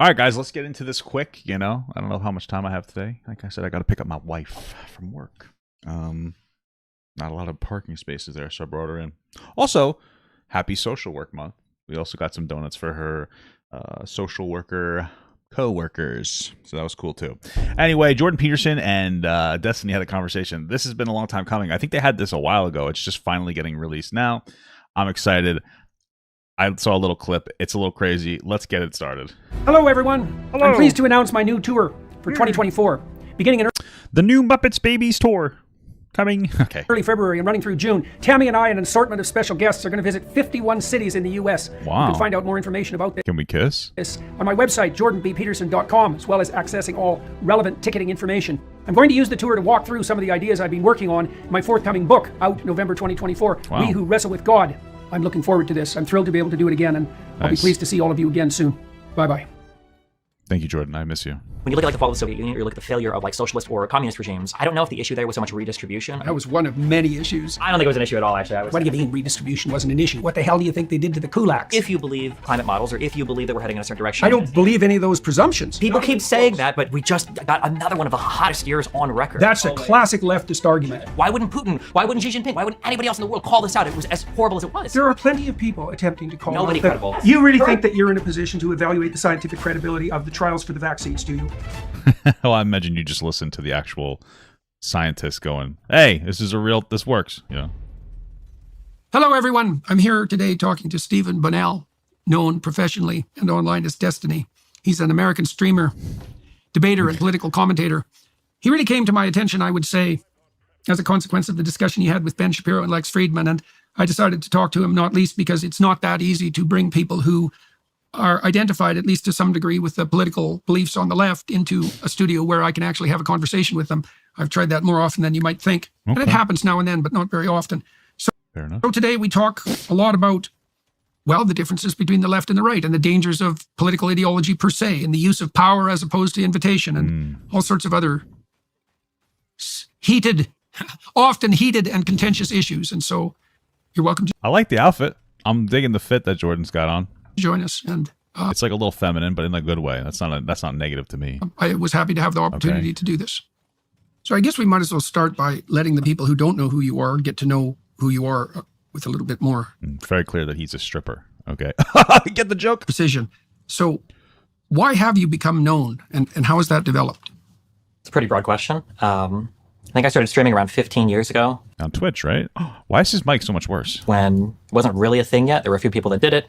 All right, guys, let's get into this quick. I don't know how much time I have today. Like I said, I got to pick up my wife from work. Not a lot of parking spaces there, so I brought her in. Also, happy Social Work Month. We also got some donuts for her social worker co-workers, so that was cool too. Anyway, Jordan Peterson and Destiny had a conversation. This has been a long time coming. I think they had this a while ago. It's just finally getting released now. I'm excited. I saw a little clip. It's a little crazy. Let's get it started. Hello, everyone. Hello. I'm pleased to announce my new tour for 2024, beginning in The new Muppets Babies tour coming. Okay. early February and running through June. Tammy and I and an assortment of special guests are going to visit 51 cities in the U.S. Wow. You can find out more information about Can we kiss? this on my website, jordanbpeterson.com, as well as accessing all relevant ticketing information. I'm going to use the tour to walk through some of the ideas I've been working on in my forthcoming book, out November 2024, Wow. We Who Wrestle with God. I'm looking forward to this. I'm thrilled to be able to do it again, and I'll be Nice. pleased to see all of you again soon. Bye-bye. Thank you, Jordan. I miss you. When you look at like the fall of the Soviet Union, or you look at the failure of like socialist or communist regimes, I don't know if the issue there was so much redistribution. That was one of many issues. I don't think it was an issue at all, actually. What do you mean redistribution wasn't an issue? What the hell do you think they did to the kulaks? If you believe climate models, or if you believe that we're heading in a certain direction. I don't believe any of those presumptions. People keep saying that, but we just got another one of the hottest years on record. That's a classic leftist argument. Why wouldn't Putin, why wouldn't Xi Jinping, why wouldn't anybody else in the world call this out? It was as horrible as it was. There are plenty of people attempting to call Nobody out that- credible. You really think that you're in a position to evaluate the scientific credibility of the trials for the vaccines, do you? Well, I imagine you just listen to the actual scientists going, "Hey, this works." Hello, everyone. I'm here today talking to Stephen Bunnell, known professionally and online as Destiny. He's an American streamer, debater, and political commentator. He really came to my attention, I would say, as a consequence of the discussion he had with Ben Shapiro and Lex Friedman, and I decided to talk to him, not least because it's not that easy to bring people who are identified, at least to some degree, with the political beliefs on the left into a studio where I can actually have a conversation with them. I've tried that more often than you might think. And it Okay. happens now and then, but not very often. Fair enough. So today we talk a lot about, well, the differences between the left and the right and the dangers of political ideology per se and the use of power as opposed to invitation and all sorts of other often heated and contentious issues. And so you're welcome to I like the outfit. I'm digging the fit that Jordan's got on. join us. And It's like a little feminine, but in a good way. That's not negative to me. I was happy to have the opportunity Okay. to do this. So I guess we might as well start by letting the people who don't know who you are get to know who you are with a little bit more It's very clear that he's a stripper. Okay. Get the joke? precision. So why have you become known and how has that developed? It's a pretty broad question. I think I started streaming around 15 years ago On Twitch, right? Why is his mic so much worse? when it wasn't really a thing yet. There were a few people that did it.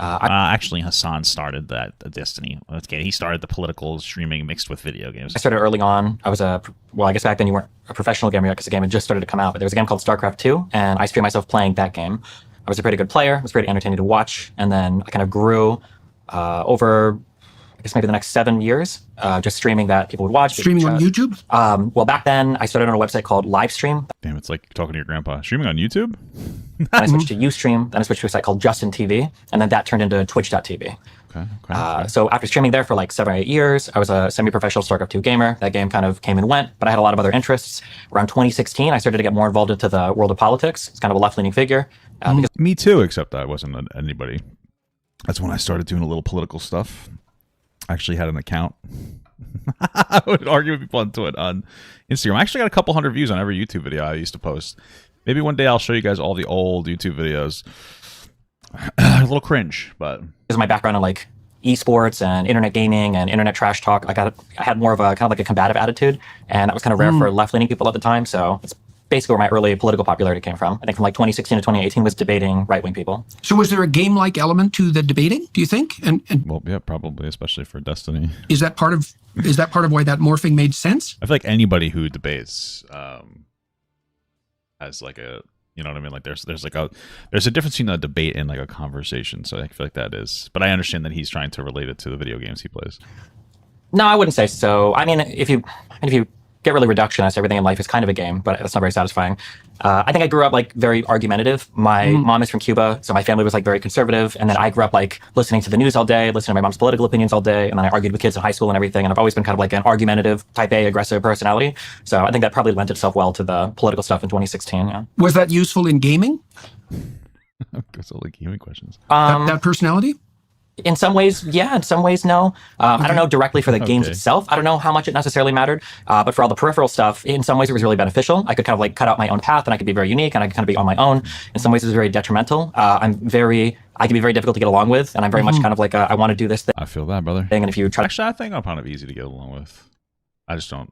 Actually, Hassan started that Destiny. Okay, he started the political streaming mixed with video games. I started early on. I guess back then you weren't a professional gamer yet because the game had just started to come out, but there was a game called StarCraft 2, and I streamed myself playing that game. I was a pretty good player. It was pretty entertaining to watch, and then I kind of grew over, I guess maybe the next 7 years, just streaming that people would watch. Streaming on YouTube? Well, back then I started on a website called Livestream. Damn, it's like talking to your grandpa. Streaming on YouTube? Then I switched to Ustream. Then I switched to a site called Justin TV, and then that turned into Twitch.tv. Okay. So after streaming there for like 7 or 8 years, I was a semi-professional StarCraft 2 gamer. That game kind of came and went, but I had a lot of other interests. Around 2016, I started to get more involved into the world of politics. It's kind of a left-leaning figure. Because Me too, except I wasn't anybody. That's when I started doing a little political stuff. I actually had an account. I would argue with people on Instagram. I actually got a couple hundred views on every YouTube video I used to post. Maybe one day I'll show you guys all the old YouTube videos. A little cringe, but of my background in like esports and internet gaming and internet trash talk, I had more of a kind of like a combative attitude, and that was kind of rare for left-leaning people at the time. So it's basically where my early political popularity came from. I think from like 2016 to 2018 was debating right-wing people. So was there a game-like element to the debating, do you think? And well, yeah, probably, especially for Destiny. is that part of why that morphing made sense? I feel like anybody who debates has like a, you know what I mean? Like there's a difference between a debate and like a conversation. So I feel like that is, but I understand that he's trying to relate it to the video games he plays. No, I wouldn't say so. I mean, if you get really reductionist, everything in life is kind of a game, but that's not very satisfying. I think I grew up like very argumentative. My mom is from Cuba, so my family was like very conservative. And then I grew up like listening to the news all day, listening to my mom's political opinions all day. And then I argued with kids in high school and everything. And I've always been kind of like an argumentative, type A, aggressive personality. So I think that probably lent itself well to the political stuff in 2016. Yeah. Was that useful in gaming? It's all like gaming questions. That personality? In some ways, yeah. In some ways, no. I don't know directly for the games itself. I don't know how much it necessarily mattered. But for all the peripheral stuff, in some ways it was really beneficial. I could kind of like cut out my own path, and I could be very unique, and I could kind of be on my own. In some ways, it was very detrimental. I can be very difficult to get along with, and I'm very much kind of like I want to do this thing. I feel that, brother. And if you try Actually, I think I'm kind of easy to get along with. I just don't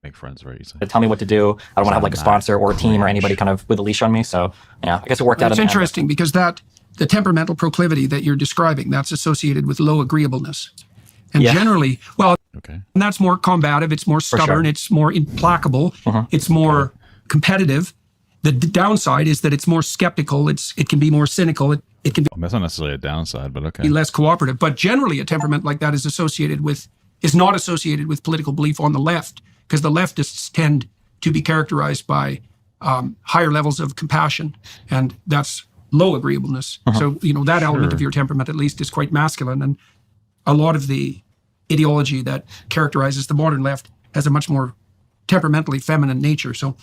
make friends very easily. to tell me what to do, I don't want to have like a sponsor or a team or anybody kind of with a leash on me. So yeah, I guess it worked out. It's interesting because the temperamental proclivity that you're describing, that's associated with low agreeableness. And generally, well, and that's more combative, it's more stubborn, it's more implacable, it's more competitive. The downside is that it's more skeptical, it can be more cynical, it can be That's not necessarily a downside, but okay. less cooperative. But generally, a temperament like that is not associated with political belief on the left, because the leftists tend to be characterized by higher levels of compassion, and that's low agreeableness. So, that element of your temperament, at least, is quite masculine. And a lot of the ideology that characterizes the modern left has a much more temperamentally feminine nature. So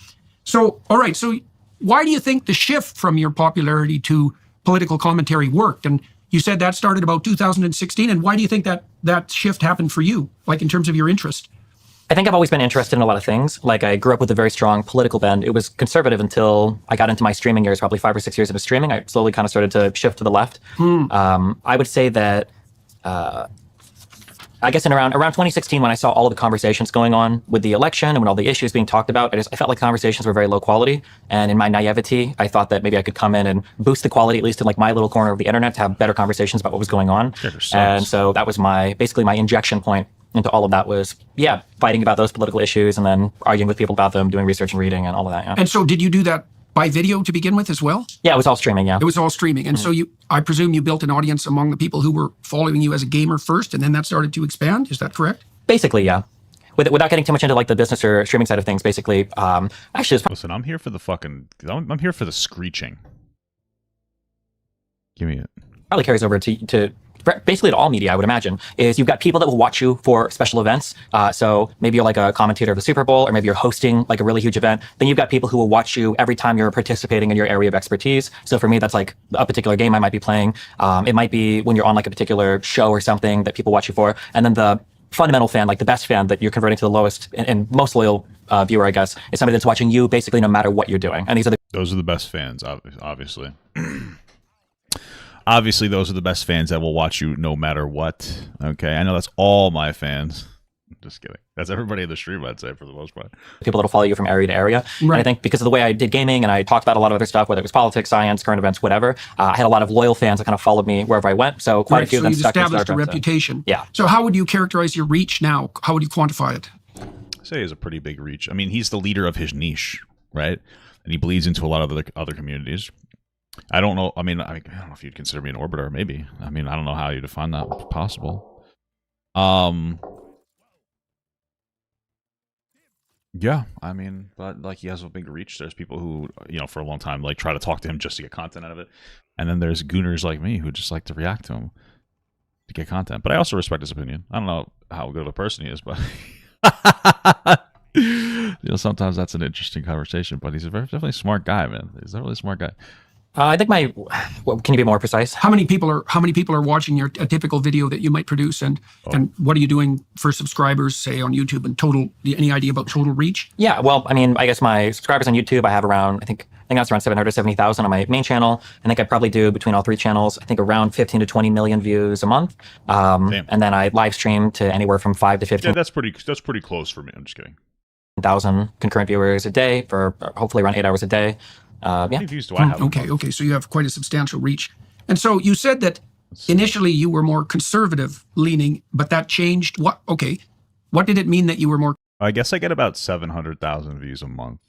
all right. So why do you think the shift from your popularity to political commentary worked? And you said that started about 2016. And why do you think that shift happened for you, like in terms of your interest? I think I've always been interested in a lot of things. Like I grew up with a very strong political bend. It was conservative until I got into my streaming years, probably 5 or 6 years into streaming. I slowly kind of started to shift to the left. I would say that, I guess in around 2016, when I saw all of the conversations going on with the election and when all the issues being talked about, I felt like conversations were very low quality. And in my naivety, I thought that maybe I could come in and boost the quality, at least in like my little corner of the internet, to have better conversations about what was going on. And so that was basically my injection point into all of that was, fighting about those political issues and then arguing with people about them, doing research and reading and all of that. Yeah. And so did you do that by video to begin with as well? Yeah, it was all streaming, yeah. It was all streaming. And so I presume you built an audience among the people who were following you as a gamer first, and then that started to expand. Is that correct? Basically, yeah. Without getting too much into like the business or streaming side of things, basically, actually, Listen, I'm here for I'm here for the screeching. Give me it. probably carries over to basically to all media, I would imagine, is you've got people that will watch you for special events. So maybe you're like a commentator of the Super Bowl, or maybe you're hosting like a really huge event. Then you've got people who will watch you every time you're participating in your area of expertise. So for me, that's like a particular game I might be playing. It might be when you're on like a particular show or something that people watch you for. And then the fundamental fan, like the best fan that you're converting to the lowest and most loyal viewer, I guess, is somebody that's watching you basically no matter what you're doing. And those are the best fans, obviously. Obviously, those are the best fans that will watch you no matter what. Okay, I know that's all my fans. Just kidding. That's everybody in the stream, I'd say, for the most part. People that'll follow you from area to area. Right. And I think because of the way I did gaming and I talked about a lot of other stuff, whether it was politics, science, current events, whatever, I had a lot of loyal fans that kind of followed me wherever I went. So quite a few of them stuck. So you established a reputation. Yeah. So how would you characterize your reach now? How would you quantify it? I say it's a pretty big reach. I mean, he's the leader of his niche, right? And he bleeds into a lot of the other communities. I don't know. I mean, I don't know if you'd consider me an orbiter, maybe. I mean, I don't know how you define that. It's possible. Yeah, I mean, but like he has a big reach. There's people who, for a long time, like try to talk to him just to get content out of it. And then there's gooners like me who just like to react to him to get content. But I also respect his opinion. I don't know how good of a person he is, but sometimes that's an interesting conversation. But he's a definitely smart guy, man. He's a really smart guy. I think can you be more precise? How many people are watching a typical video that you might produce, and what are you doing for subscribers, say on YouTube, and total? Any idea about total reach? Yeah, well, I mean, I guess my subscribers on YouTube, I have around, I think that's around 770,000 on my main channel. I think I probably do between all three channels, I think around 15 to 20 million views a month. And then I live stream to anywhere from 5 to 15. Yeah, that's pretty close for me. I'm just kidding. 1,000 concurrent viewers a day for hopefully around 8 hours a day. How many views do I have? Okay. So you have quite a substantial reach. And so you said that initially you were more conservative leaning, but that changed. What did it mean that you were more? I guess I get about 700,000 views a month.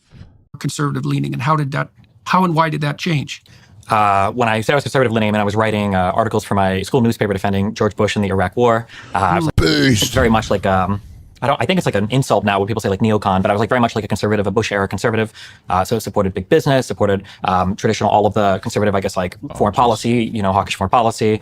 Conservative leaning, and how and why did that change? When I said I was conservative leaning, and I was writing articles for my school newspaper defending George Bush and the Iraq War. It's very much like I think it's like an insult now when people say like neocon, but I was like very much like a conservative, a Bush era conservative. So supported big business, supported traditional, all of the conservative, I guess, like foreign policy, hawkish foreign policy,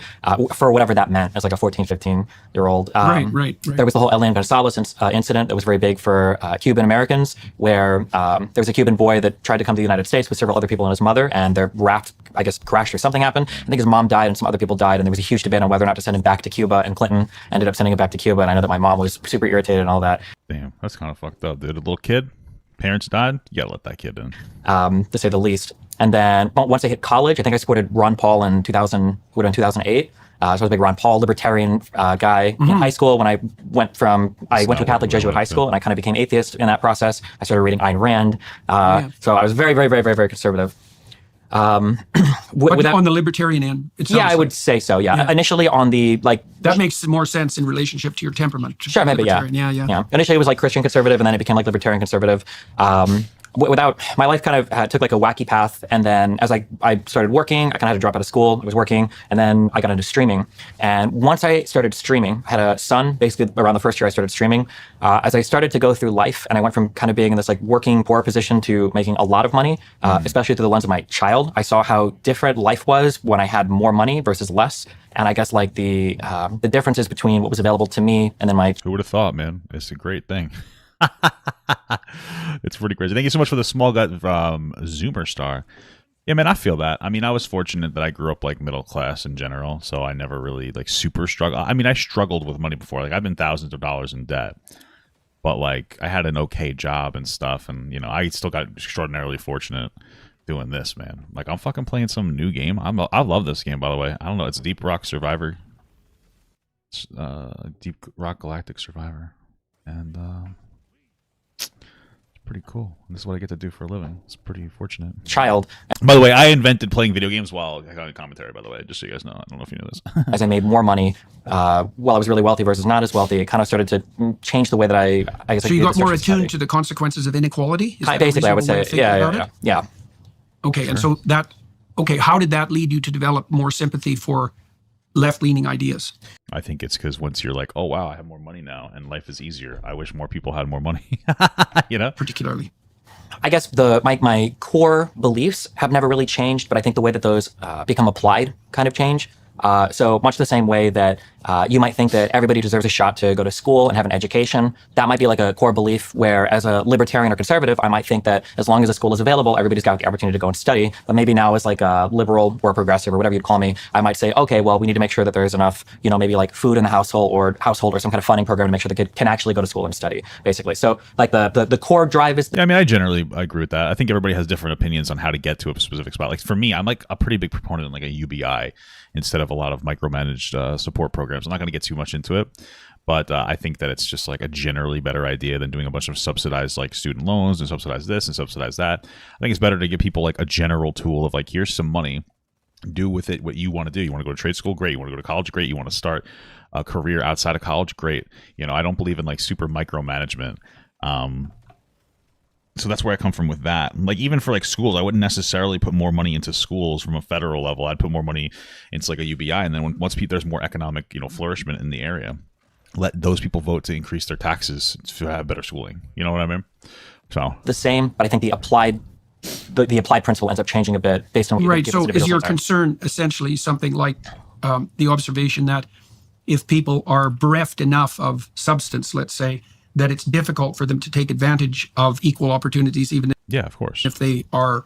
for whatever that meant as like a 14, 15-year-old. Right. There was the whole Elian Gonzalez incident that was very big for Cuban Americans, where there was a Cuban boy that tried to come to the United States with several other people and his mother, and their raft I guess, crashed or something happened. I think his mom died and some other people died, and there was a huge debate on whether or not to send him back to Cuba, and Clinton ended up sending him back to Cuba, and I know that my mom was super irritated and all that. Damn, that's kind of fucked up, dude. A little kid, parents died, you gotta let that kid in. To say the least. And then once I hit college, I think I supported Ron Paul in 2008. So I was a big Ron Paul libertarian guy in high school. When I went to a Catholic Jesuit high school, and I kind of became atheist in that process. I started reading Ayn Rand. So I was very, very, very, very, very conservative. But on the libertarian end, yeah, I would say so. Yeah. Initially on the that makes more sense in relationship to your temperament. Sure, maybe. Yeah. Initially it was like Christian conservative, and then it became like libertarian conservative. Without my life kind of took like a wacky path, and then as I started working, I kind of had to drop out of school. I was working, and then I got into streaming. And once I started streaming, I had a son. Basically, around the first year I started streaming. As I started to go through life, and I went from kind of being in this like working poor position to making a lot of money, especially through the lens of my child. I saw how different life was when I had more money versus less. And I guess like the differences between what was available to me and then my. Who would have thought, man? It's a great thing. It's pretty crazy. Thank you so much for the small gut Zoomer star. Yeah, man, I feel that. I mean, I was fortunate that I grew up like middle class in general, so I never really like super struggled. I mean, I struggled with money before. Like I've been thousands of dollars in debt, but like I had an okay job and stuff, and I still got extraordinarily fortunate doing this, man. Like I'm fucking playing some new game. I love this game, by the way. I don't know. It's Deep Rock Survivor. It's, Deep Rock Galactic Survivor, and pretty cool. This is what I get to do for a living. It's pretty fortunate. Child. By the way, I invented playing video games while I got a commentary, by the way, just so you guys know. I don't know if you know this. As I made more money while I was really wealthy versus not as wealthy, it kind of started to change the way that I guess. So you got more attuned to the consequences of inequality? Basically, I would say. Yeah. Okay, sure. And how did that lead you to develop more sympathy for left-leaning ideas? I think it's because once you're like, oh wow, I have more money now and life is easier, I wish more people had more money. Particularly, I guess my core beliefs have never really changed, but I think the way that those become applied kind of change. So much the same way that you might think that everybody deserves a shot to go to school and have an education. That might be like a core belief where as a libertarian or conservative, I might think that as long as a school is available, everybody's got the opportunity to go and study. But maybe now as like a liberal or progressive or whatever you'd call me, I might say, okay, well, we need to make sure that there's enough, maybe like food in the household or some kind of funding program to make sure the kid can actually go to school and study, basically. So like the core drive is... Yeah, I mean, I agree with that. I think everybody has different opinions on how to get to a specific spot. Like for me, I'm like a pretty big proponent of like a UBI instead of a lot of micromanaged support programs. I'm not going to get too much into it, but I think that it's just like a generally better idea than doing a bunch of subsidized like student loans and subsidize this and subsidize that. I think it's better to give people like a general tool of like, here's some money, do with it what you want to do. You want to go to trade school? Great. You want to go to college? Great. You want to start a career outside of college? Great. I don't believe in like super micromanagement. So that's where I come from with that. Like even for like schools, I wouldn't necessarily put more money into schools from a federal level. I'd put more money into like a UBI, and then once there's more economic, flourishment in the area, let those people vote to increase their taxes to have better schooling. You know what I mean? So the same, but I think the applied principle ends up changing a bit based on what right. So is your concern essentially something like the observation that if people are bereft enough of substance, let's say, that it's difficult for them to take advantage of equal opportunities, even of course, if they are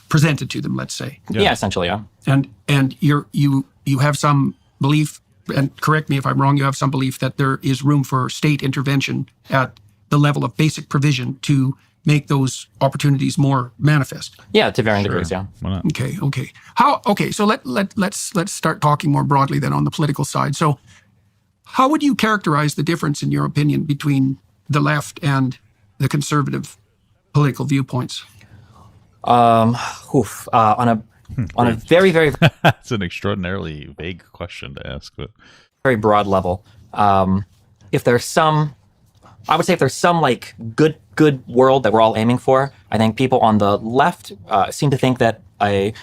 presented to them, let's say. Yeah, essentially, yeah. And you have some belief, and correct me if I'm wrong, you have some belief that there is room for state intervention at the level of basic provision to make those opportunities more manifest. Yeah, to varying degrees, yeah. Okay. So let's start talking more broadly then on the political side. So how would you characterize the difference, in your opinion, between the left and the conservative political viewpoints? On a very, very... That's an extraordinarily vague question to ask, but... very broad level. If there's some like good world that we're all aiming for, I think people on the left seem to think that a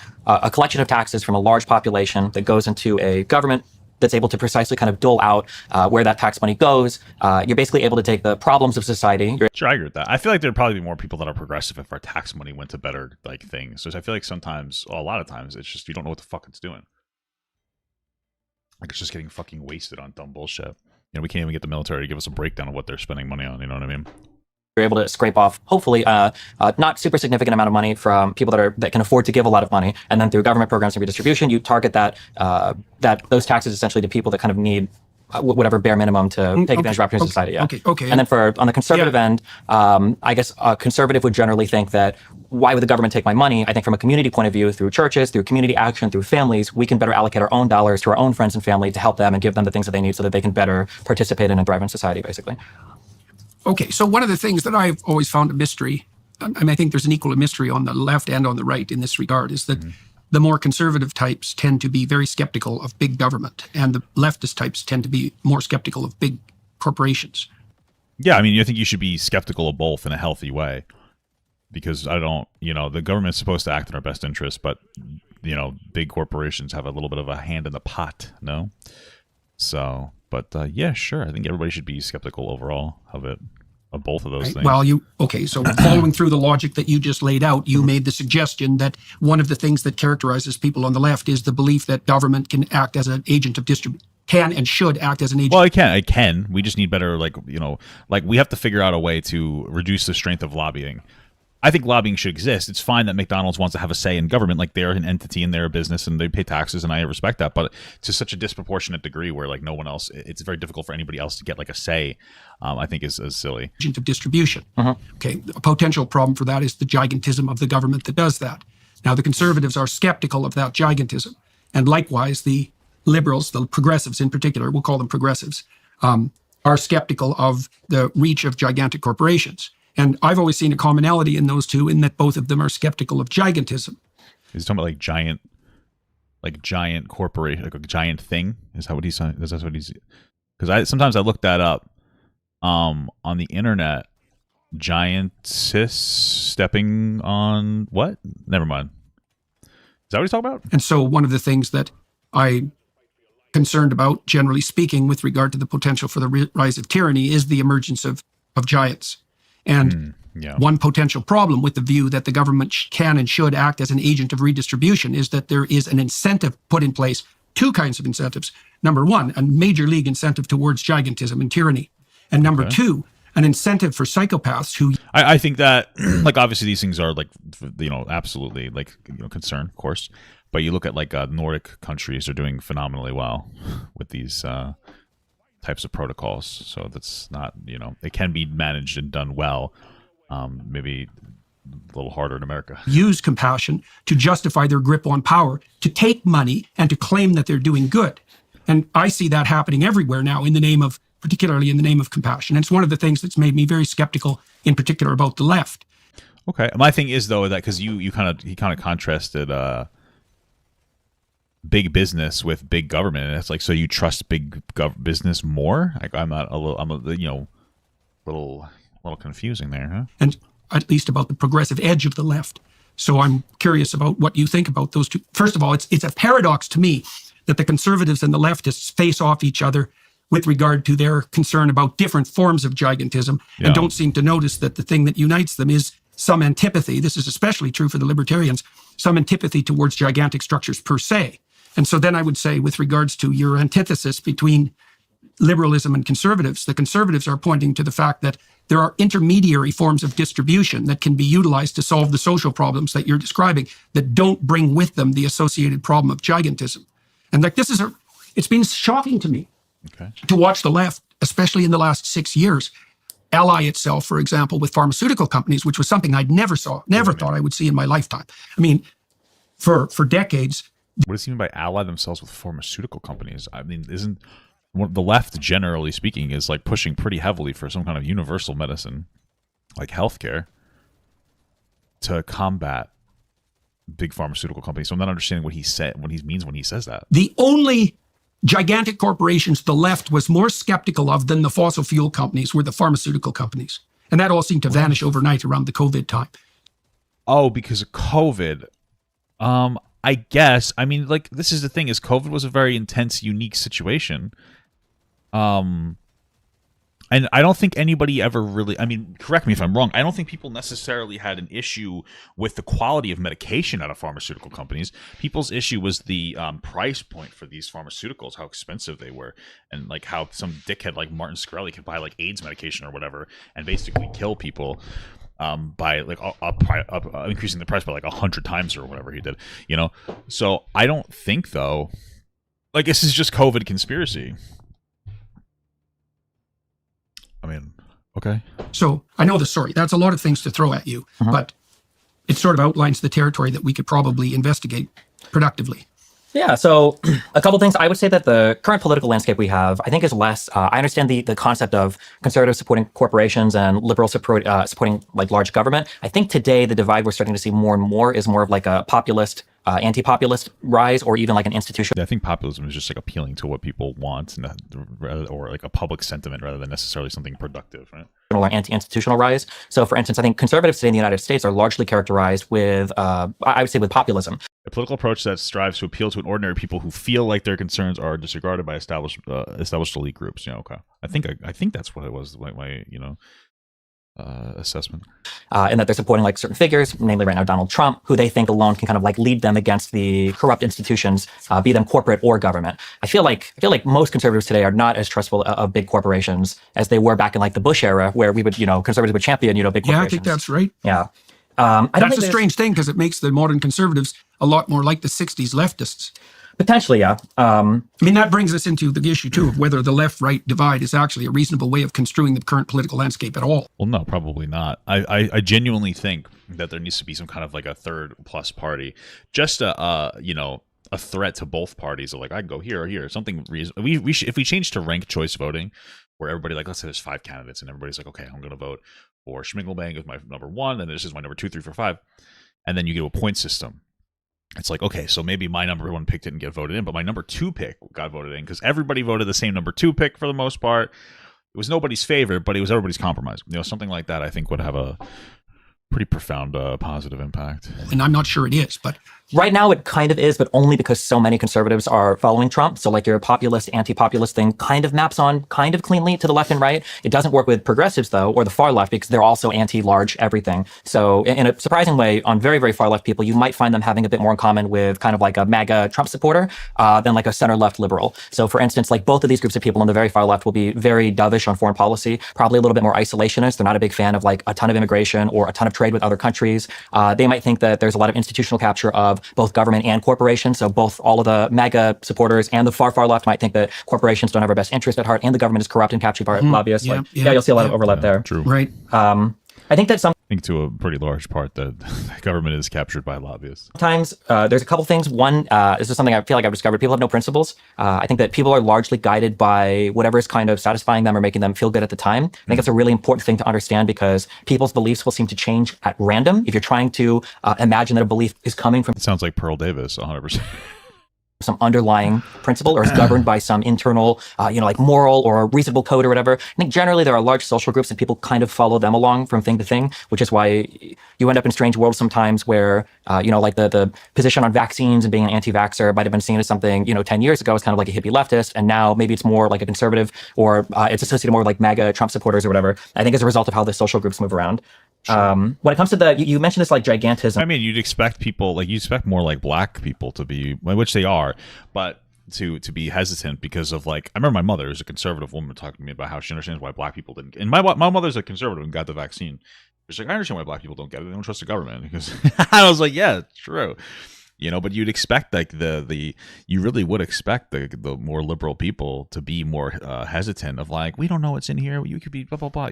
collection of taxes from a large population that goes into a government that's able to precisely kind of dole out where that tax money goes. You're basically able to take the problems of society. Sure, I agree with that. I feel like there'd probably be more people that are progressive if our tax money went to better like things. So I feel like a lot of times, it's just you don't know what the fuck it's doing. Like it's just getting fucking wasted on dumb bullshit. We can't even get the military to give us a breakdown of what they're spending money on. You know what I mean? you're able to scrape off, hopefully, not super significant amount of money from people that can afford to give a lot of money, and then through government programs and redistribution, you target those taxes essentially to people that kind of need whatever bare minimum to take advantage of opportunities in society. Yeah. Okay. And then on the conservative end, I guess a conservative would generally think that why would the government take my money? I think from a community point of view, through churches, through community action, through families, we can better allocate our own dollars to our own friends and family to help them and give them the things that they need so that they can better participate in and thrive in society, basically. Okay, so one of the things that I've always found a mystery, and I think there's an equal mystery on the left and on the right in this regard, is that the more conservative types tend to be very skeptical of big government, and the leftist types tend to be more skeptical of big corporations. Yeah, I mean, I think you should be skeptical of both in a healthy way, because the government's supposed to act in our best interest, but, big corporations have a little bit of a hand in the pot, no? So, but yeah, sure. I think everybody should be skeptical overall of both of those things. Well, so following through the logic that you just laid out, you made the suggestion that one of the things that characterizes people on the left is the belief that government can act as an agent of distribution, can and should act as an agent. Well, it can. We just need better, we have to figure out a way to reduce the strength of lobbying. I think lobbying should exist. It's fine that McDonald's wants to have a say in government, like they're an entity and they're a business and they pay taxes, and I respect that. But to such a disproportionate degree where no one else, it's very difficult for anybody else to get a say. I think is silly. Agent of distribution. Okay, a potential problem for that is the gigantism of the government that does that. Now, the conservatives are skeptical of that gigantism, and likewise, the liberals, the progressives in particular, we'll call them progressives, are skeptical of the reach of gigantic corporations. And I've always seen a commonality in those two, in that both of them are skeptical of gigantism. He's talking about giant corporation, a giant thing. Is that what he's saying? Is that what he's? Because sometimes I look that up on the internet. Giant cis stepping on what? Never mind. Is that what he's talking about? And so one of the things that I'm concerned about, generally speaking, with regard to the potential for the rise of tyranny, is the emergence of giants. And one potential problem with the view that the government can and should act as an agent of redistribution is that there is an incentive put in place, two kinds of incentives. Number one, a major league incentive towards gigantism and tyranny. And number two, an incentive for psychopaths who... I think that, obviously these things are, absolutely, concern, of course. But you look at, Nordic countries are doing phenomenally well with these... types of protocols, so that's not, it can be managed and done well. Maybe a little harder in America. Use compassion to justify their grip on power, to take money and to claim that they're doing good. And I see that happening everywhere now, particularly in the name of compassion. And it's one of the things that's made me very skeptical, in particular, about the left. Okay, my thing is though that because he kind of contrasted big business with big government, and it's so you trust big business more. I'm a little confusing there, huh? And at least about the progressive edge of the left. So I'm curious about what you think about those two. First of all, it's a paradox to me that the conservatives and the leftists face off each other with regard to their concern about different forms of gigantism, and don't seem to notice that the thing that unites them is some antipathy. This is especially true for the libertarians, some antipathy towards gigantic structures per se. And so then I would say, with regards to your antithesis between liberalism and conservatives, the conservatives are pointing to the fact that there are intermediary forms of distribution that can be utilized to solve the social problems that you're describing that don't bring with them the associated problem of gigantism. And it's been shocking to me to watch the left, especially in the last 6 years, ally itself, for example, with pharmaceutical companies, which was something I'd never thought I would see in my lifetime. I mean, for decades... What does he mean by ally themselves with pharmaceutical companies? I mean, isn't the left, generally speaking, is pushing pretty heavily for some kind of universal medicine, like healthcare, to combat big pharmaceutical companies? So I'm not understanding what he means when he says that. The only gigantic corporations the left was more skeptical of than the fossil fuel companies were the pharmaceutical companies. And that all seemed to vanish overnight around the COVID time. Oh, because of COVID. I guess. I mean, this is the thing, is COVID was a very intense, unique situation. And I don't think anybody ever really, I mean, correct me if I'm wrong, I don't think people necessarily had an issue with the quality of medication out of pharmaceutical companies. People's issue was the price point for these pharmaceuticals, how expensive they were, and like how some dickhead like Martin Shkreli could buy like AIDS medication or whatever and basically kill people by like increasing the price by like 100 times or whatever he did, you know? So I don't think, though, like, this is just COVID conspiracy. I mean, okay. So I know the story. That's a lot of things to throw at you, but it sort of outlines the territory that we could probably investigate productively. Yeah, so a couple things. I would say that the current political landscape we have, I think, is less. I understand the concept of conservatives supporting corporations and liberals supporting like large government. I think today the divide we're starting to see more and more is more of like a populist, anti-populist rise, or even like an institutional. Yeah, I think populism is just like appealing to what people want, or like a public sentiment rather than necessarily something productive, right? Or anti-institutional rise. So, for instance, I think conservatives today in the United States are largely characterized with, I would say, with populism. A political approach that strives to appeal to an ordinary people who feel like their concerns are disregarded by established elite groups. You know, okay. I think that's what it was. My assessment. And that they're supporting like certain figures, namely right now Donald Trump, who they think alone can kind of like lead them against the corrupt institutions, be them corporate or government. I feel like most conservatives today are not as trustful of big corporations as they were back in like the Bush era, where we would, conservatives would champion, big corporations. Yeah, I think that's right. Yeah. That's a strange thing because it makes the modern conservatives a lot more like the 60s leftists. Potentially, yeah. I mean, that brings us into the issue, too, of whether the left-right divide is actually a reasonable way of construing the current political landscape at all. Well, no, probably not. I genuinely think that there needs to be some kind of like a third plus party, just a threat to both parties of like, I can go here or here, something reasonable. If we change to ranked choice voting, where everybody, like, let's say there's 5 candidates and everybody's like, okay, I'm going to vote for Schmiggelbang as my number 1, and this is my number 2, 3, 4, 5, and then you get a point system. It's like, okay, so maybe my number 1 pick didn't get voted in, but my number 2 pick got voted in because everybody voted the same number 2 pick for the most part. It was nobody's favorite, but it was everybody's compromise. Something like that I think would have a pretty profound positive impact. And I'm not sure it is, but right now it kind of is, but only because so many conservatives are following Trump. So like your populist, anti-populist thing kind of maps on kind of cleanly to the left and right. It doesn't work with progressives though, or the far left, because they're also anti-large everything. So in a surprising way, on very, very far left people, you might find them having a bit more in common with kind of like a MAGA Trump supporter than like a center-left liberal. So for instance, like both of these groups of people on the very far left will be very dovish on foreign policy, probably a little bit more isolationist. They're not a big fan of like a ton of immigration or a ton of trade with other countries. They might think that there's a lot of institutional capture of both government and corporations. So both all of the MAGA supporters and the far, far left might think that corporations don't have our best interest at heart and the government is corrupt and captured by lobbyists. Yeah, you'll see a lot of overlap there. True. right. I think that I think to a pretty large part that the government is captured by lobbyists. sometimes there's a couple things. One, this is something I feel like I've discovered. People have no principles. I think that people are largely guided by whatever is kind of satisfying them or making them feel good at the time. I think it's a really important thing to understand because people's beliefs will seem to change at random. If you're trying to imagine that a belief is coming from It sounds like Pearl Davis, 100%. some underlying principle or is governed by some internal, like moral or reasonable code or whatever. I think generally there are large social groups and people kind of follow them along from thing to thing, which is why you end up in strange worlds sometimes where, like the position on vaccines and being an anti-vaxxer might have been seen as something, 10 years ago as kind of like a hippie leftist. And now maybe it's more like a conservative or it's associated more with like MAGA Trump supporters or whatever. I think as a result of how the social groups move around. When it comes to you mentioned this like gigantism. I mean, you'd expect more like black people to be, which they are, but to be hesitant because of like, I remember my mother is a conservative woman talking to me about how she understands why black people didn't. And my mother's a conservative and got the vaccine. She's like, I understand why black people don't get it. They don't trust the government. Because I was like, yeah, true. But you'd expect like you really would expect the more liberal people to be more hesitant of like, we don't know what's in here. You could be blah, blah, blah,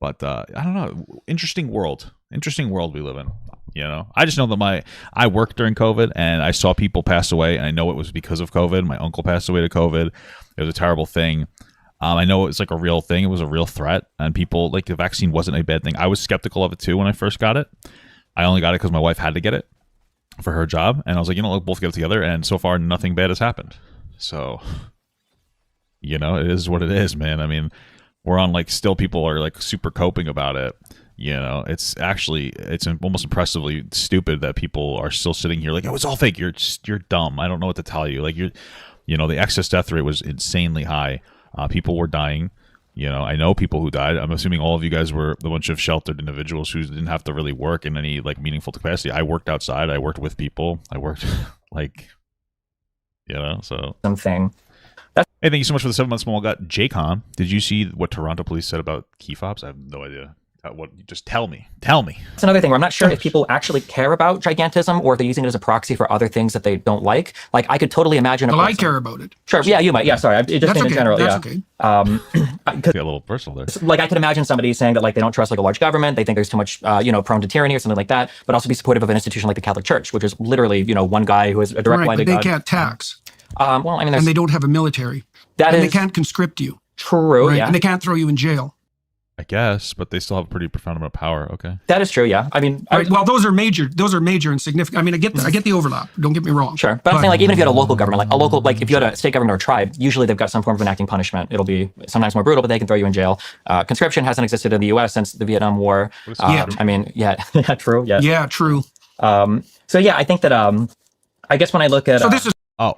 But I don't know. Interesting world we live in. I just know that I worked during COVID and I saw people pass away, and I know it was because of COVID. My uncle passed away to COVID. It was a terrible thing. I know it was like a real thing. It was a real threat, and people like the vaccine wasn't a bad thing. I was skeptical of it too when I first got it. I only got it because my wife had to get it for her job, and I was like, we'll both get it together. And so far, nothing bad has happened. So, it is what it is, man. I mean, we're on like still people are like super coping about it. It's almost impressively stupid that people are still sitting here like, oh, it's all fake. You're dumb. I don't know what to tell you. Like the excess death rate was insanely high. People were dying. I know people who died. I'm assuming all of you guys were a bunch of sheltered individuals who didn't have to really work in any like meaningful capacity. I worked outside. I worked with people. I worked like, so. Something. Hey, thank you so much for the 7 months small got JCon. Did you see what Toronto police said about key fobs? I have no idea. Just tell me. That's another thing where I'm not sure if people actually care about gigantism or if they're using it as a proxy for other things that they don't like. Like, I could totally imagine. Well, I care about it. Sure. Yeah, you might. Yeah, sorry. It just in general. That's yeah. Okay. Get a little personal there. Like, I could imagine somebody saying that like they don't trust like a large government, they think there's too much, prone to tyranny or something like that, but also be supportive of an institution like the Catholic Church, which is literally, one guy who has a direct line to but they God. can't tax. Well, I mean, and they don't have a military. They can't conscript you. True. Right? Yeah. And they can't throw you in jail. I guess, but they still have a pretty profound amount of power. Okay. That is true. Yeah. I mean, right. Well, those are major and significant. I mean, I get the overlap. Don't get me wrong. Sure. But I'm saying, like, even if you had a local government, like if you had a state government or a tribe, usually they've got some form of enacting punishment. It'll be sometimes more brutal, but they can throw you in jail. Conscription hasn't existed in the U.S. since the Vietnam War. I mean, yeah, true. Yeah. Yeah, true. So yeah, I think that I guess when I look at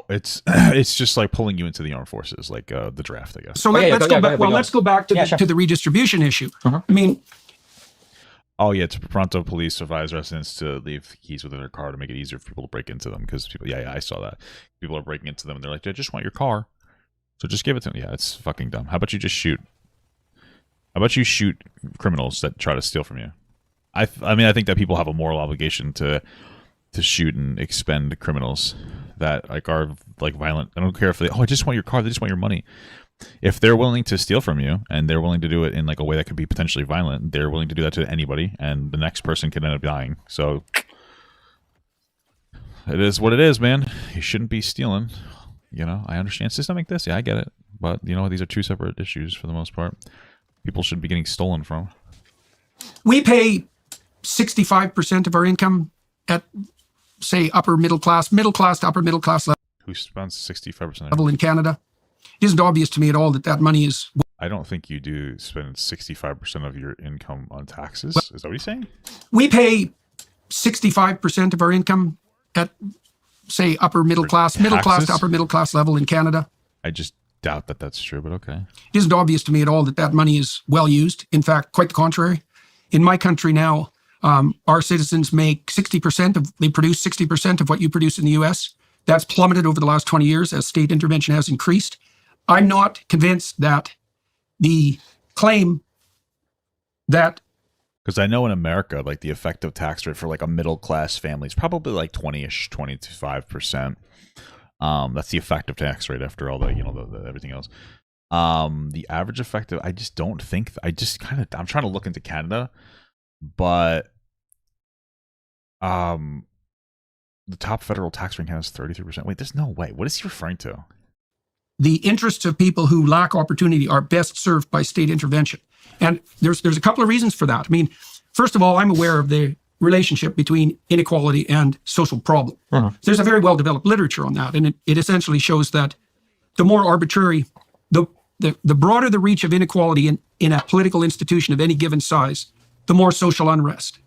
it's just like pulling you into the armed forces, like the draft, I guess. So let's go back. Well, let's go back to the redistribution issue. I mean, to Toronto police advise residents to leave keys within their car to make it easier for people to break into them because people. Yeah, I saw that. People are breaking into them and they're like, "I just want your car, so just give it to them." Yeah, it's fucking dumb. How about you just shoot? How about you shoot criminals that try to steal from you? I mean, I think that people have a moral obligation to shoot and expend criminals that like are like violent. I don't care if I just want your car, they just want your money. If they're willing to steal from you and they're willing to do it in like a way that could be potentially violent, they're willing to do that to anybody and the next person can end up dying. So it is what it is, man. You shouldn't be stealing. I understand systemic this. Yeah, I get it. But these are two separate issues for the most part. People shouldn't be getting stolen from. We pay 65% of our income at, say, upper middle class to upper middle class level. Who spends 65% level in Canada? It isn't obvious to me at all that money is. I don't think you do spend 65% of your income on taxes. Is that what you're saying? We pay 65% of our income at, say, upper middle class to upper middle class level in Canada. I just doubt that that's true, but okay. It isn't obvious to me at all that money is well used. In fact, quite the contrary. In my country now, our citizens make they produce 60% of what you produce in the U.S. That's plummeted over the last 20 years as state intervention has increased. I'm not convinced that the claim that... Because I know in America, like the effective tax rate for like a middle class family is probably like 20-ish, 25%. That's the effective tax rate after all the, the everything else. The average effective, I just don't think, I'm trying to look into Canada, but the top federal tax rate in Canada is 33%. Wait, there's no way. What is he referring to? The interests of people who lack opportunity are best served by state intervention. And there's a couple of reasons for that. I mean, first of all, I'm aware of the relationship between inequality and social problem. There's a very well-developed literature on that, and it essentially shows that the more arbitrary, the broader the reach of inequality in a political institution of any given size, the more social unrest.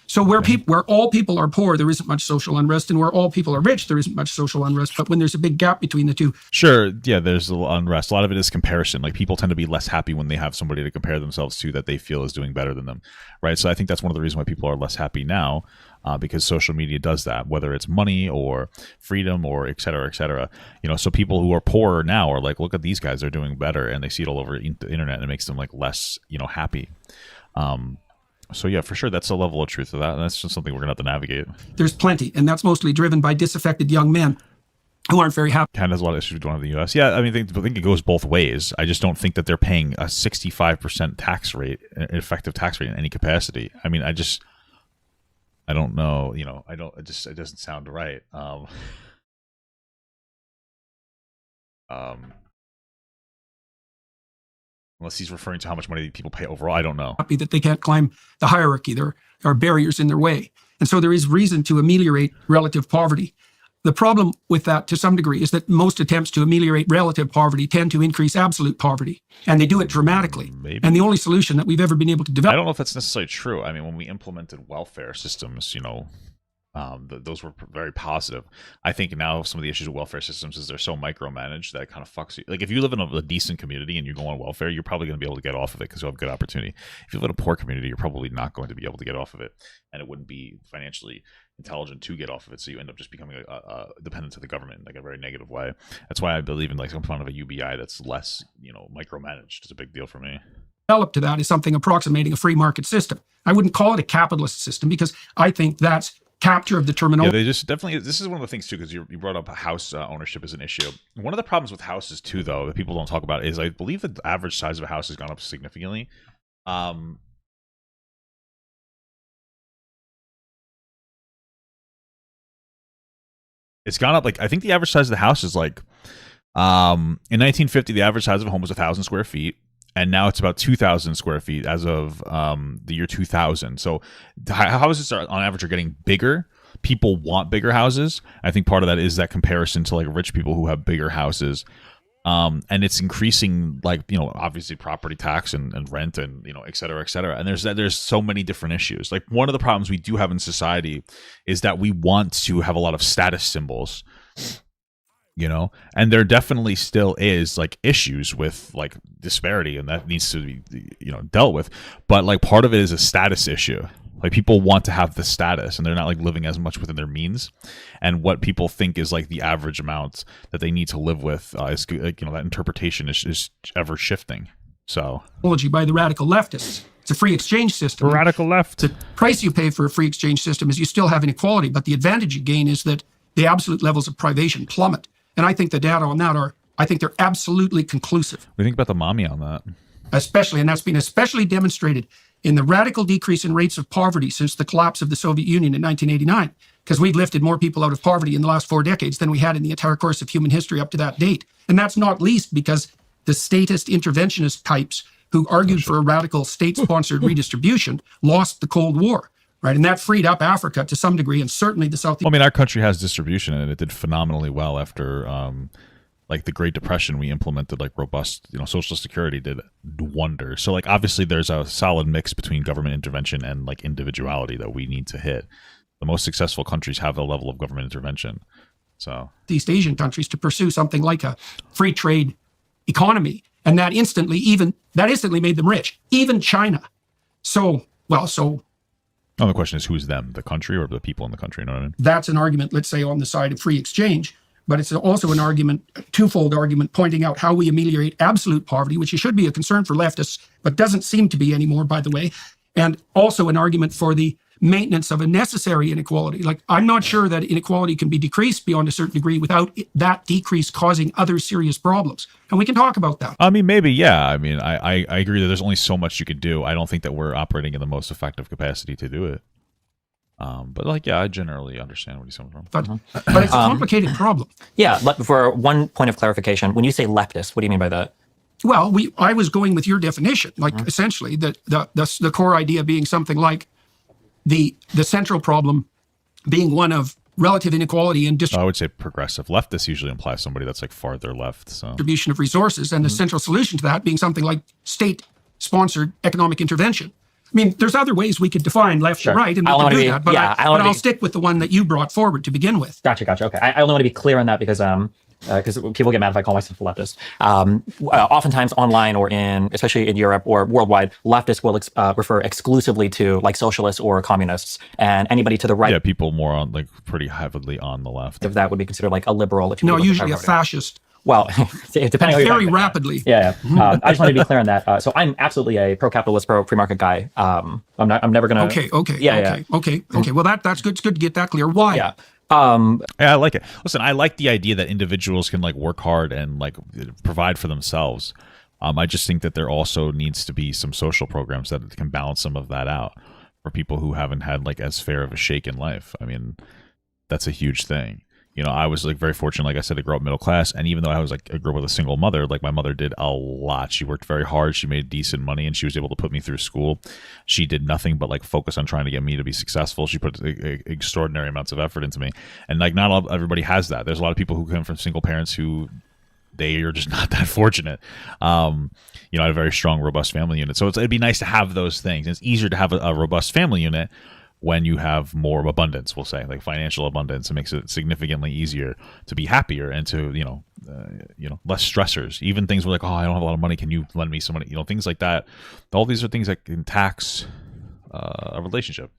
So where all people are poor, there isn't much social unrest, and where all people are rich, there isn't much social unrest. But when there's a big gap between the two, sure, yeah, there's a little unrest. A lot of it is comparison. Like people tend to be less happy when they have somebody to compare themselves to that they feel is doing better than them, right? So I think that's one of the reasons why people are less happy now, because social media does that, whether it's money or freedom or et cetera, et cetera. So people who are poorer now are like, look at these guys, they're doing better, and they see it all over the internet, and it makes them like less, happy. So yeah, for sure, that's a level of truth to that, and that's just something we're gonna have to navigate. There's plenty, and that's mostly driven by disaffected young men who aren't very happy. Canada has a lot of issues we don't have in the U.S. Yeah, I mean, I think it goes both ways. I just don't think that they're paying a 65% tax rate, an effective tax rate in any capacity. I mean, I don't know. It doesn't sound right. Unless he's referring to how much money people pay overall, I don't know. Happy that they can't climb the hierarchy. There are barriers in their way. And so there is reason to ameliorate relative poverty. The problem with that, to some degree, is that most attempts to ameliorate relative poverty tend to increase absolute poverty, and they do it dramatically. Maybe. And the only solution that we've ever been able to develop... I don't know if that's necessarily true. I mean, when we implemented welfare systems, Those were very positive. I think now some of the issues with welfare systems is they're so micromanaged that it kind of fucks you. Like if you live in a decent community and you go on welfare, you're probably going to be able to get off of it because you have good opportunity. If you live in a poor community, you're probably not going to be able to get off of it, and it wouldn't be financially intelligent to get off of it. So you end up just becoming a dependent to the government in like a very negative way. That's why I believe in like some kind of a UBI that's less, micromanaged. It's a big deal for me. Developed to that is something approximating a free market system. I wouldn't call it a capitalist system because I think that's capture of the terminology. Yeah, they just definitely. This is one of the things too, because you brought up house ownership as an issue. One of the problems with houses too, though, that people don't talk about is I believe the average size of a house has gone up significantly. It's gone up like I think the average size of the house is like in 1950 the average size of a home was 1,000 square feet. And now it's about 2,000 square feet as of the year 2000. So houses on average are getting bigger. People want bigger houses. I think part of that is that comparison to like rich people who have bigger houses. And it's increasing, like, obviously property tax and rent and, et cetera, et cetera. And there's so many different issues. Like one of the problems we do have in society is that we want to have a lot of status symbols. And there definitely still is like issues with like disparity, and that needs to be dealt with, but like part of it is a status issue. Like people want to have the status and they're not like living as much within their means, and what people think is like the average amount that they need to live with is like, that interpretation is ever shifting. So by the radical leftists, it's a free exchange system. The radical left. The price you pay for a free exchange system is you still have inequality, but the advantage you gain is that the absolute levels of privation plummet. And I think the data on that I think they're absolutely conclusive. What do you think about the mommy on that? And that's been especially demonstrated in the radical decrease in rates of poverty since the collapse of the Soviet Union in 1989, because we'd lifted more people out of poverty in the last 4 decades than we had in the entire course of human history up to that date. And that's not least because the statist interventionist types who argued for a radical state-sponsored redistribution lost the Cold War. Right, and that freed up Africa to some degree, and certainly the South. Well, I mean, our country has distribution, and it did phenomenally well after, like the Great Depression. We implemented like robust, Social Security did wonders. So, like, obviously, there's a solid mix between government intervention and like individuality that we need to hit. The most successful countries have a level of government intervention. So, East Asian countries to pursue something like a free trade economy, and that instantly made them rich. Even China. So. Oh, the question is, who's them? The country or the people in the country? You know what I mean? That's an argument, let's say, on the side of free exchange, but it's also an argument, a twofold argument, pointing out how we ameliorate absolute poverty, which should be a concern for leftists, but doesn't seem to be anymore, by the way, and also an argument for the maintenance of a necessary inequality. Like, I'm not sure that inequality can be decreased beyond a certain degree without that decrease causing other serious problems. And we can talk about that. I mean, maybe, yeah. I mean, I agree that there's only so much you could do. I don't think that we're operating in the most effective capacity to do it. But like, yeah, I generally understand what he's coming from. But it's a complicated problem. Yeah, for one point of clarification, when you say leftist, what do you mean by that? Well, I was going with your definition, like essentially the core idea being something like the central problem being one of relative inequality and I would say progressive. Leftist usually implies somebody that's like farther left. So distribution of resources, and the central solution to that being something like state-sponsored economic intervention. I mean, there's other ways we could define left and right, and we can do that, but I'll stick with the one that you brought forward to begin with. Gotcha. Okay. I only want to be clear on that because people get mad if I call myself a leftist. Oftentimes online or especially in Europe or worldwide, leftists will refer exclusively to like socialists or communists, and anybody to the right. Yeah, people more on like pretty heavily on the left. If that would be considered like a liberal. If you no, usually a fascist. Well, depending on very rapidly. Yeah. I just want to be clear on that. So I'm absolutely a pro-capitalist, pro-free market guy. I'm never gonna. Okay. Well, that's good. It's good to get that clear. Why? Yeah. Yeah, I like it. Listen, I like the idea that individuals can like work hard and like provide for themselves. I just think that there also needs to be some social programs that can balance some of that out for people who haven't had like as fair of a shake in life. I mean, that's a huge thing. I was like very fortunate, like I said, to grow up middle class. And even though I grew up with a single mother, like my mother did a lot. She worked very hard. She made decent money and she was able to put me through school. She did nothing but like focus on trying to get me to be successful. She put extraordinary amounts of effort into me. And like not everybody has that. There's a lot of people who come from single parents who they are just not that fortunate. I had a very strong, robust family unit. So it'd be nice to have those things. It's easier to have a robust family unit when you have more abundance, we'll say, like financial abundance. It makes it significantly easier to be happier and to, less stressors. Even things where like, oh, I don't have a lot of money. Can you lend me some money? Things like that. All these are things that can tax a relationship,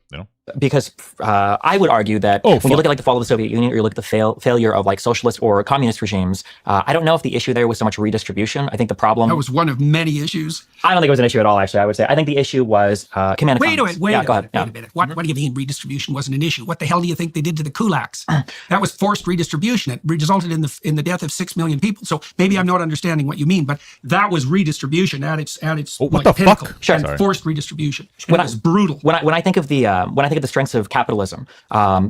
Because I would argue that when you look at like the fall of the Soviet Union, or you look at the failure of like socialist or communist regimes, I don't know if the issue there was so much redistribution. I think the problem... That was one of many issues. I don't think it was an issue at all, actually, I would say. I think the issue was command economies. Wait a minute. What do you mean redistribution wasn't an issue? What the hell do you think they did to the kulaks? That was forced redistribution. It resulted in the death of 6 million people. So maybe I'm not understanding what you mean, but that was redistribution at its what the pinnacle. Fuck? Sure. And forced redistribution. And it was brutal. When I think of the strengths of capitalism,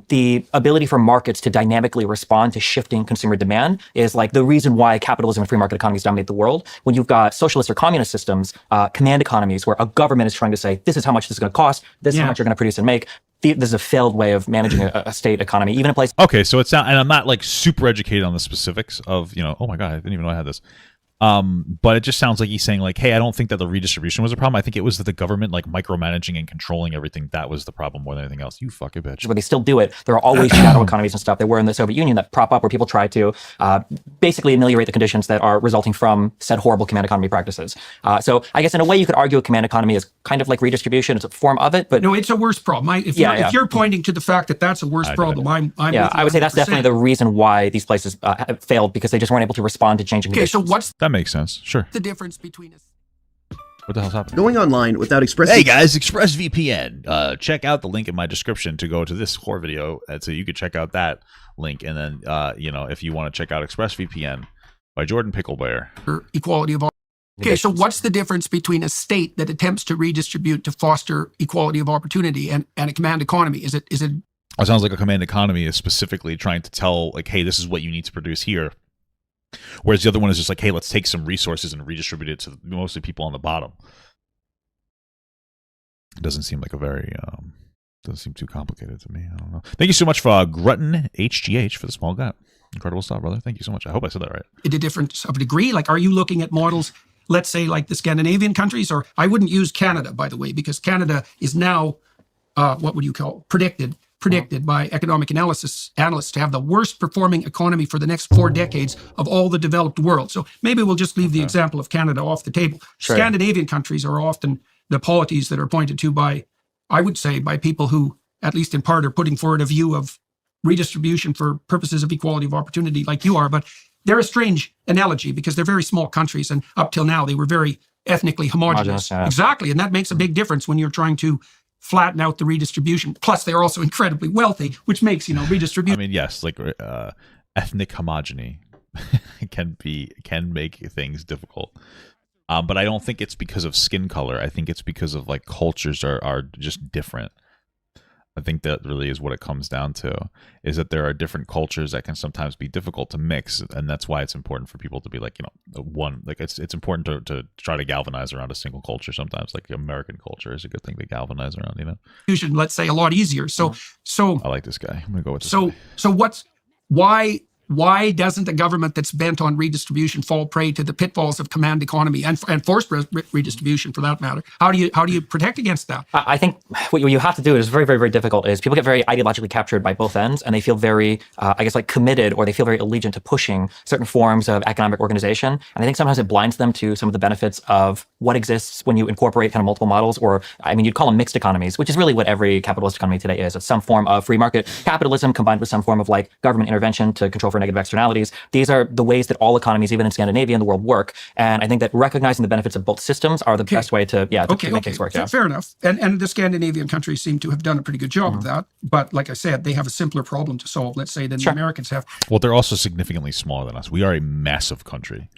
the ability for markets to dynamically respond to shifting consumer demand is like the reason why capitalism and free market economies dominate the world. When you've got socialist or communist systems, command economies, where a government is trying to say, this is how much this is going to cost, this is how much you're going to produce and make. This is a failed way of managing a state economy, even in place. Okay, so it's not, and I'm not like super educated on the specifics of, oh my God, I didn't even know I had this. But it just sounds like he's saying like, hey, I don't think that the redistribution was a problem. I think it was that the government like micromanaging and controlling everything. That was the problem more than anything else. You fucking bitch. But they still do it. There are always shadow economies and stuff that were in the Soviet Union that prop up where people try to basically ameliorate the conditions that are resulting from said horrible command economy practices. So I guess in a way you could argue a command economy is kind of like redistribution. It's a form of it, but no, it's a worse problem. If you're pointing to the fact that that's a worse problem, I'm I would say that's definitely the reason why these places failed, because they just weren't able to respond to changing conditions. So that makes sense. Sure. The difference between us. What the hell's happening? Going online without ExpressVPN. Hey guys, ExpressVPN. Check out the link in my description to go to this core video, so you could check out that link, and then if you want to check out ExpressVPN by Jordan Picklebear. Equality of Okay, so what's the difference between a state that attempts to redistribute to foster equality of opportunity and a command economy? Is it? It sounds like a command economy is specifically trying to tell like, hey, this is what you need to produce here. Whereas the other one is just like, hey, let's take some resources and redistribute it to mostly people on the bottom. It doesn't seem like doesn't seem too complicated to me. I don't know. Thank you so much for Grutton HGH for the small gap. Incredible stuff, brother. Thank you so much. I hope I said that right. The difference of degree, like, are you looking at models, let's say like the Scandinavian countries, or I wouldn't use Canada, by the way, because Canada is now, what would you call, predicted by economic analysts to have the worst performing economy for the next 4 decades of all the developed world. So maybe we'll just leave the example of Canada off the table. Sure. Scandinavian countries are often the polities that are pointed to by, I would say, by people who, at least in part, are putting forward a view of redistribution for purposes of equality of opportunity like you are. But they're a strange analogy because they're very small countries, and up till now they were very ethnically homogenous. Exactly, and that makes a big difference when you're trying to flatten out the redistribution. Plus, they're also incredibly wealthy, which makes, redistribution. I mean, yes, like ethnic homogeny can make things difficult. But I don't think it's because of skin color. I think it's because of like cultures are just different. I think that really is what it comes down to, is that there are different cultures that can sometimes be difficult to mix. And that's why it's important for people to be like, it's important to try to galvanize around a single culture sometimes. Like American culture is a good thing to galvanize around, Let's say a lot easier. So I like this guy. I'm going to go with this guy. So why doesn't a government that's bent on redistribution fall prey to the pitfalls of command economy and forced redistribution, for that matter? How do you protect against that? I think what you have to do is very, very, very difficult. Is people get very ideologically captured by both ends, and they feel very, committed, or they feel very allegiant to pushing certain forms of economic organization. And I think sometimes it blinds them to some of the benefits of what exists when you incorporate kind of multiple models, or you'd call them mixed economies, which is really what every capitalist economy today is. It's some form of free market capitalism combined with some form of like government intervention to control for negative externalities. These are the ways that all economies, even in Scandinavia and the world, work. And I think that recognizing the benefits of both systems are the best way to make things work. Yeah. Fair enough. And the Scandinavian countries seem to have done a pretty good job of that. But like I said, they have a simpler problem to solve, let's say, than the Americans have. Well, they're also significantly smaller than us. We are a massive country.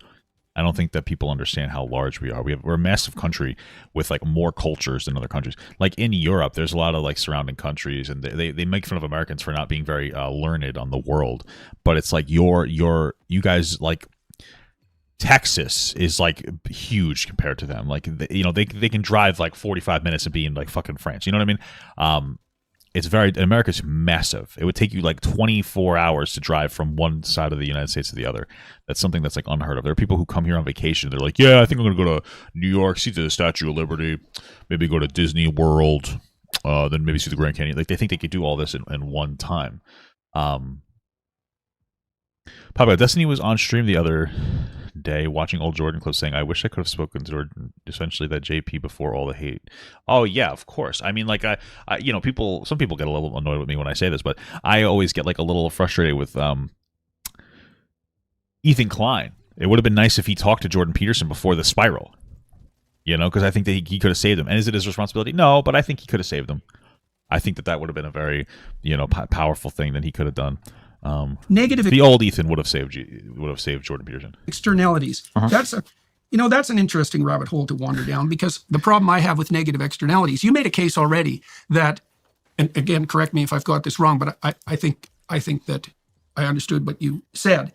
I don't think that people understand how large we are. We're a massive country with like more cultures than other countries. Like in Europe, there's a lot of like surrounding countries, and they make fun of Americans for not being very learned on the world. But it's like you guys, like Texas is like huge compared to them. Like they can drive like 45 minutes and be in like fucking France. You know what I mean? America's massive. It would take you like 24 hours to drive from one side of the United States to the other. That's something that's like unheard of. There are people who come here on vacation. They're like, yeah, I think I'm going to go to New York, see the Statue of Liberty, maybe go to Disney World, then maybe see the Grand Canyon. Like they think they could do all this in one time. Papa Destiny was on stream the other day watching old Jordan clips saying, I wish I could have spoken to Jordan, essentially that JP before all the hate. Oh yeah, of course. I mean, like I some people get a little annoyed with me when I say this, but I always get like a little frustrated with Ethan Klein. It would have been nice if he talked to Jordan Peterson before the spiral, because I think that he could have saved him. And is it his responsibility? No, but I think he could have saved him. I think that would have been a very, powerful thing that he could have done. The old Ethan would have saved Jordan Peterson. Externalities. That's an interesting rabbit hole to wander down, because the problem I have with negative externalities, you made a case already that, and again, correct me if I've got this wrong, but I think that I understood what you said.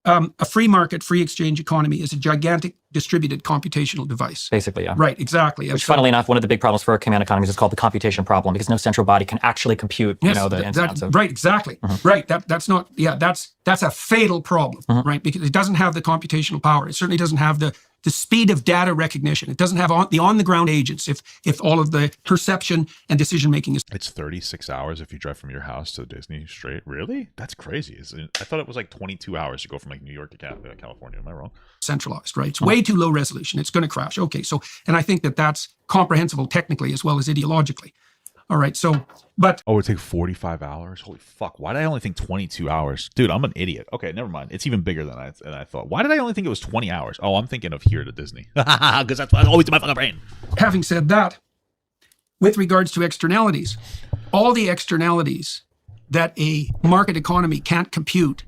A free market, free exchange economy is a gigantic distributed computational device. Basically, yeah. Right, exactly. Which, funnily enough, one of the big problems for command economies is called the computation problem, because no central body can actually compute, the ins and outs of. Right, exactly. Right. That's a fatal problem, right? Because it doesn't have the computational power. It certainly doesn't have the speed of data recognition. It doesn't have the on-the-ground agents if all of the perception and decision-making is... It's 36 hours if you drive from your house to Disney straight. Really? That's crazy. I thought it was like 22 hours to go from like New York to California. Am I wrong? Centralized, right? It's way too low resolution. It's going to crash. Okay, so, and I think that's comprehensible technically as well as ideologically. All right, so, but... Oh, it would take 45 hours? Holy fuck. Why did I only think 22 hours? Dude, I'm an idiot. Okay, never mind. It's even bigger than I thought. Why did I only think it was 20 hours? Oh, I'm thinking of here to Disney. Because that's always in my fucking brain. Having said that, with regards to externalities, all the externalities that a market economy can't compute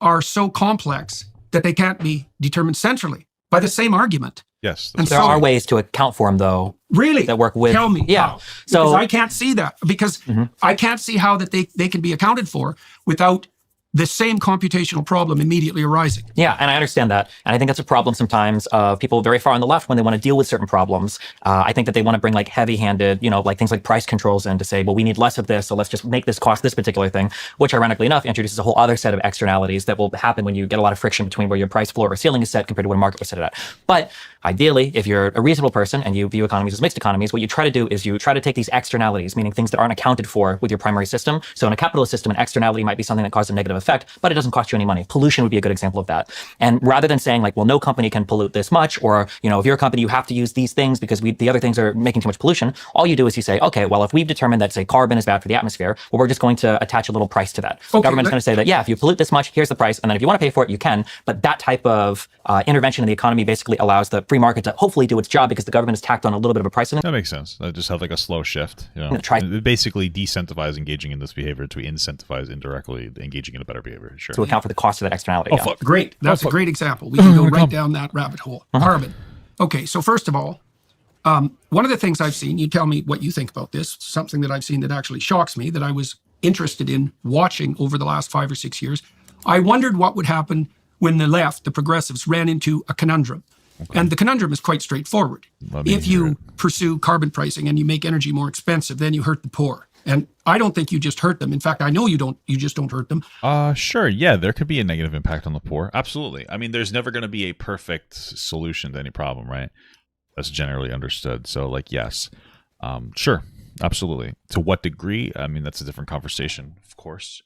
are so complex that they can't be determined centrally by the same argument. Yes. And there are ways to account for them, though. Really? That work with... Tell me. Yeah. How. Because I can't see that. Because I can't see how that they can be accounted for without the same computational problem immediately arising. Yeah, and I understand that. And I think that's a problem sometimes of people very far on the left when they want to deal with certain problems. I think that they want to bring like heavy-handed, like things like price controls in to say, well, we need less of this, so let's just make this cost this particular thing, which ironically enough introduces a whole other set of externalities that will happen when you get a lot of friction between where your price floor or ceiling is set compared to what a market was set at. But ideally, if you're a reasonable person and you view economies as mixed economies, what you try to do is you try to take these externalities, meaning things that aren't accounted for with your primary system. So in a capitalist system, an externality might be something that causes a negative effect, but it doesn't cost you any money. Pollution would be a good example of that. And rather than saying like, well, no company can pollute this much, or, if you're a company, you have to use these things because the other things are making too much pollution. All you do is you say, okay, well, if we've determined that, say, carbon is bad for the atmosphere, well, we're just going to attach a little price to that. The government's going to say that, yeah, if you pollute this much, here's the price. And then if you want to pay for it, you can. But that type of intervention in the economy basically allows the free market to hopefully do its job because the government has tacked on a little bit of a price on it. That makes sense. I just have like a slow shift. Basically decentivize engaging in this behavior to incentivize indirectly engaging in a better behavior. Sure. To account for the cost of that externality. Oh, fuck. Great. That's a great example. We can go right down that rabbit hole. Carbon. Okay, so first of all, one of the things I've seen, you tell me what you think about this, something that I've seen that actually shocks me, that I was interested in watching over the last 5 or 6 years. I wondered what would happen when the left, the progressives, ran into a conundrum. Okay. And the conundrum is quite straightforward. If you pursue carbon pricing and you make energy more expensive, then you hurt the poor. And I don't think you just hurt them. In fact, I know you just don't hurt them. Sure. Yeah, there could be a negative impact on the poor. Absolutely. I mean, there's never going to be a perfect solution to any problem, right? That's generally understood. So like, yes, sure. Absolutely. To what degree? I mean, that's a different conversation, of course.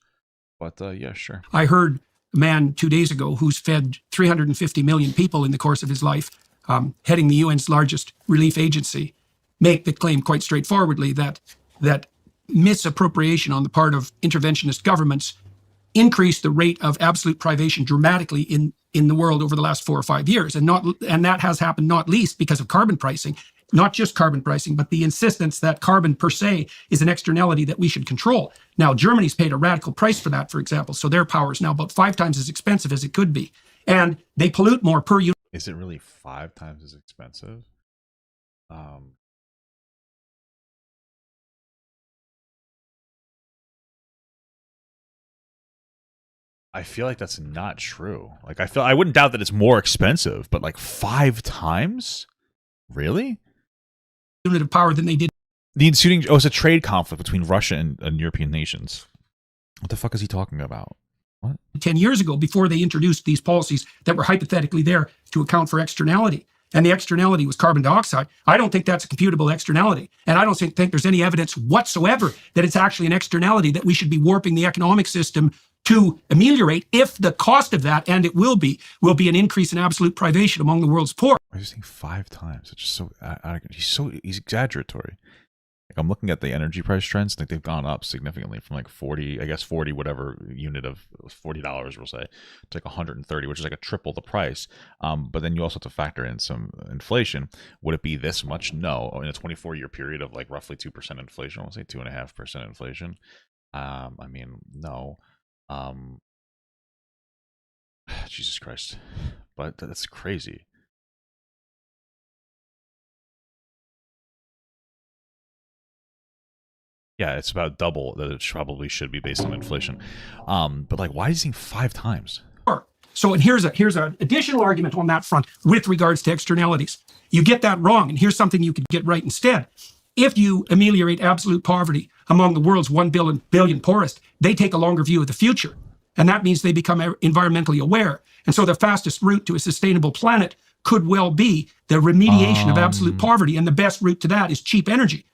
But yeah, sure. I heard a man 2 days ago who's fed 350 million people in the course of his life, heading the UN's largest relief agency, make the claim quite straightforwardly that misappropriation on the part of interventionist governments increased the rate of absolute privation dramatically in the world over the last 4 or 5 years. And that has happened not least because of carbon pricing, not just carbon pricing, but the insistence that carbon per se is an externality that we should control. Now, Germany's paid a radical price for that, for example. So their power is now about 5 times as expensive as it could be. And they pollute more per unit. Is it really 5 times as expensive? I feel like that's not true. Like I wouldn't doubt that it's more expensive, but like 5 times? Really? Unit of power than they did. The ensuing it's a trade conflict between Russia and European nations. What the fuck is he talking about? What? 10 years ago, before they introduced these policies that were hypothetically there to account for externality. and the externality was carbon dioxide, I don't think that's a computable externality. And I don't think there's any evidence whatsoever that it's actually an externality that we should be warping the economic system to ameliorate, if the cost of that, and it will be an increase in absolute privation among the world's poor. I was saying 5 times. It's just so he's exaggeratory. Like, I'm looking at the energy price trends. I think they've gone up significantly from like 40, I guess 40 whatever unit of $40, we'll say, to like 130, which is like a triple the price. But then you also have to factor in some inflation. Would it be this much? No. In a 24-year period of like roughly 2% inflation, we'll say 2.5% inflation. I mean, no. Jesus Christ. But that's crazy. Yeah, it's about double that it probably should be based on inflation. But like, why is he 5 times? So, and here's an additional argument on that front with regards to externalities. You get that wrong, and here's something you could get right instead. If you ameliorate absolute poverty among the world's 1 billion poorest, they take a longer view of the future. And that means they become environmentally aware. And so the fastest route to a sustainable planet could well be the remediation of absolute poverty. And the best route to that is cheap energy.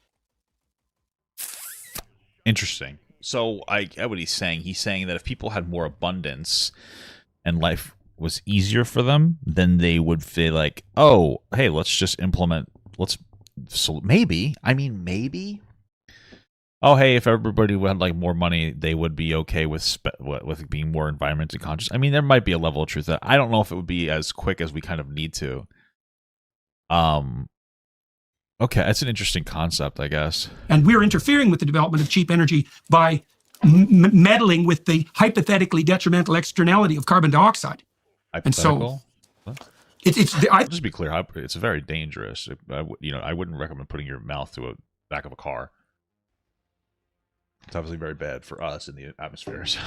Interesting. So I get what he's saying. He's saying that if people had more abundance and life was easier for them, then they would feel like, oh, hey, let's just implement, so maybe, oh, hey, if everybody had like more money, they would be okay with being more environmentally conscious. I mean, there might be a level of truth that I don't know if it would be as quick as we kind of need to. Okay, that's an interesting concept, I guess. And we're interfering with the development of cheap energy by meddling with the hypothetically detrimental externality of carbon dioxide. Hypothetical? And so just be clear, it's very dangerous. I wouldn't recommend putting your mouth to the back of a car. It's obviously very bad for us in the atmosphere. So.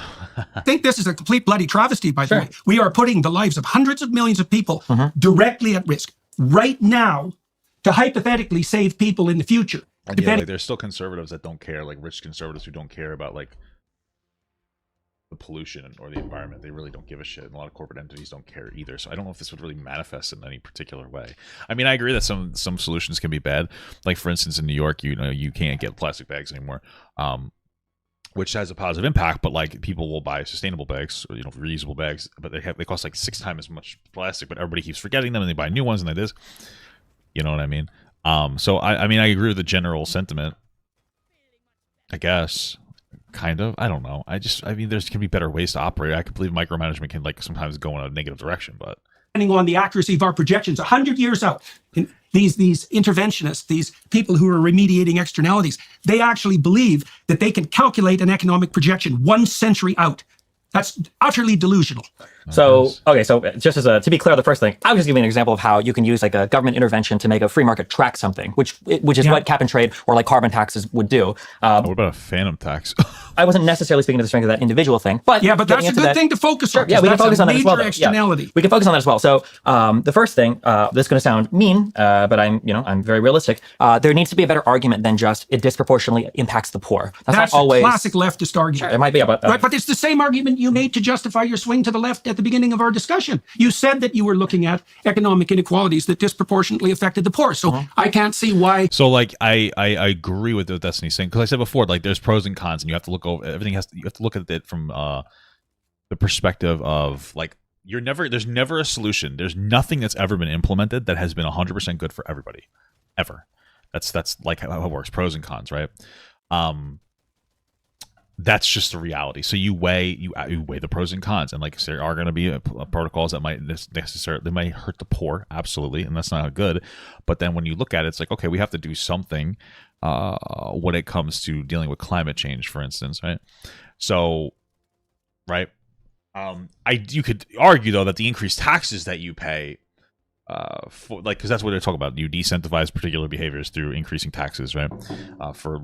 I think this is a complete bloody travesty, by the way. We are putting the lives of hundreds of millions of people directly at risk right now to hypothetically save people in the future. And yeah, like, there's still conservatives that don't care, like rich conservatives who don't care about like the pollution or the environment. They really don't give a shit. And a lot of corporate entities don't care either. So I don't know if this would really manifest in any particular way. I mean, I agree that some solutions can be bad. Like for instance, in New York, you can't get plastic bags anymore. Which has a positive impact, but like people will buy sustainable bags or reusable bags, but they cost like 6 times as much plastic, but everybody keeps forgetting them and they buy new ones, and that is, you know what I mean? So I mean I agree with the general sentiment, I guess, kind of. I don't know. I mean there can be better ways to operate. I can believe micromanagement can like sometimes go in a negative direction, but depending on the accuracy of our projections 100 years out, these interventionists, these people who are remediating externalities, they actually believe that they can calculate an economic projection 1 century out. That's utterly delusional. So, okay, so just to be clear, the first thing, I was just giving an example of how you can use like a government intervention to make a free market track something, which is what cap and trade or like carbon taxes would do. What about a phantom tax? I wasn't necessarily speaking to the strength of that individual thing, but yeah, but that's a good thing to focus on. Yeah, we can focus on that as well. Externality. Yeah, we can focus on that as well. So, the first thing, this is going to sound mean, but I'm very realistic. There needs to be a better argument than just it disproportionately impacts the poor. That's not always a classic leftist argument. Sure, it might be about right, but it's the same argument you made to justify your swing to the left at the beginning of our discussion. You said that you were looking at economic inequalities that disproportionately affected the poor. So I can't see why. So like I agree with what Destiny's saying, because I said before, like there's pros and cons, and you have to look over everything. You have to look at it from the perspective of like there's never a solution. There's nothing that's ever been implemented that has been 100% good for everybody, ever. That's like how it works. Pros and cons, right? That's just the reality. So you weigh the pros and cons, and like there are going to be protocols that might hurt the poor, absolutely, and that's not good. But then when you look at it, it's like, okay, we have to do something when it comes to dealing with climate change, for instance, right? So, right, you could argue though that the increased taxes that you pay. Because that's what they're talking about. You decentivize particular behaviors through increasing taxes, right? For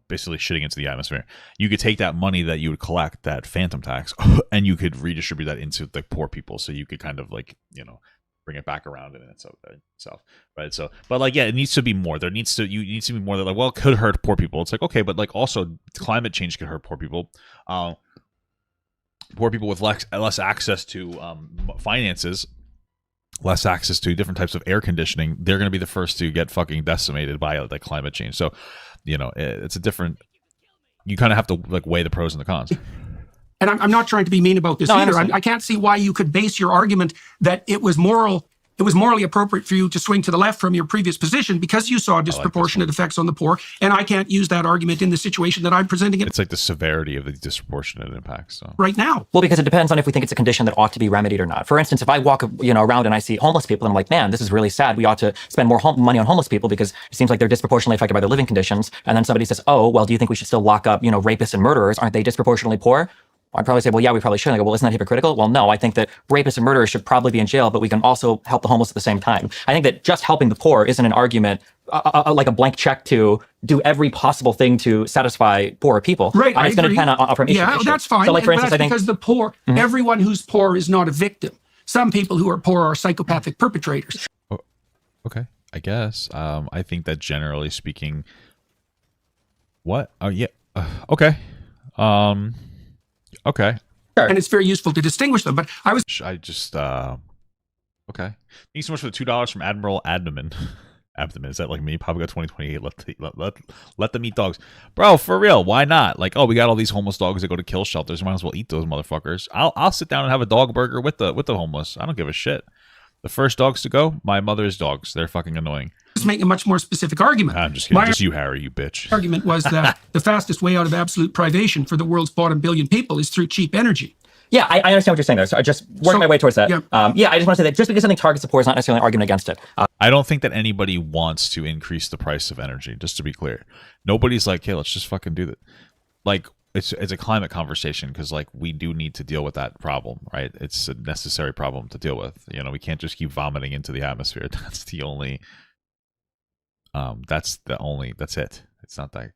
basically shitting into the atmosphere. You could take that money that you would collect, that phantom tax, and you could redistribute that into the poor people. So you could kind of like bring it back around in itself, right? So, but like, yeah, it needs to be more. You need to be more. That like, well, it could hurt poor people. It's like, okay, but like also climate change could hurt poor people. Poor people with less access to finances less access to different types of air conditioning, they're going to be the first to get fucking decimated by like climate change. So, it's a different. You kind of have to like weigh the pros and the cons. And I'm not trying to be mean about this either. I can't see why you could base your argument that it was morally appropriate for you to swing to the left from your previous position because you saw disproportionate effects on the poor. And I can't use that argument in the situation that I'm presenting it. It's like the severity of the disproportionate impacts. So. Right now. Well, because it depends on if we think it's a condition that ought to be remedied or not. For instance, if I walk, around and I see homeless people and I'm like, man, this is really sad. We ought to spend more money on homeless people because it seems like they're disproportionately affected by their living conditions. And then somebody says, oh, well, do you think we should still lock up, rapists and murderers? Aren't they disproportionately poor? I'd probably say, well, yeah, we probably should. I go, well, isn't that hypocritical? Well, no, I think that rapists and murderers should probably be in jail, but we can also help the homeless at the same time. I think that just helping the poor isn't an argument, like a blank check to do every possible thing to satisfy poorer people. Right, it's going to depend on from issue to issue. That's fine. So, like, for instance, I think because the poor, everyone who's poor is not a victim. Some people who are poor are psychopathic perpetrators. Oh, okay, I guess. I think that generally speaking, what? Oh, yeah. Okay. Okay. And it's very useful to distinguish them. But I just okay. Thank you so much for the $2 from Admiral Abdomen. Abdomen, is that like me? Probably got 2028. Let them eat dogs, bro. For real, why not? Like, oh, we got all these homeless dogs that go to kill shelters. Might as well eat those motherfuckers. I'll sit down and have a dog burger with the homeless. I don't give a shit. The first dogs to go, my mother's dogs. They're fucking annoying. Just make a much more specific argument. I'm just kidding. Just you, Harry, you bitch. Argument was that the fastest way out of absolute privation for the world's bottom billion people is through cheap energy. Yeah, I understand what you're saying there. So I just working my way towards that. Yeah. I just want to say that just because something targets the poor is not necessarily an argument against it. I don't think that anybody wants to increase the price of energy, just to be clear. Nobody's like, hey, let's just fucking do that. Like, it's a climate conversation because, like, we do need to deal with that problem, right? It's a necessary problem to deal with. We can't just keep vomiting into the atmosphere. That's the only... that's it. It's not that,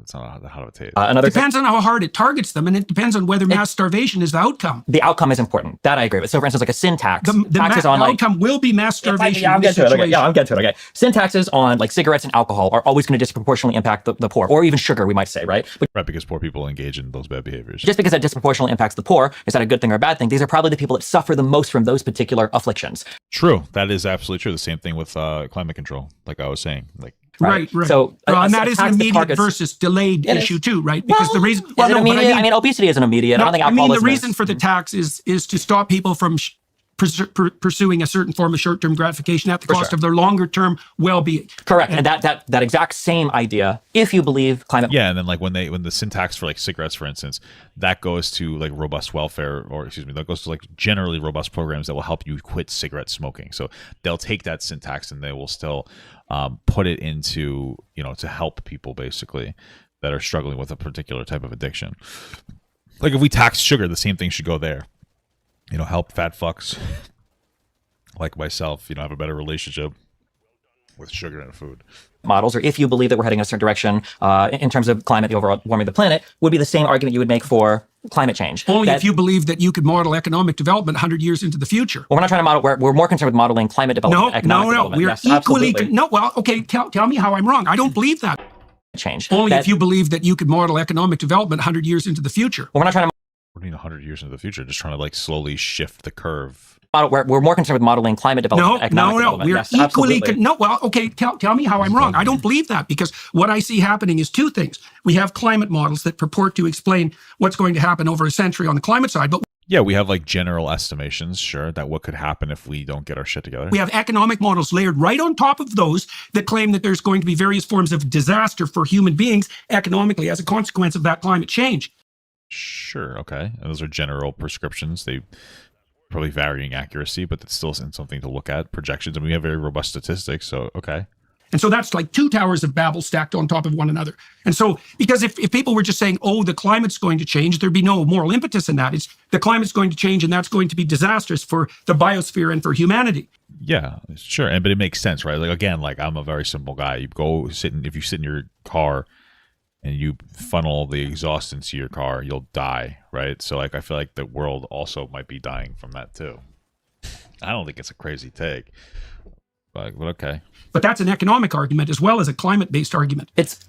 it's not how to take it. Depends on how hard it targets them, and it depends on whether mass starvation is the outcome. The outcome is important. That I agree with. So, for instance, like a sin tax. The outcome will be mass starvation. I'm getting to it. Okay. I'm getting to it. Okay. Sin taxes on like cigarettes and alcohol are always going to disproportionately impact the poor, or even sugar, we might say, right? Right, because poor people engage in those bad behaviors. Just because that disproportionately impacts the poor, is that a good thing or a bad thing? These are probably the people that suffer the most from those particular afflictions. True. That is absolutely true. The same thing with climate control, like I was saying. Like. Right. So, and that is an immediate versus delayed issue too, right? Because the reason, obesity is an immediate. No, I don't think the reason for the tax is to stop people from pursuing a certain form of short-term gratification at the cost of their longer-term well-being. Correct, and that exact same idea, if you believe climate. Yeah, and then like when the sin tax for like cigarettes, for instance, that goes to like robust welfare, that goes to like generally robust programs that will help you quit cigarette smoking. So they'll take that sin tax and they will still put it into to help people basically that are struggling with a particular type of addiction. Like if we tax sugar, the same thing should go there. Help fat fucks like myself, have a better relationship with sugar and food. Models, or if you believe that we're heading in a certain direction in terms of climate, the overall warming of the planet, would be the same argument you would make for climate change. Only if you believe that you could model economic development 100 years into the future. Well, we're not trying to model, we're more concerned with modeling climate development, economic development. We're yes, equally... Tell me how I'm wrong. I don't believe that. Change. Only if you believe that you could model economic development 100 years into the future. Well, we're not trying to... What do you mean 100 years into the future? Just trying to like slowly shift the curve. We're more concerned with modeling climate development, economic development. We're yes, equally... absolutely. Tell me how I'm wrong. I don't believe that because what I see happening is two things. We have climate models that purport to explain what's going to happen over a century on the climate side, but yeah, we have like general estimations, sure, that what could happen if we don't get our shit together. We have economic models layered right on top of those that claim that there's going to be various forms of disaster for human beings economically as a consequence of that climate change. Sure, okay. And those are general prescriptions. They probably varying accuracy, but it's still something to look at. Projections, and we have very robust statistics, so okay. And so that's like two towers of Babel stacked on top of one another. And so, because if people were just saying, oh, the climate's going to change, there'd be no moral impetus in that. It's the climate's going to change and that's going to be disastrous for the biosphere and for humanity. Yeah, sure. But it makes sense, right? Like, again, like I'm a very simple guy. If you sit in your car and you funnel the exhaust into your car, you'll die, right? So like I feel like the world also might be dying from that too. I don't think it's a crazy take. But okay. But that's an economic argument as well as a climate-based argument. It's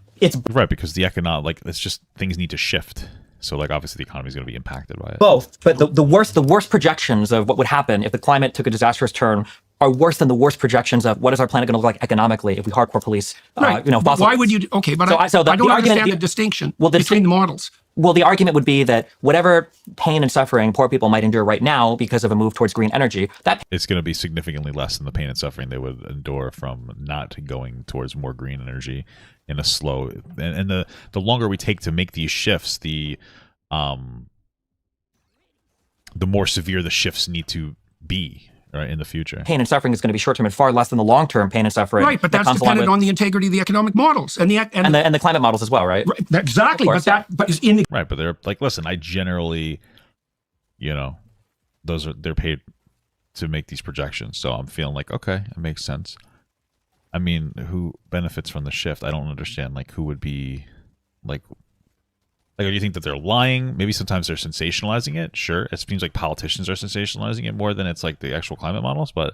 right, because the economic, like, it's just things need to shift. So like obviously the economy is going to be impacted by it. Both, but the worst projections of what would happen if the climate took a disastrous turn are worse than the worst projections of what is our planet going to look like economically if we hardcore police, Right. fossil Why fuels. would you? Okay, but So I don't argument- understand the distinction Well, between the models. Well, the argument would be that whatever pain and suffering poor people might endure right now because of a move towards green energy, that It's going to be significantly less than the pain and suffering they would endure from not going towards more green energy in a slow. And the longer we take to make these shifts, the more severe the shifts need to be, right, in the future. pain and suffering is going to be short-term and far less than the long-term pain and suffering. Right, but that that's comes along dependent with- on the integrity of the economic models and and the climate models as well, right? right, exactly. Of course. But is in the Right, but they're like, listen, I generally, they're paid to make these projections, so I'm feeling like, okay, it makes sense. I mean, who benefits from the shift? I don't understand. Like, who would be, like, do you think that they're lying? Maybe sometimes they're sensationalizing it. Sure, it seems like politicians are sensationalizing it more than it's like the actual climate models. But,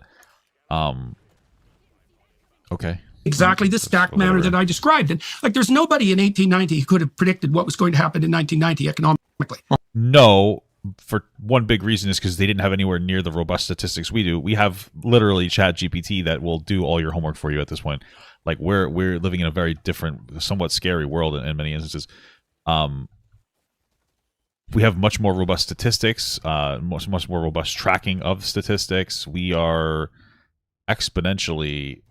okay. exactly the stacked manner whatever. that I described. And like, there's nobody in 1890 who could have predicted what was going to happen in 1990 economically. No, for one big reason is because they didn't have anywhere near the robust statistics we do. We have literally Chat GPT that will do all your homework for you at this point. Like we're living in a very different, somewhat scary world in many instances. We have much more robust statistics, much more robust tracking of statistics. We are exponentially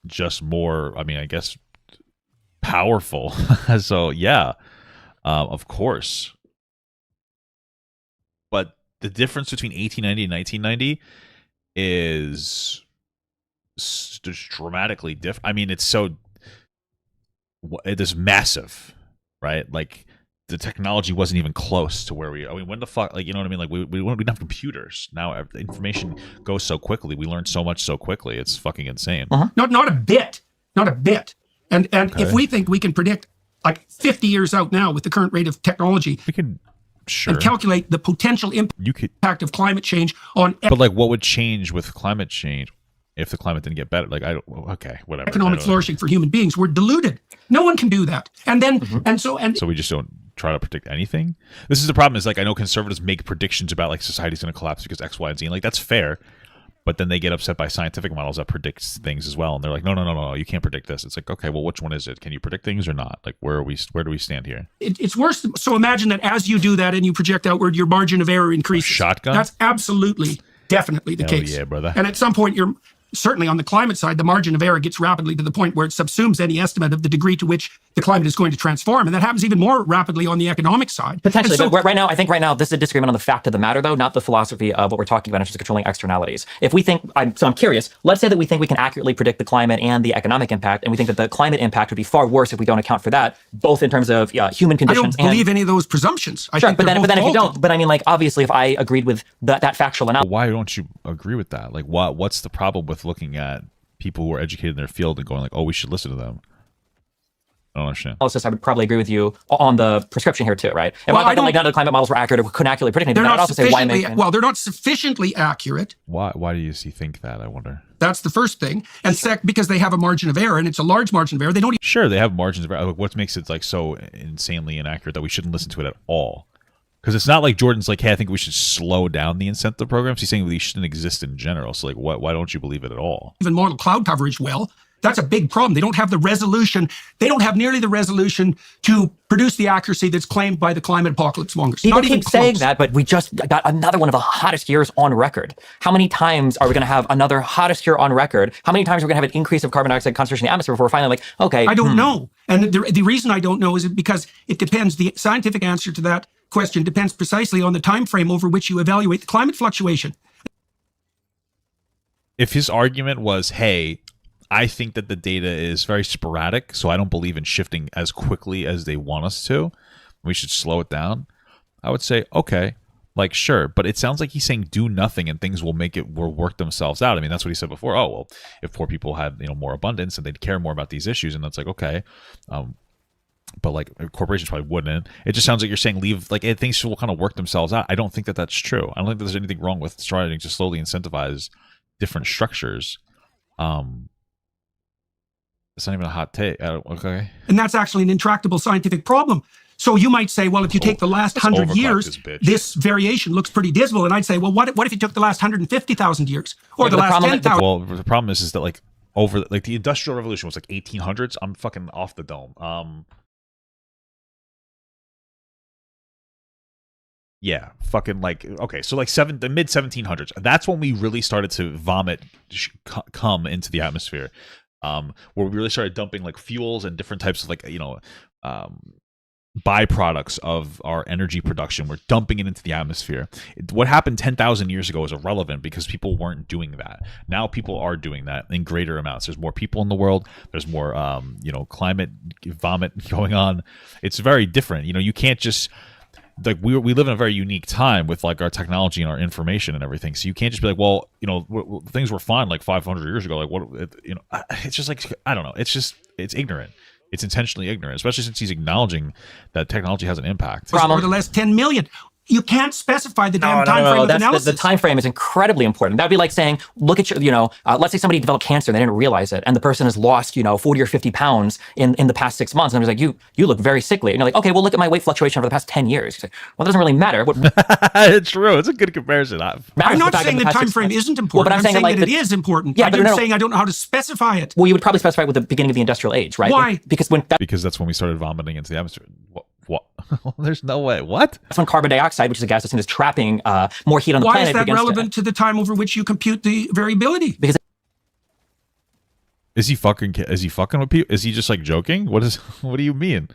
just more, I mean, I guess, powerful. So yeah, of course. But the difference between 1890 and 1990 is just dramatically different. I mean, it is massive, right? Like the technology wasn't even close to where we. I mean, when the fuck, like, you know what I mean? Like we don't have computers now. Information goes so quickly. We learn so much so quickly. It's fucking insane. Not a bit. And Okay. if we think we can predict like 50 years out now with the current rate of technology We could, sure, and calculate the potential you could, impact of climate change on but like, what would change with climate change if the climate didn't get better? Like, I don't. Okay, whatever. economic I don't- flourishing for human beings, we're deluded. No one can do that. And then So we just don't try to predict anything. This is the problem. Is like, I know conservatives make predictions about like society's going to collapse because X, Y, and Z, and like that's fair. But then they get upset by scientific models that predicts things as well, and they're like, no, you can't predict this. It's like, okay, well, which one is it? Can you predict things or not? Like, where do we stand here? it's worse. So imagine that as you do that and you project outward, your margin of error increases. shotgun? That's absolutely, definitely the Hell case. yeah, brother. And at some point, you're certainly on the climate side, the margin of error gets rapidly to the point where it subsumes any estimate of the degree to which the climate is going to transform. And that happens even more rapidly on the economic side. Potentially, And so- but right now, this is a disagreement on the fact of the matter, though, not the philosophy of what we're talking about in terms of controlling externalities. If we think, I'm curious, let's say that we think we can accurately predict the climate and the economic impact, and we think that the climate impact would be far worse if we don't account for that, both in terms of human I conditions don't believe any of those presumptions. I Sure, think but they're then both if you faulty. don't, but I mean, like, obviously, if I agreed with that factual analysis, Why don't you agree with that? Like, what's the problem with looking at people who are educated in their field and going like, oh, we should listen to them? I don't understand. I would probably agree with you on the prescription here too, right? And Well, I I don't like don't- none of the climate models were accurate or couldn't accurately predict anything. They're But I'd not also say why make sufficiently, well, they're not sufficiently accurate. Why do you think that? I wonder. That's the first thing. And because they have a margin of error, and it's a large margin of error, they don't Sure, they have margins of error. Like, what makes it like so insanely inaccurate that we shouldn't listen to it at all? Because it's not like Jordan's like, hey, I think we should slow down the incentive programs. He's saying they shouldn't exist in general. So like, why don't you believe it at all? even model cloud coverage well. That's a big problem. They don't have the resolution. They don't have nearly the resolution to produce the accuracy that's claimed by the climate apocalypse mongers. people Not even keep saying close. that, but we just got another one of the hottest years on record. How many times are we going to have another hottest year on record? How many times are we going to have an increase of carbon dioxide concentration in the atmosphere before we're finally like, okay, I don't know. And the reason I don't know is because it depends. The scientific answer to that question depends precisely on the time frame over which you evaluate the climate fluctuation. If his argument was, hey, I think that the data is very sporadic, so I don't believe in shifting as quickly as they want us to, we should slow it down, I would say, okay, like, sure. But it sounds like he's saying do nothing and things will work themselves out. I mean, that's what he said before. Oh, well, if poor people had, more abundance and they'd care more about these issues, and that's like, okay. But like corporations probably wouldn't. It just sounds like you're saying things will kind of work themselves out. I don't think that that's true. I don't think there's anything wrong with starting to slowly incentivize different structures. It's not even a hot take. Okay. And that's actually an intractable scientific problem. So you might say, well, if you take the last 100 years, bitch. this variation looks pretty dismal. And I'd say, well, what if you took the last 150,000 years or the last 10,000? Well, the problem is that like over like the Industrial Revolution was like 1800s. I'm fucking off the dome. Yeah, fucking like okay, so like the mid 1700s. That's when we really started to vomit come into the atmosphere, where we really started dumping like fuels and different types of like byproducts of our energy production. We're dumping it into the atmosphere. What happened 10,000 years ago is irrelevant because people weren't doing that. Now people are doing that in greater amounts. There's more people in the world. There's more climate vomit going on. It's very different. You can't just like we live in a very unique time with like our technology and our information and everything. So you can't just be like, well, things were fine like 500 years ago. Like what, it's just like, I don't know. It's ignorant. It's intentionally ignorant, especially since he's acknowledging that technology has an impact. For the last 10 million. You can't specify the damn time frame of analysis. The time frame is incredibly important. That'd be like saying, look at your, let's say somebody developed cancer and they didn't realize it, and the person has lost, 40 or 50 pounds in the past 6 months, and I was like, you look very sickly. And you're like, okay, well, look at my weight fluctuation over the past 10 years. Like, well, it doesn't really matter. It's true. It's a good comparison. I'm not saying the time frame isn't important. Well, I'm saying that it is important. Yeah, I'm saying I don't know how to specify it. Well, you would probably specify it with the beginning of the industrial age, right? Why? Because that's when we started vomiting into the atmosphere. What? There's no way. What? That's when carbon dioxide, which is a gas that's seen as trapping more heat on the planet. Why is that relevant to the time over which you compute the variability? Because is he fucking with people? Is he just like joking? What do you mean?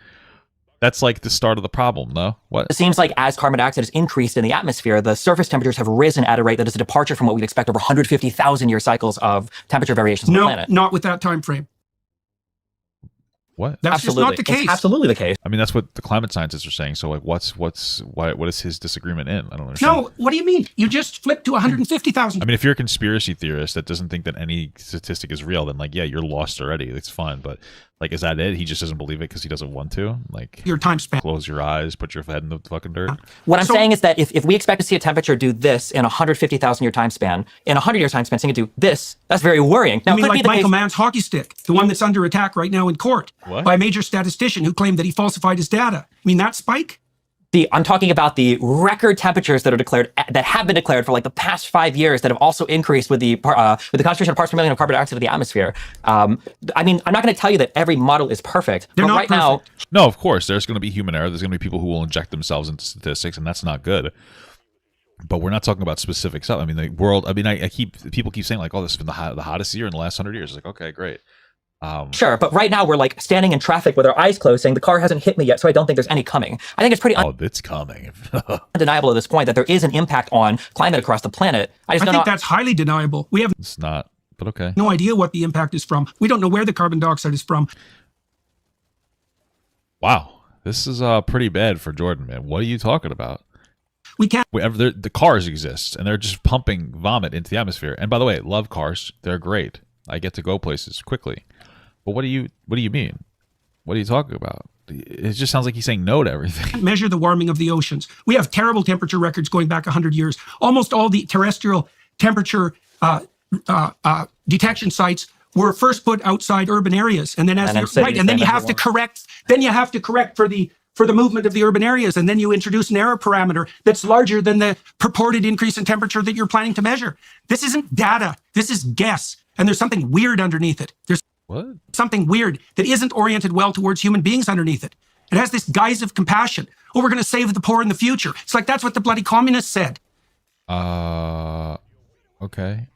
That's like the start of the problem, no? What? It seems like as carbon dioxide has increased in the atmosphere, the surface temperatures have risen at a rate that is a departure from what we'd expect over 150,000 year cycles of temperature variations on the planet. No, not with that time frame. What? That's just not the case. It's absolutely the case. I mean, that's what the climate scientists are saying. So, like, what is his disagreement in? I don't understand. No, what do you mean? You just flipped to 150,000. I mean, if you're a conspiracy theorist that doesn't think that any statistic is real, then like, yeah, you're lost already. It's fine. But like, is that it? He just doesn't believe it because he doesn't want to. Like, your time span. Close your eyes, put your head in the fucking dirt. What I'm saying is that if we expect to see a temperature do this in a 150,000 year time span, in a 100 year time span, seeing it do this, that's very worrying. Now, I mean, like Michael Mann's hockey stick, the one that's under attack right now in court by a major statistician who claimed that he falsified his data. I mean, that spike? I'm talking about the record temperatures that have been declared for like the past 5 years that have also increased with the concentration of parts per million of carbon dioxide in the atmosphere. I mean, I'm not going to tell you that every model is perfect. They're not right perfect. No, of course, there's going to be human error. There's going to be people who will inject themselves into statistics, and that's not good. But we're not talking about specific stuff. I mean, the world. I mean, people keep saying like, "Oh, this has been the hottest year in the last 100 years." It's like, okay, great. Sure, but right now we're like standing in traffic with our eyes closed saying the car hasn't hit me yet, so I don't think there's any coming. I think it's pretty it's coming. undeniable at this point that there is an impact on climate across the planet. I think that's highly deniable. We have It's not, but okay. No idea what the impact is from. We don't know where the carbon dioxide is from. Wow, this is pretty bad for Jordan, man. What are you talking about? We can't. The cars exist, and they're just pumping vomit into the atmosphere. And by the way, love cars. They're great. I get to go places quickly. But what do you mean? What are you talking about? It just sounds like he's saying no to everything. Measure the warming of the oceans. We have terrible temperature records going back 100 years. Almost all the terrestrial temperature detection sites were first put outside urban areas, and then then you have to correct. Then you have to correct for the movement of the urban areas, and then you introduce an error parameter that's larger than the purported increase in temperature that you're planning to measure. This isn't data. This is guess, and there's something weird underneath it. There's something weird that isn't oriented well towards human beings underneath it. It has this guise of compassion. Oh, we're going to save the poor in the future. It's like that's what the bloody communists said. Okay.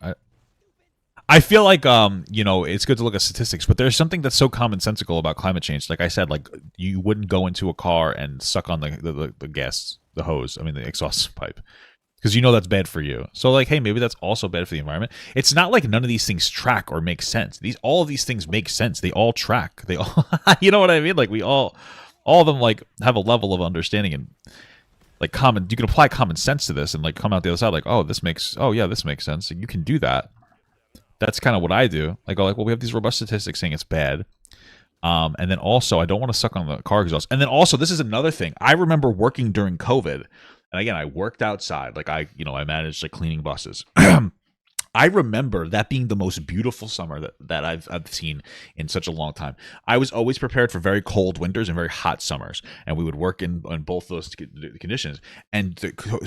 I feel like it's good to look at statistics, but there's something that's so commonsensical about climate change. Like I said, like you wouldn't go into a car and suck on the gas, the hose. I mean the exhaust pipe. Because that's bad for you. So like, hey, maybe that's also bad for the environment. It's not like none of these things track or make sense. All of these things make sense. They all track. They all, you know what I mean? Like we all of them like have a level of understanding and like you can apply common sense to this and like come out the other side like, this makes sense. And you can do that. That's kind of what I do. I go like, well, we have these robust statistics saying it's bad. And then also I don't want to suck on the car exhaust. And then also this is another thing. I remember working during COVID. And again, I worked outside. Like I managed like cleaning buses. I remember that being the most beautiful summer that I've seen in such a long time. I was always prepared for very cold winters and very hot summers, and we would work in both those conditions. And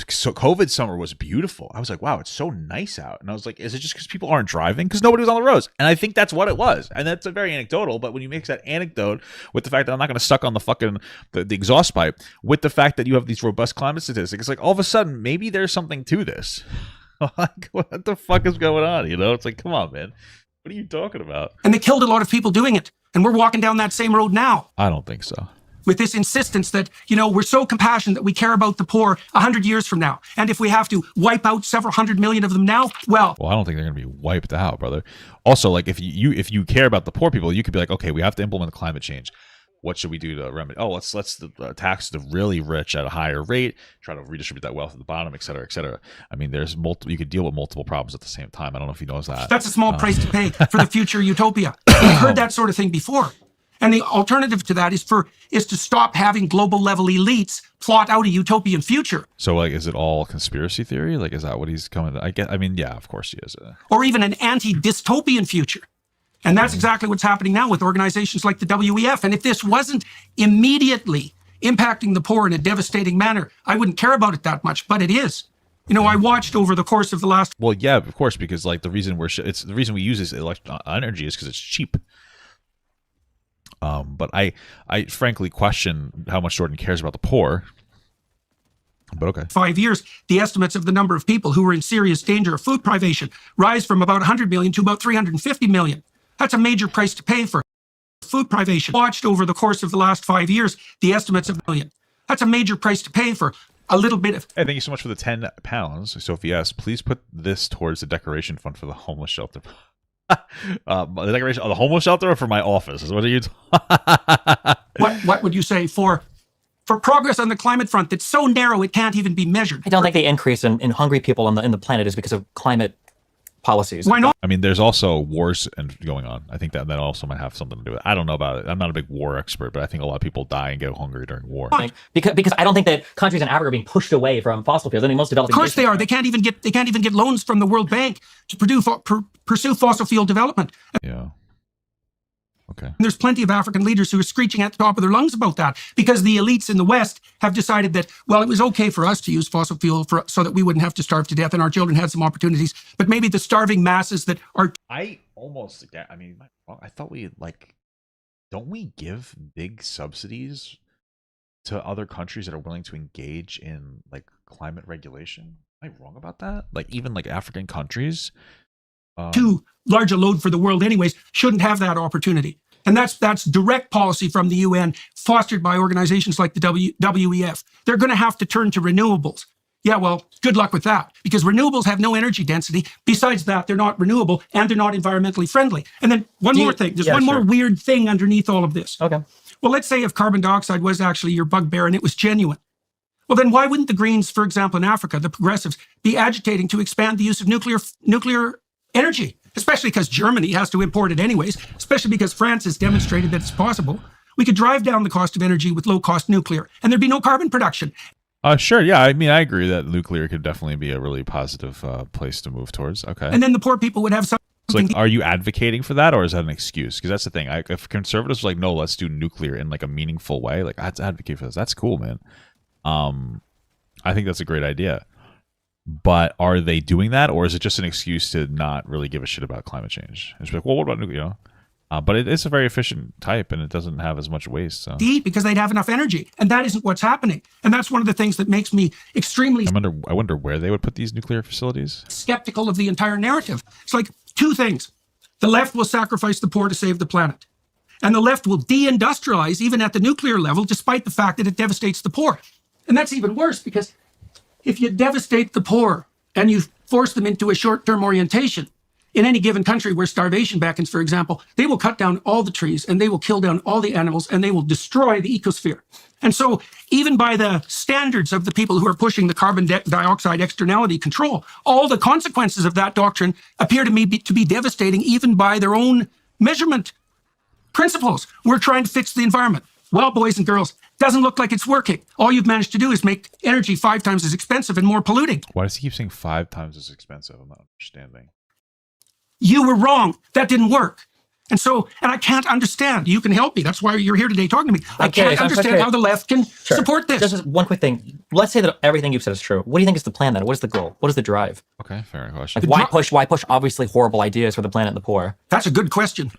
so COVID summer was beautiful. I was like, wow, it's so nice out. And I was like, is it just because people aren't driving? Because nobody was on the roads. And I think that's what it was. And that's a very anecdotal, but when you mix that anecdote with the fact that I'm not going to suck on the fucking the exhaust pipe, with the fact that you have these robust climate statistics, it's like all of a sudden maybe there's something to this. Like, what the fuck is going on? You know, it's like, come on, man. What are you talking about? And they killed a lot of people doing it. And we're walking down that same road now. I don't think so. With this insistence that, we're so compassionate that we care about the poor 100 years from now. And if we have to wipe out several 100 million of them now, well, I don't think they're going to be wiped out, brother. Also, like, if you care about the poor people, you could be like, okay, we have to implement climate change. What should we do to remedy? Oh, let's tax the really rich at a higher rate, try to redistribute that wealth at the bottom, et cetera, et cetera. I mean, there's multiple. You could deal with multiple problems at the same time. I don't know if you know that. That's a small price to pay for the future utopia. We've heard that sort of thing before. And the alternative to that is to stop having global level elites plot out a utopian future. So, like, is it all conspiracy theory? Like, is that what he's coming to? I mean, yeah, of course he is. Or even an anti-dystopian future. And that's exactly what's happening now with organizations like the WEF. And if this wasn't immediately impacting the poor in a devastating manner, I wouldn't care about it that much, but it is. I watched over the course of the last... Well, yeah, of course, because like the reason we use this energy is because it's cheap. But I frankly question how much Jordan cares about the poor. But okay. 5 years, the estimates of the number of people who are in serious danger of food privation rise from about 100 million to about 350 million. That's a major price to pay for food privation. Watched over the course of the last 5 years, the estimates of million. That's a major price to pay for a little bit of... Hey, thank you so much for the £10. Sophie S., please put this towards the decoration fund for the homeless shelter. The decoration of the homeless shelter or for my office? What are you What would you say for progress on the climate front that's so narrow it can't even be measured? I don't think the increase in hungry people in the planet is because of climate policies. Why not? I mean, there's also wars going on. I think that also might have something to do with it. I don't know about it. I'm not a big war expert, but I think a lot of people die and get hungry during war. Because I don't think that countries in Africa are being pushed away from fossil fuels. I mean, most developing... Of course they are. They can't even get loans from the World Bank to pursue fossil fuel development. Yeah. Okay. And there's plenty of African leaders who are screeching at the top of their lungs about that because the elites in the West have decided that, well, it was okay for us to use fossil fuel so that we wouldn't have to starve to death and our children had some opportunities. But maybe the starving masses that are... I thought don't we give big subsidies to other countries that are willing to engage in like climate regulation? Am I wrong about that? Like even like African countries? Too large a load for the world anyways, shouldn't have that opportunity. And that's direct policy from the UN, fostered by organizations like the WEF. They're going to have to turn to renewables. Yeah, well, good luck with that, because renewables have no energy density. Besides that, they're not renewable and they're not environmentally friendly. And then one more thing. There's one more weird thing underneath all of this. Okay. Well, let's say if carbon dioxide was actually your bugbear and it was genuine. Well, then why wouldn't the Greens, for example, in Africa, the progressives, be agitating to expand the use of nuclear energy, especially because Germany has to import it anyways, especially because France has demonstrated that it's possible. We could drive down the cost of energy with low-cost nuclear, and there'd be no carbon production. Sure, yeah. I mean, I agree that nuclear could definitely be a really positive place to move towards. Okay. And then the poor people would have something... So, like, are you advocating for that, or is that an excuse? Because that's the thing. If conservatives are like, no, let's do nuclear in like a meaningful way, like, I'd advocate for this. That's cool, man. I think that's a great idea. But are they doing that, or is it just an excuse to not really give a shit about climate change? It's like, well, what about nuclear? But it is a very efficient type, and it doesn't have as much waste. So. Because they'd have enough energy, and that isn't what's happening. And that's one of the things that makes me extremely... I wonder where they would put these nuclear facilities. Skeptical of the entire narrative. It's like two things. The left will sacrifice the poor to save the planet. And the left will deindustrialize even at the nuclear level, despite the fact that it devastates the poor. And that's even worse, because if you devastate the poor and you force them into a short-term orientation, in any given country where starvation beckons, for example, they will cut down all the trees and they will kill down all the animals and they will destroy the ecosphere. And so even by the standards of the people who are pushing the carbon dioxide externality control, all the consequences of that doctrine appear to me to be devastating even by their own measurement principles. We're trying to fix the environment. Well, boys and girls, doesn't look like it's working. All you've managed to do is make energy 5 times as expensive and more polluting. Why does he keep saying 5 times as expensive? I'm not understanding. you were wrong. That didn't work. And I can't understand. You can help me. That's why you're here today talking to me. I can't understand how the left can support this. Just one quick thing. Let's say that everything you've said is true. What do you think is the plan then? What is the goal? What is the drive? Okay, fair question. Like, why push obviously horrible ideas for the planet and the poor? That's a good question.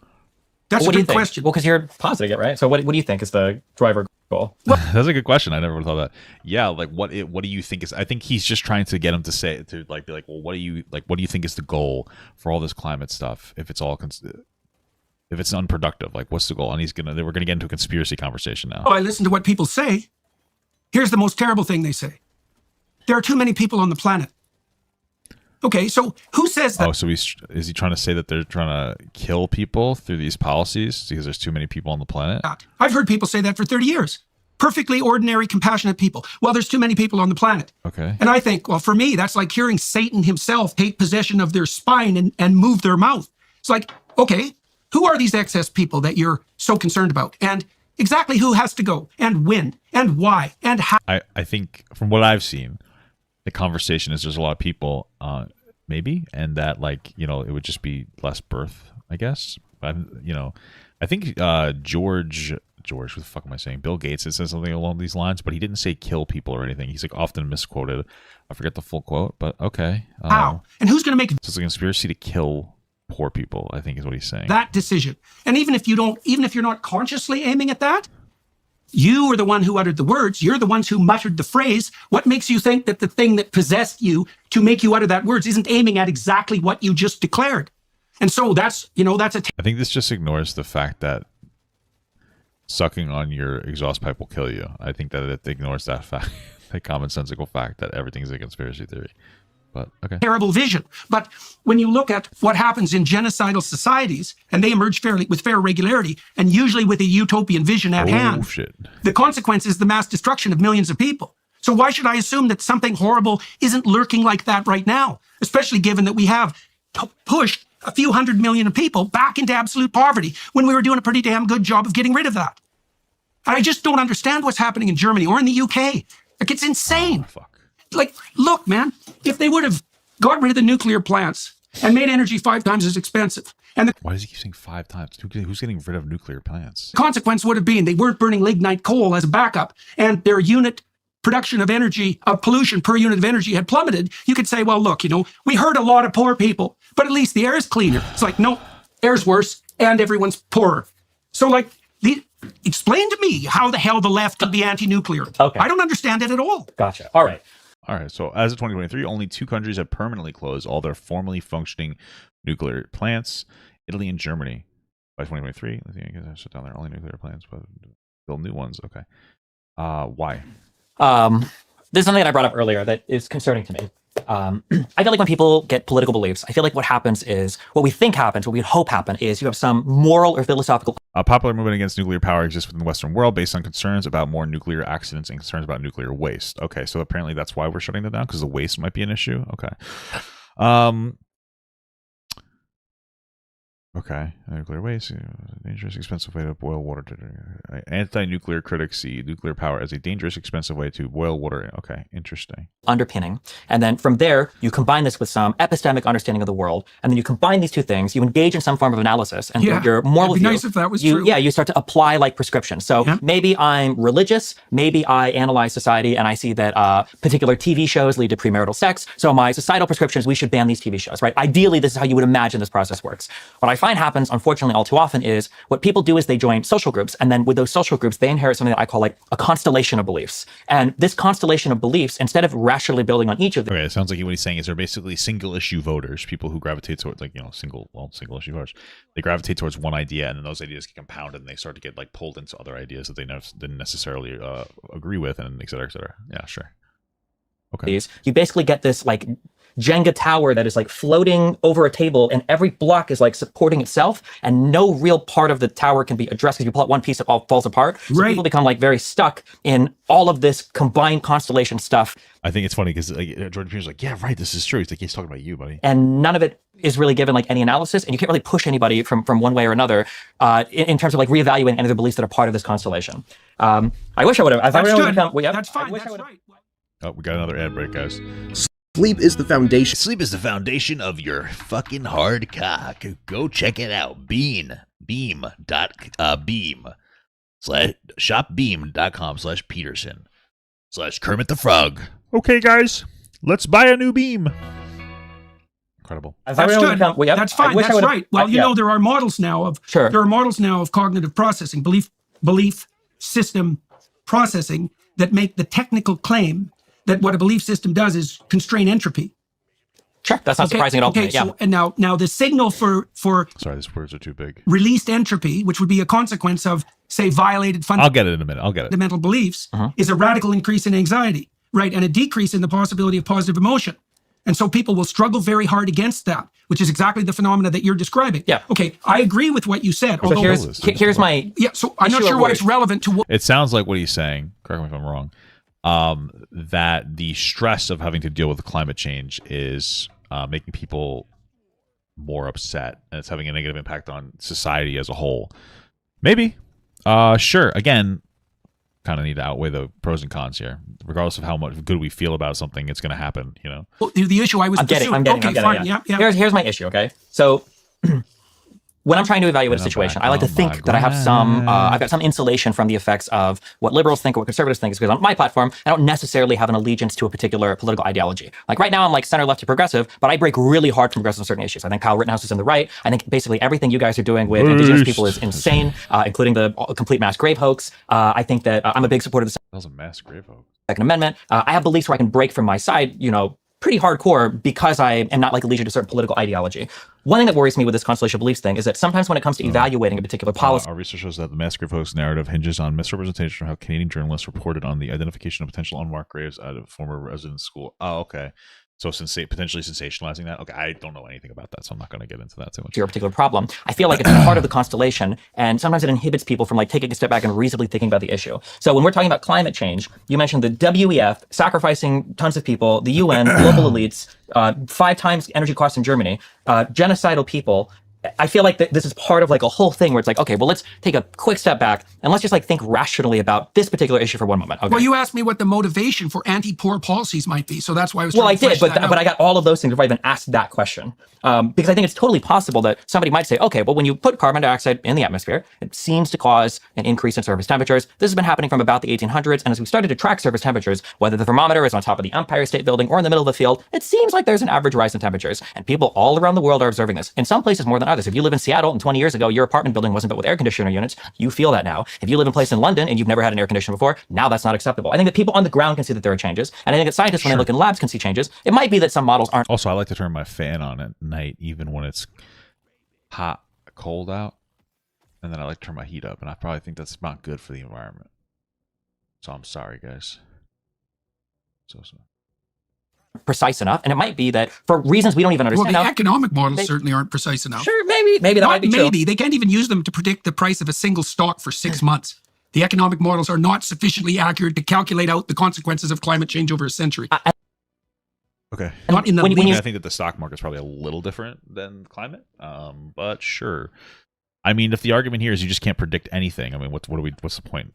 That's a good question. Well, because you're positive, right? So what do you think is the driver goal? That's a good question. I never would have thought that. Yeah, like what do you think is? I think he's just trying to get him to say be like, well, what do you think is the goal for all this climate stuff? If it's all if it's unproductive, like what's the goal? And we're gonna get into a conspiracy conversation now. Oh, I listen to what people say. Here's the most terrible thing they say. There are too many people on the planet. Okay, so who says that? Oh, so is he trying to say that they're trying to kill people through these policies because there's too many people on the planet? I've heard people say that for 30 years. Perfectly ordinary, compassionate people. Well, there's too many people on the planet. Okay. And I think, well, for me, that's like hearing Satan himself take possession of their spine and move their mouth. It's like, okay, who are these excess people that you're so concerned about? And exactly who has to go and when and why and how? I think from what I've seen, the conversation is there's a lot of people, maybe, and that it would just be less birth, I guess. I think George, what the fuck am I saying? Bill Gates had said something along these lines, but he didn't say kill people or anything. He's often misquoted. I forget the full quote, but okay. How? And who's going to make so it's a conspiracy to kill poor people, I think is what he's saying. That decision. And even if you're not consciously aiming at that, you were the one who uttered the words. You're the ones who muttered the phrase. What makes you think that the thing that possessed you to make you utter that words isn't aiming at exactly what you just declared? And so that's I think this just ignores the fact that sucking on your exhaust pipe will kill you. I think that it ignores that fact, the commonsensical fact that everything's a conspiracy theory. But okay. Terrible vision. But when you look at what happens in genocidal societies, and they emerge with fair regularity, and usually with a utopian vision at hand, the consequence is the mass destruction of millions of people. So why should I assume that something horrible isn't lurking like that right now, especially given that we have pushed a few 100 million of people back into absolute poverty when we were doing a pretty damn good job of getting rid of that? And I just don't understand what's happening in Germany or in the UK. Like, it's insane. Oh, fuck. Like, look, man, if they would have got rid of the nuclear plants and made energy 5 times as expensive, and why does he keep saying 5 times? Who's getting rid of nuclear plants? The consequence would have been they weren't burning lignite coal as a backup, and their unit production of energy, of pollution per unit of energy had plummeted. You could say, well, look, we hurt a lot of poor people, but at least the air is cleaner. It's like, no, air's worse, and everyone's poorer. So, explain to me how the hell the left can be anti-nuclear. Okay. I don't understand it at all. Gotcha. All right. So as of 2023, only 2 countries have permanently closed all their formerly functioning nuclear plants: Italy and Germany. By 2023, I think I shut down their only nuclear plants, but build new ones. Okay. Why? This is something that I brought up earlier that is concerning to me. I feel like when people get political beliefs, I feel like what happens is, what we think happens, what we hope happen is you have some moral or philosophical. A popular movement against nuclear power exists within the Western world based on concerns about more nuclear accidents and concerns about nuclear waste. Okay, so apparently that's why we're shutting them down, because the waste might be an issue. Okay. Okay, nuclear waste, dangerous, expensive way to boil water. Anti-nuclear critics see nuclear power as a dangerous, expensive way to boil water. Okay, interesting. Underpinning. And then from there, you combine this with some epistemic understanding of the world. And then you combine these two things, you engage in some form of analysis. And your moral it'd be view, nice if that was true. Yeah, you start to apply like prescriptions. So maybe I'm religious, maybe I analyze society and I see that particular TV shows lead to premarital sex. So my societal prescription is we should ban these TV shows, right? Ideally, this is how you would imagine this process works. What I find happens, unfortunately, all too often is what people do is they join social groups, and then with those social groups, they inherit something that I call like a constellation of beliefs. And this constellation of beliefs, instead of rationally building on each of them. Okay, it sounds like what he's saying is they're basically single issue voters, people who gravitate towards single issue voters. They gravitate towards one idea, and then those ideas get compounded, and they start to get pulled into other ideas that they didn't necessarily agree with, and et cetera, et cetera. Yeah, sure. Okay. You basically get this Jenga tower that is floating over a table, and every block is supporting itself, and no real part of the tower can be addressed because you pull out one piece, it all falls apart. So people become very stuck in all of this combined constellation stuff. I think it's funny because Jordan Peterson's like, yeah, right, this is true. He's talking about you, buddy. And none of it is really given any analysis, and you can't really push anybody from one way or another in terms of reevaluating any of the beliefs that are part of this constellation. I wish I would have. That's fine. That's right. Oh, we got another ad break, guys. Sleep is the foundation. Sleep is the foundation of your fucking hard cock. Go check it out. shopbeam.com/Peterson/Kermit the Frog. Okay, guys, let's buy a new beam. Incredible. That's good. That's fine. That's right. Well, you know, there are models now of cognitive processing, belief system processing that make the technical claim that what a belief system does is constrain entropy. Sure, that's not surprising at all. Okay, so and now the signal for sorry, these words are too big. Released entropy, which would be a consequence of, say, violated I'll get it in a minute. I'll get it. Fundamental beliefs, is a radical increase in anxiety, right, and a decrease in the possibility of positive emotion. And so people will struggle very hard against that, which is exactly the phenomena that you're describing. Yeah. Okay, I agree with what you said. So here's my so I'm not sure why it's relevant to what. It sounds like what he's saying. Correct me if I'm wrong. That the stress of having to deal with climate change is making people more upset, and it's having a negative impact on society as a whole. Maybe. Sure. Again, kind of need to outweigh the pros and cons here. Regardless of how much good we feel about something, it's going to happen, you know? Well, the issue I was pursuing. I'm getting. Fine. Yeah. Yeah. Here's my issue, okay? So when I'm trying to evaluate a situation, I like to think that I have I've got some insulation from the effects of what liberals think or what conservatives think, because on my platform, I don't necessarily have an allegiance to a particular political ideology. Like right now, I'm like center left to progressive, but I break really hard from progressive on certain issues. I think Kyle Rittenhouse is in the right. I think basically everything you guys are doing with indigenous people is insane, including the complete mass grave hoax. I think that I'm a big supporter of the That was a mass grave hoax. Second Amendment. I have beliefs where I can break from my side, you know, pretty hardcore because I am not like allegiance to a certain political ideology. One thing that worries me with this constellation of beliefs thing is that sometimes when it comes to evaluating a particular policy, our research shows that the mass grave hoax narrative hinges on misrepresentation of how Canadian journalists reported on the identification of potential unmarked graves at a former residence school. Oh, okay. So potentially sensationalizing that. Okay, I don't know anything about that, so I'm not going to get into that too much. Your particular problem, I feel like it's part of the constellation, and sometimes it inhibits people from like taking a step back and reasonably thinking about the issue. So when we're talking about climate change, you mentioned the WEF sacrificing tons of people, the UN, global elites, 5 times energy costs in Germany, genocidal people. I feel like this is part of like a whole thing where it's like, okay, well, let's take a quick step back and let's just like think rationally about this particular issue for one moment. Okay. Well, you asked me what the motivation for anti-poor policies might be, so that's why I was. Well, I did, but I got all of those things before I even asked that question, because I think it's totally possible that somebody might say, okay, well, when you put carbon dioxide in the atmosphere, it seems to cause an increase in surface temperatures. This has been happening from about the 1800s, and as we started to track surface temperatures, whether the thermometer is on top of the Empire State Building or in the middle of the field, it seems like there's an average rise in temperatures, and people all around the world are observing this. In some places more than others. If you live in Seattle and 20 years ago, your apartment building wasn't built with air conditioner units, you feel that now. If you live in a place in London and you've never had an air conditioner before, now that's not acceptable. I think that people on the ground can see that there are changes, and I think that scientists, when they look in labs, can see changes. It might be that some models aren't. Also, I like to turn my fan on at night, even when it's hot, cold out, and then I like to turn my heat up, and I probably think that's not good for the environment. So I'm sorry, guys. So sorry. Precise enough, and it might be that for reasons we don't even understand. Well, the economic models certainly aren't precise enough. Sure, maybe that might be true. Maybe they can't even use them to predict the price of a single stock for 6 months. The economic models are not sufficiently accurate to calculate out the consequences of climate change over a century. Okay. Not in the I think that the stock market's probably a little different than climate, but sure. I mean, if the argument here is you just can't predict anything, I mean, what's the point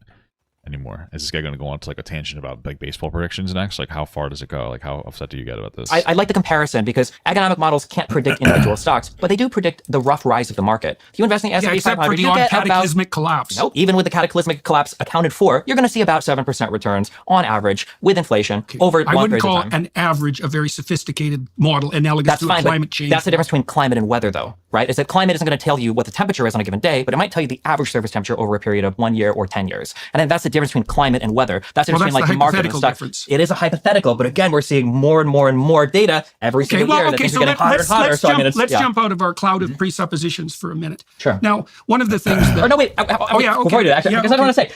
anymore? Is this guy going to go on to like a tangent about like baseball predictions next? Like, how far does it go? Like, how upset do you get about this? I like the comparison because economic models can't predict individual stocks, but they do predict the rough rise of the market. If you invest in the S&P 500, you get cataclysmic collapse. No, even with the cataclysmic collapse accounted for, you're going to see about 7% returns on average with inflation over long periods of time. I wouldn't call an average a very sophisticated model analogous to climate change. That's the difference between climate and weather, though, right? Is that climate isn't going to tell you what the temperature is on a given day, but it might tell you the average surface temperature over a period of 1 year or 10 years. And then that's the difference between climate and weather. That's the difference between like the market and stuff. Difference. It is a hypothetical, but again, we're seeing more and more and more data every single year that things are getting hotter and hotter. Let's jump out of our cloud of presuppositions for a minute. Sure. Now, one of the things that... Or no, wait. Before you do that, because I want to say,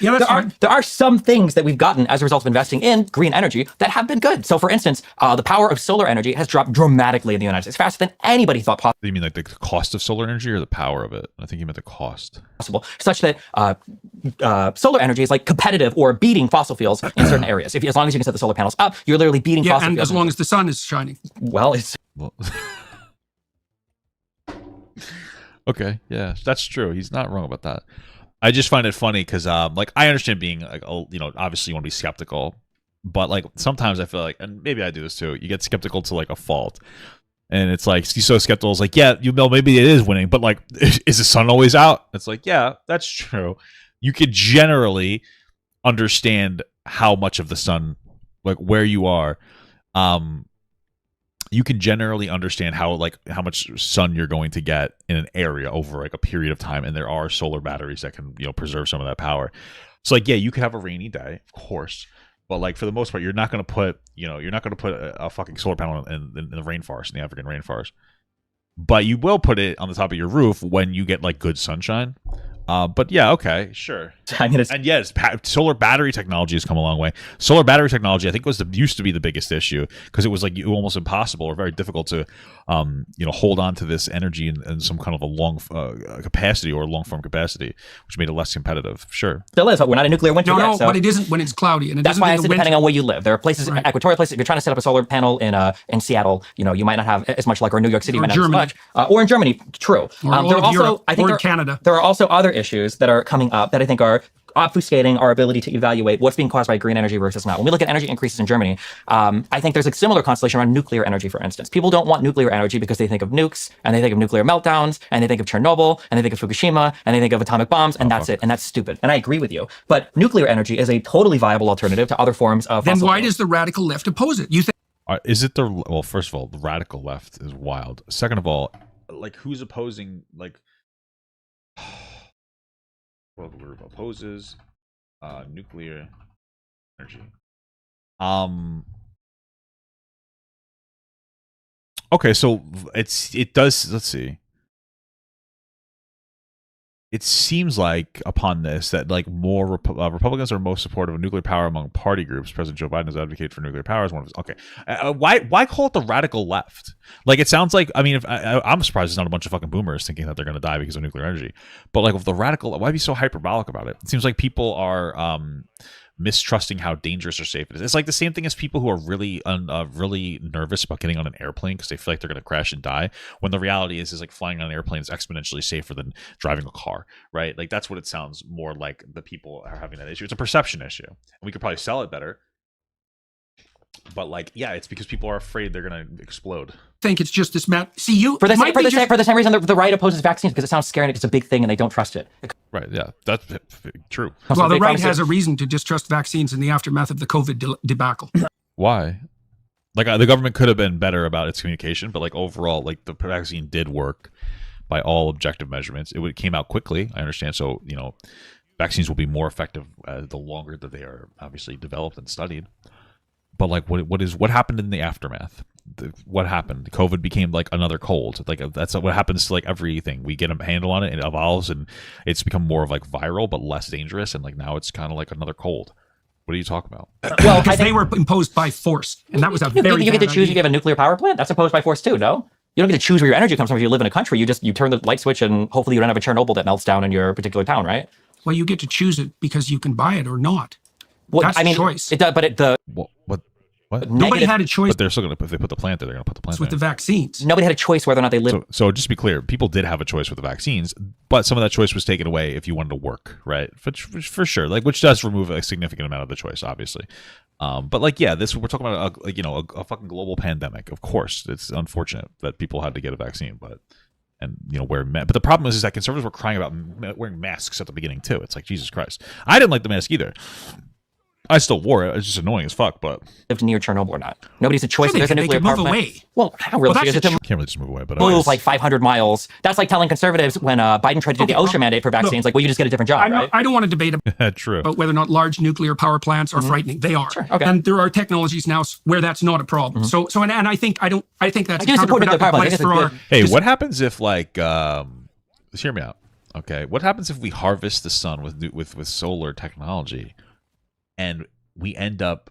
there are some things that we've gotten as a result of investing in green energy that have been good. So for instance, the power of solar energy has dropped dramatically in the United States, faster than anybody thought possible. You mean like the cost of solar energy or the power of it? I think you meant the cost. Such that solar energy is like competitive or beating fossil fuels in certain areas. As long as you can set the solar panels up, you're literally beating fossil fuels. And as long as the sun is shining. Well, it's... Okay, yeah, that's true. He's not wrong about that. I just find it funny because, like, I understand being, like, obviously you want to be skeptical But like sometimes I feel like, and maybe I do this too, you get skeptical to like a fault. And it's like, he's so skeptical. It's like, yeah, you know, maybe it is winning, but like, is the sun always out? It's like, yeah, that's true. You could generally understand how much of the sun, like where you are. You can generally understand how much sun you're going to get in an area over like a period of time. And there are solar batteries that can, you know, preserve some of that power. So like, yeah, you could have a rainy day, of course. But like for the most part, you're not going to put, a fucking solar panel in the rainforest, in the African rainforest. But you will put it on the top of your roof when you get like good sunshine. But yeah, okay, sure. I mean, And yes, solar battery technology has come a long way. Solar battery technology, I think, used to be the biggest issue because it was like almost impossible or very difficult to, hold on to this energy in some kind of a long capacity or long form capacity, which made it less competitive. Sure, still is, but we're not a nuclear winter yet. No, So but it isn't when it's cloudy, and it that's isn't why I in the said depending winter. on where you live. There are places, Right. equatorial places. If you're trying to set up a solar panel in Seattle, you know, you might not have as much luck, or New York City Or might not have as Germany. much, or in Germany. True. Or all there are of also, Europe, I think, or Canada. There are also other issues that are coming up that I think are obfuscating our ability to evaluate what's being caused by green energy versus not. When we look at energy increases in Germany, I think there's a similar constellation around nuclear energy, for instance. People don't want nuclear energy because they think of nukes, and they think of nuclear meltdowns, and they think of Chernobyl, and they think of Fukushima, and they think of atomic bombs, and that's it. And that's stupid. And I agree with you. But nuclear energy is a totally viable alternative to other forms of Then fossil why fuels. does the radical left oppose it? You think is it the well? First of all, the radical left is wild. Second of all, like who's opposing like? Well, the group opposes nuclear energy. Okay, so it does. Let's see. It seems like upon this that like more Republicans are most supportive of nuclear power among party groups. President Joe Biden has advocated for nuclear power as one of his. Okay, why call it the radical left? Like it sounds like, I mean, I'm surprised there's not a bunch of fucking boomers thinking that they're going to die because of nuclear energy. But like with the radical, why be so hyperbolic about it? It seems like people are mistrusting how dangerous or safe it is. It's like the same thing as people who are really really nervous about getting on an airplane because they feel like they're going to crash and die, when the reality is like flying on an airplane is exponentially safer than driving a car, right? Like that's what it sounds more like. The people are having that issue. It's a perception issue, and we could probably sell it better. But like, yeah, it's because people are afraid they're going to explode. it's just this See, you For the might be just- same reason the right opposes vaccines, because it sounds scary and it's a big thing and they don't trust it. Right, yeah, that's true. Well, the big right pharmacy- has a reason to distrust vaccines in the aftermath of the COVID debacle. Why? Like the government could have been better about its communication, but like overall, like the vaccine did work by all objective measurements. It came out quickly, I understand. So, you know, vaccines will be more effective the longer that they are obviously developed and studied. But like, what happened in the aftermath? What happened? COVID became like another cold. Like that's what happens to like everything. We get a handle on it, and it evolves, and it's become more of like viral but less dangerous. And like now it's kind of like another cold. What are you talking about? Well, Because they were imposed by force, and that was a very you get to bad choose if idea. you have a nuclear power plant. That's imposed by force too, no? You don't get to choose where your energy comes from if you live in a country. You turn the light switch and hopefully you don't have a Chernobyl that melts down in your particular town, right? Well, you get to choose it because you can buy it or not. Well, That's I mean, the choice. It does, but the What? Nobody negative, had a choice But they're still gonna, if they put the plant there, they're gonna put the plant with the there. vaccines. nobody had a choice whether or not they lived. So just to be clear, people did have a choice with the vaccines, but some of that choice was taken away if you wanted to work, right? For sure, like which does remove a significant amount of the choice, obviously. But like, yeah, we're talking about a fucking global pandemic. Of course, it's unfortunate that people had to get a vaccine, but but the problem is that conservatives were crying about wearing masks at the beginning too. It's like, Jesus Christ, I didn't like the mask either. I still wore it. It's just annoying as fuck, but lived near Chernobyl or not. Nobody's a choice. Sure, There's a they nuclear could power move plant. away. Well, how realistic that's is it to can't really just move away. But move like 500 miles? That's like telling conservatives when Biden tried to do the OSHA mandate for vaccines, like, well, you just get a different job, right? I don't want to debate true. about whether or not large nuclear power plants are frightening. They are. Okay. And there are technologies now where that's not a problem. So and I think that's I do support nuclear counterproductive power plants. place I think for it's our. good. Hey, what happens if like just hear me out? Okay, what happens if we harvest the sun with solar technology, and we end up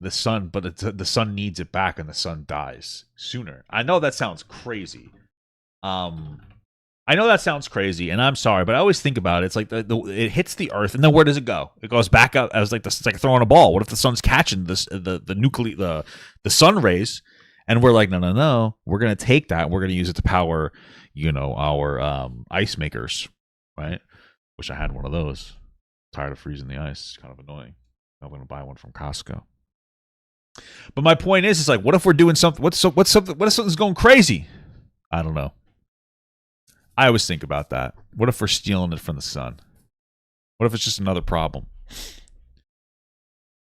the sun, but the sun needs it back, and the sun dies sooner? I know that sounds crazy. I know that sounds crazy, and I'm sorry, but I always think about it. It's like it hits the earth, and then where does it go? It goes back up as like it's like throwing a ball. What if the sun's catching the sun rays, and we're like, no, we're gonna take that, and we're gonna use it to power, our ice makers, right? Wish I had one of those. Tired of freezing the ice. It's kind of annoying. I'm gonna buy one from Costco. But my point is, it's like, what if we're doing something? What if something's going crazy? I don't know. I always think about that. What if we're stealing it from the sun? What if it's just another problem?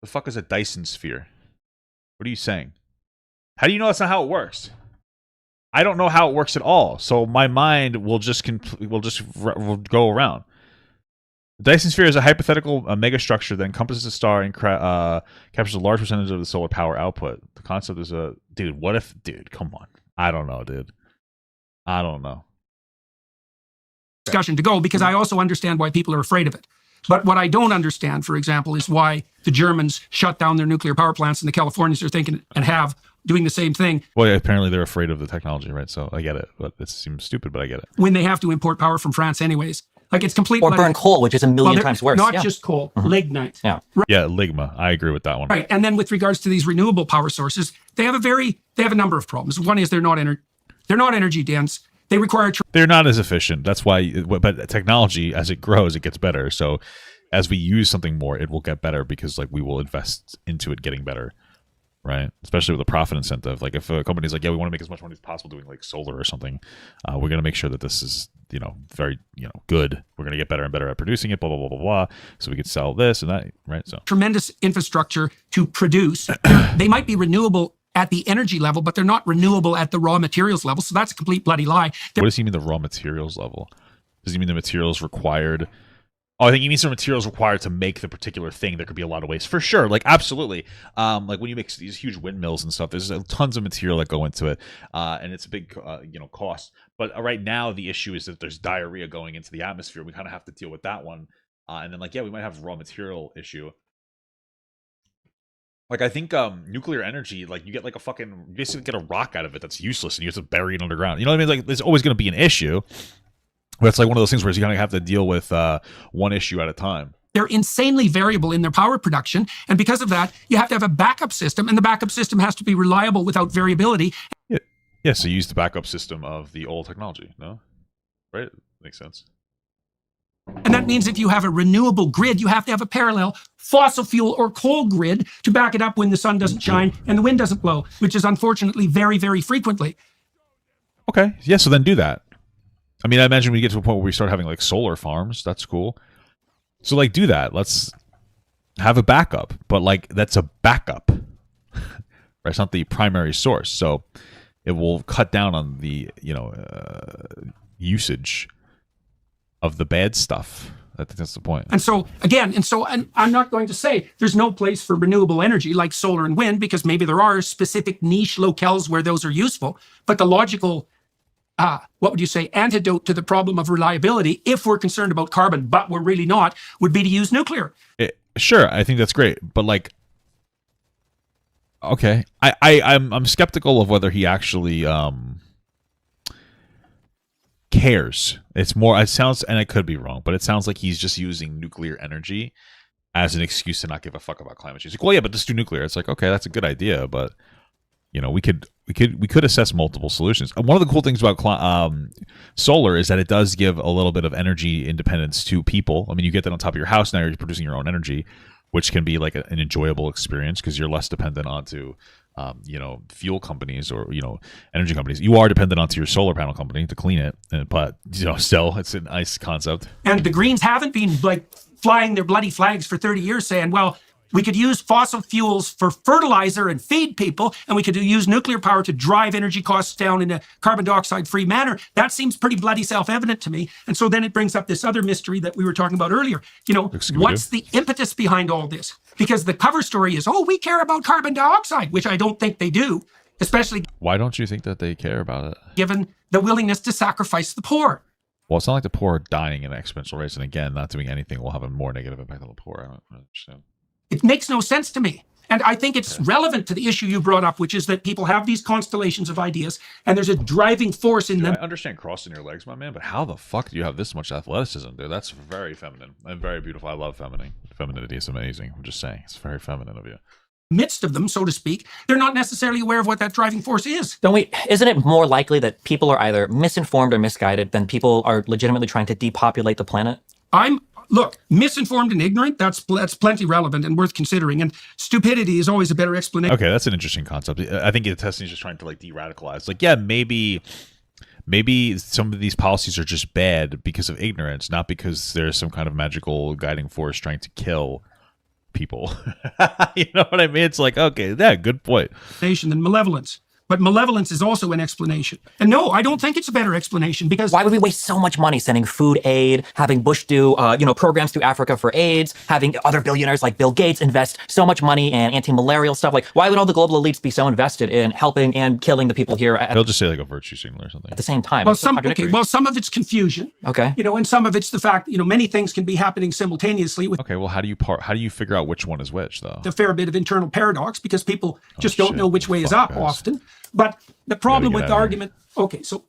The fuck is a Dyson sphere? What are you saying? How do you know that's not how it works? I don't know how it works at all. So my mind will just will go around. The Dyson sphere is a hypothetical megastructure that encompasses a star and captures a large percentage of the solar power output. The concept is dude. What if, dude? Come on. I don't know, dude. I don't know. Discussion to go, because I also understand why people are afraid of it. But what I don't understand, for example, is why the Germans shut down their nuclear power plants and the Californians are thinking and doing the same thing. Well, yeah, apparently they're afraid of the technology, right? So I get it, but it seems stupid, but I get it. When they have to import power from France anyways. Like, it's complete. Or burn coal, which is a million times worse. Not just coal, lignite. Yeah. Yeah, ligma. I agree with that one. Right. And then with regards to these renewable power sources, they have a number of problems. One is they're not energy dense. They require. They're not as efficient. That's why. But technology, as it grows, it gets better. So, as we use something more, it will get better because we will invest into it getting better, right? Especially with a profit incentive. Like if a company's like, yeah, we want to make as much money as possible doing solar or something, we're going to make sure that this is very good. We're going to get better and better at producing it. Blah blah blah blah blah. So we could sell this and that, right? So tremendous infrastructure to produce. They might be renewable at the energy level, but they're not renewable at the raw materials level. So that's a complete bloody lie. What does he mean the raw materials level? Does he mean the materials required? Oh, I think he means the materials required to make the particular thing. There could be a lot of waste for sure. Absolutely. When you make these huge windmills and stuff, there's tons of material that go into it, and it's a big, cost. But right now, the issue is that there's diarrhea going into the atmosphere. We kind of have to deal with that one, and then we might have a raw material issue. I think nuclear energy, you get you basically get a rock out of it that's useless, and you have to bury it underground. You know what I mean? There's always going to be an issue. But it's one of those things where you're going to have to deal with one issue at a time. They're insanely variable in their power production. And because of that, you have to have a backup system. And the backup system has to be reliable without variability. Yeah, so you use the backup system of the old technology, no? Right? Makes sense. And that means if you have a renewable grid, you have to have a parallel fossil fuel or coal grid to back it up when the sun doesn't shine and the wind doesn't blow, which is unfortunately very, very frequently. Okay. Yeah, so then do that. I mean, I imagine we get to a point where we start having solar farms. That's cool. So do that. Let's have a backup, but that's a backup. Right? It's not the primary source. So it will cut down on the, usage of the bad stuff. I think that's the point. And so I'm not going to say there's no place for renewable energy like solar and wind, because maybe there are specific niche locales where those are useful. But the logical antidote to the problem of reliability, if we're concerned about carbon, but we're really not, would be to use nuclear. Sure, I think that's great, but okay, I'm skeptical of whether he actually cares. It sounds, and I could be wrong, but it sounds like he's just using nuclear energy as an excuse to not give a fuck about climate change. Well, yeah, but just do nuclear. It's okay, that's a good idea, but we could assess multiple solutions. And one of the cool things about solar is that it does give a little bit of energy independence to people. I mean, you get that on top of your house. Now you're producing your own energy, which can be an enjoyable experience because you're less dependent onto, fuel companies or, energy companies. You are dependent onto your solar panel company to clean it. But, still, it's a nice concept. And the Greens haven't been flying their bloody flags for 30 years saying, well, we could use fossil fuels for fertilizer and feed people, and we could use nuclear power to drive energy costs down in a carbon dioxide-free manner. That seems pretty bloody self-evident to me. And so then it brings up this other mystery that we were talking about earlier. What's the impetus behind all this? Because the cover story is, we care about carbon dioxide, which I don't think they do, especially... Why don't you think that they care about it? Given the willingness to sacrifice the poor. Well, it's not like the poor are dying in exponential rates, and again, not doing anything will have a more negative impact on the poor. I don't understand. It makes no sense to me. And I think it's relevant to the issue you brought up, which is that people have these constellations of ideas, and there's a driving force in them. I understand crossing your legs, my man, but how the fuck do you have this much athleticism, dude? That's very feminine and very beautiful. I love femininity. Is amazing. I'm just saying, it's very feminine of you. Midst of them, so to speak, they're not necessarily aware of what that driving force is. Isn't it more likely that people are either misinformed or misguided than people are legitimately trying to depopulate the planet? look, misinformed and ignorant, that's plenty relevant and worth considering. And stupidity is always a better explanation. Okay, that's an interesting concept. I think Testing is just trying to like de-radicalize. Like, yeah, maybe some of these policies are just bad because of ignorance, not because there's some kind of magical guiding force trying to kill people. You know what I mean? It's like, okay, yeah, good point. Than malevolence. But malevolence is also an explanation. And no, I don't think it's a better explanation because why would we waste so much money sending food aid, having Bush do, programs through Africa for AIDS, having other billionaires like Bill Gates invest so much money in anti-malarial stuff? Like, why would all the global elites be so invested in helping and killing the people here? They'll just say like a virtue signal or something at the same time. Well, some of it's confusion. Okay. And some of it's the fact, many things can be happening simultaneously. Okay, well, how do you figure out which one is which, though? A fair bit of internal paradox because people just don't know which way is up often. But the problem with the argument, okay, so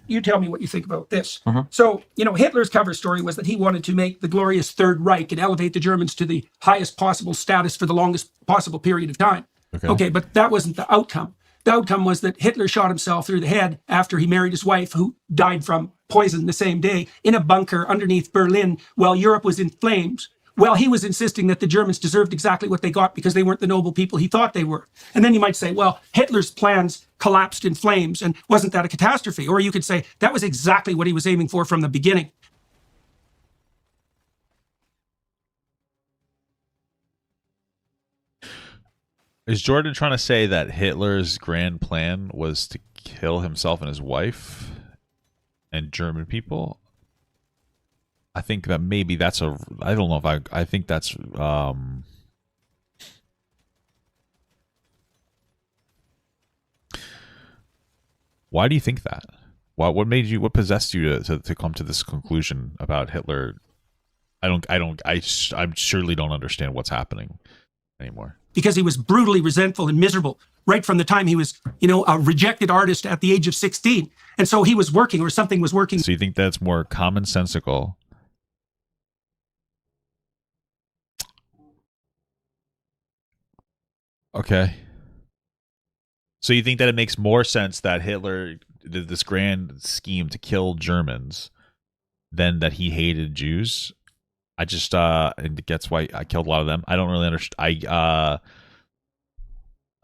you tell me what you think about this. So, Hitler's cover story was that he wanted to make the glorious Third Reich and elevate the Germans to the highest possible status for the longest possible period of time. Okay, but that wasn't the outcome. The outcome was that Hitler shot himself through the head after he married his wife, who died from poison the same day, in a bunker underneath Berlin while Europe was in flames. Well, he was insisting that the Germans deserved exactly what they got because they weren't the noble people he thought they were. And then you might say, well, Hitler's plans collapsed in flames, and wasn't that a catastrophe? Or you could say that was exactly what he was aiming for from the beginning. Is Jordan trying to say that Hitler's grand plan was to kill himself and his wife and German people? I think that maybe that's I don't know if I think that's why do you think that? What possessed you to come to this conclusion about Hitler? I surely don't understand what's happening anymore. Because he was brutally resentful and miserable right from the time he was, a rejected artist at the age of 16. And so he was working, or something was working. So you think that's more commonsensical? Okay. So you think that it makes more sense that Hitler did this grand scheme to kill Germans than that he hated Jews? I just and that's why I killed a lot of them. I don't really understand.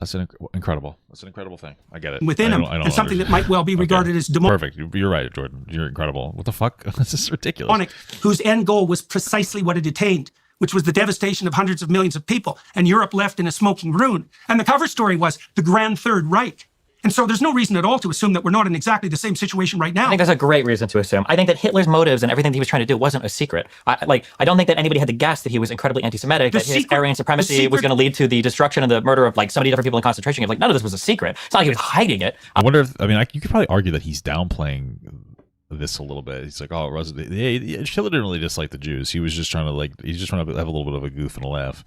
That's incredible. That's an incredible thing. I get it. Within him, and something that might well be regarded as demonic. Perfect. You're right, Jordan. You're incredible. What the fuck? This is ridiculous. Whose end goal was precisely what it attained, which was the devastation of hundreds of millions of people, and Europe left in a smoking ruin. And the cover story was the Grand Third Reich. And so there's no reason at all to assume that we're not in exactly the same situation right now. I think there's a great reason to assume. I think that Hitler's motives and everything that he was trying to do wasn't a secret. I don't think that anybody had to guess that he was incredibly anti-Semitic, that his Aryan supremacy was going to lead to the destruction and the murder of so many different people in concentration camps. None of this was a secret. It's not like he was hiding it. I wonder if, you could probably argue that he's downplaying this a little bit. He's like, oh, Hitler didn't really dislike the Jews. He was just trying to he's just trying to have a little bit of a goof and a laugh.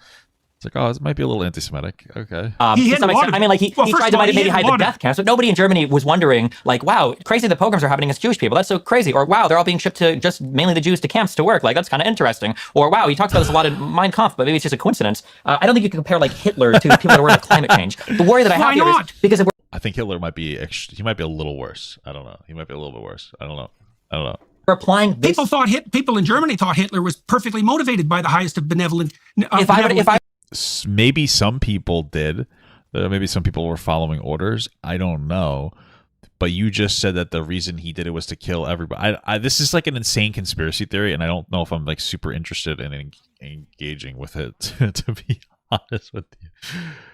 It's like, oh, this might be a little anti-Semitic. Okay. He tried to maybe hide the death camps, but nobody in Germany was wondering, wow, crazy the pogroms are happening against Jewish people. That's so crazy. Or, wow, they're all being shipped to just mainly the Jews to camps to work. That's kind of interesting. Or, wow, he talks about this a lot in Mein Kampf, but maybe it's just a coincidence. I don't think you can compare Hitler to people that are worried about climate change. The worry that I have here is because I think Hitler might be a little worse. I don't know. He might be a little bit worse. I don't know. Applying this, people in Germany thought Hitler was perfectly motivated by the highest of benevolent. Maybe some people did. Maybe some people were following orders. I don't know. But you just said that the reason he did it was to kill everybody. This is an insane conspiracy theory, and I don't know if I'm super interested in engaging with it. To be honest with you,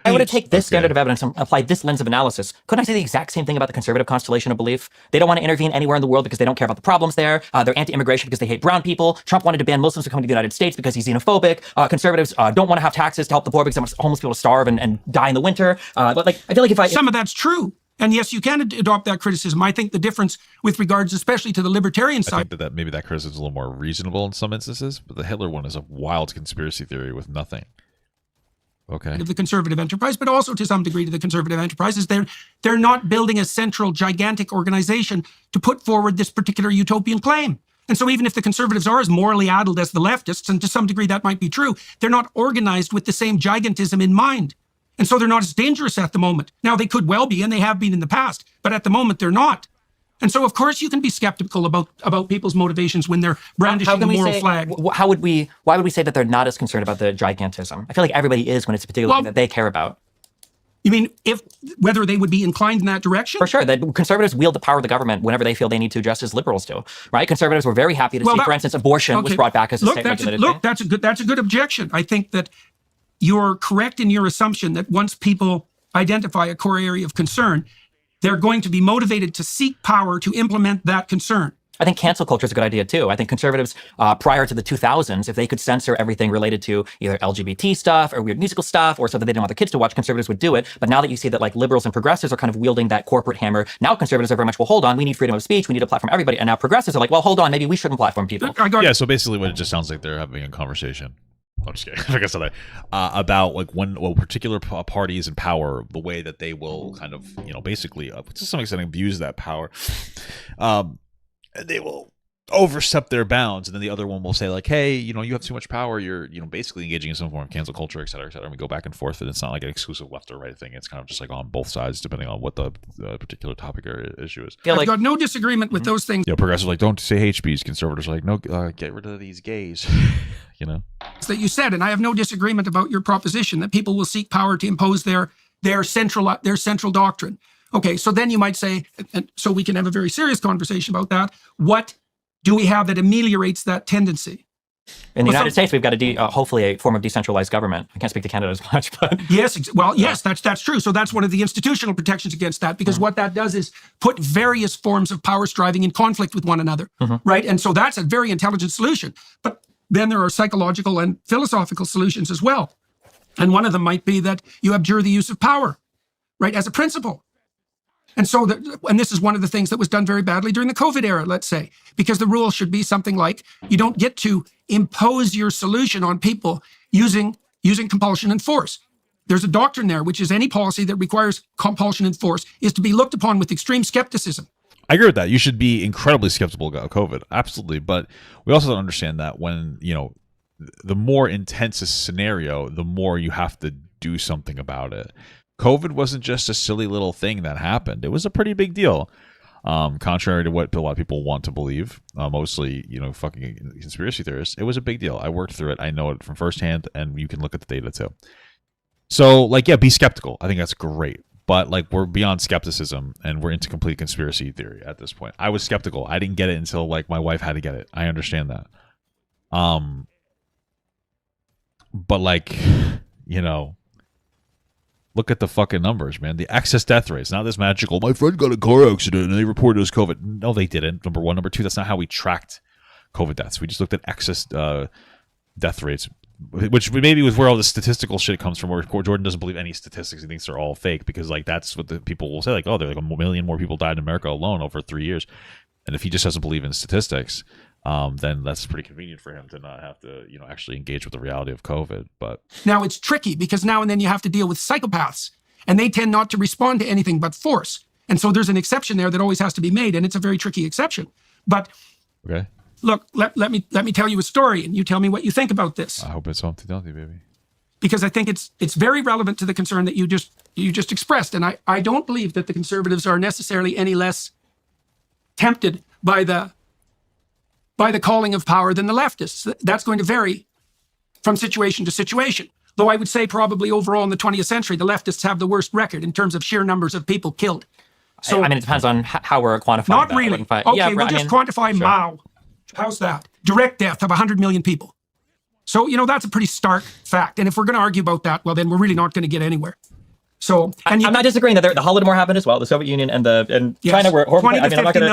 I would take this standard of evidence and apply this lens of analysis. Couldn't I say the exact same thing about the conservative constellation of belief? They don't want to intervene anywhere in the world because they don't care about the problems there. They're anti-immigration because they hate brown people. Trump wanted to ban Muslims from coming to the United States because he's xenophobic. Conservatives don't want to have taxes to help the poor because they want homeless people to starve and die in the winter. But I feel like some of that's true. And yes, you can adopt that criticism. I think the difference with regards, especially to the libertarian side, I think that maybe that criticism is a little more reasonable in some instances, but the Hitler one is a wild conspiracy theory with nothing. Okay. Of the conservative enterprise, but also to some degree to the conservative enterprise, is they're not building a central, gigantic organization to put forward this particular utopian claim. And so even if the conservatives are as morally addled as the leftists, and to some degree that might be true, they're not organized with the same gigantism in mind. And so they're not as dangerous at the moment. Now, they could well be, and they have been in the past, but at the moment they're not. And so, of course, you can be skeptical about people's motivations when they're brandishing the moral flag. Why would we say that they're not as concerned about the gigantism? I feel like everybody is when it's a particular thing that they care about. You mean whether they would be inclined in that direction? For sure. That conservatives wield the power of the government whenever they feel they need to, just as liberals do, right? Conservatives were very happy to see, for instance, abortion was brought back as a state-regulated thing. That's a good objection. I think that you're correct in your assumption that once people identify a core area of concern, they're going to be motivated to seek power to implement that concern. I think cancel culture is a good idea too. I think conservatives prior to the 2000s, if they could censor everything related to either LGBT stuff or weird musical stuff or stuff that they didn't want their kids to watch, conservatives would do it. But now that you see that like liberals and progressives are kind of wielding that corporate hammer, now conservatives are very much, well, hold on, we need freedom of speech, we need to platform everybody. And now progressives are like, well, hold on, maybe we shouldn't platform people. Yeah, so basically what it just sounds like they're having a conversation. I'm just kidding. I guess that about like when particular parties in power, the way that they will kind of, basically to some extent abuse that power. They will overstep their bounds, and then the other one will say like, hey, you have too much power, you're basically engaging in some form of cancel culture, et cetera, and we go back and forth, and it's not like an exclusive left or right thing. It's kind of just like on both sides depending on what the particular topic or issue is. I've got no disagreement with those things. Progressives are like, don't say hate speech. Conservatives are like, no, get rid of these gays. That you said, and I have no disagreement about your proposition that people will seek power to impose their central doctrine. Okay, so then you might say, and so we can have a very serious conversation about that. What do we have that ameliorates that tendency? In the United States, we've got hopefully a form of decentralized government. I can't speak to Canada as much, but yes, that's true. So that's one of the institutional protections against that, because what that does is put various forms of power striving in conflict with one another, right? And so that's a very intelligent solution. But then there are psychological and philosophical solutions as well. And one of them might be that you abjure the use of power, right, as a principle. And so, and this is one of the things that was done very badly during the COVID era, let's say, because the rule should be something like you don't get to impose your solution on people using compulsion and force. There's a doctrine there, which is any policy that requires compulsion and force is to be looked upon with extreme skepticism. I agree with that. You should be incredibly skeptical about COVID. Absolutely. But we also don't understand that when, the more intense a scenario, the more you have to do something about it. COVID wasn't just a silly little thing that happened. It was a pretty big deal, contrary to what a lot of people want to believe, mostly, fucking conspiracy theorists. It was a big deal. I worked through it. I know it from firsthand, and you can look at the data too. So, be skeptical. I think that's great. But, we're beyond skepticism, and we're into complete conspiracy theory at this point. I was skeptical. I didn't get it until, my wife had to get it. I understand that. But, look at the fucking numbers, man. The excess death rates. Not this magical, my friend got a car accident and they reported it as COVID. No, they didn't. Number one. Number two, that's not how we tracked COVID deaths. We just looked at excess death rates, which maybe was where all the statistical shit comes from, where Jordan doesn't believe any statistics. He thinks they're all fake because, that's what the people will say. Like, oh, there are 1 million more people died in America alone over 3 years. And if he just doesn't believe in statistics, then that's pretty convenient for him to not have to, actually engage with the reality of COVID. But now it's tricky because now and then you have to deal with psychopaths, and they tend not to respond to anything but force. And so there's an exception there that always has to be made, and it's a very tricky exception. But okay, look, let me tell you a story, and you tell me what you think about this. I hope it's Humpty Dumpty, baby. Because I think it's very relevant to the concern that you just expressed, and I don't believe that the conservatives are necessarily any less tempted by the calling of power than the leftists. That's going to vary from situation to situation. Though I would say probably overall in the 20th century, the leftists have the worst record in terms of sheer numbers of people killed. So it depends on how we're quantifying not that. Really. Okay, we'll just quantify Mao. How's that? Direct death of 100 million people. So, that's a pretty stark fact. And if we're going to argue about that, well, then we're really not going to get anywhere. So, I'm not disagreeing that the Holodomor happened as well. The Soviet Union and China were horrible. I mean, I'm not going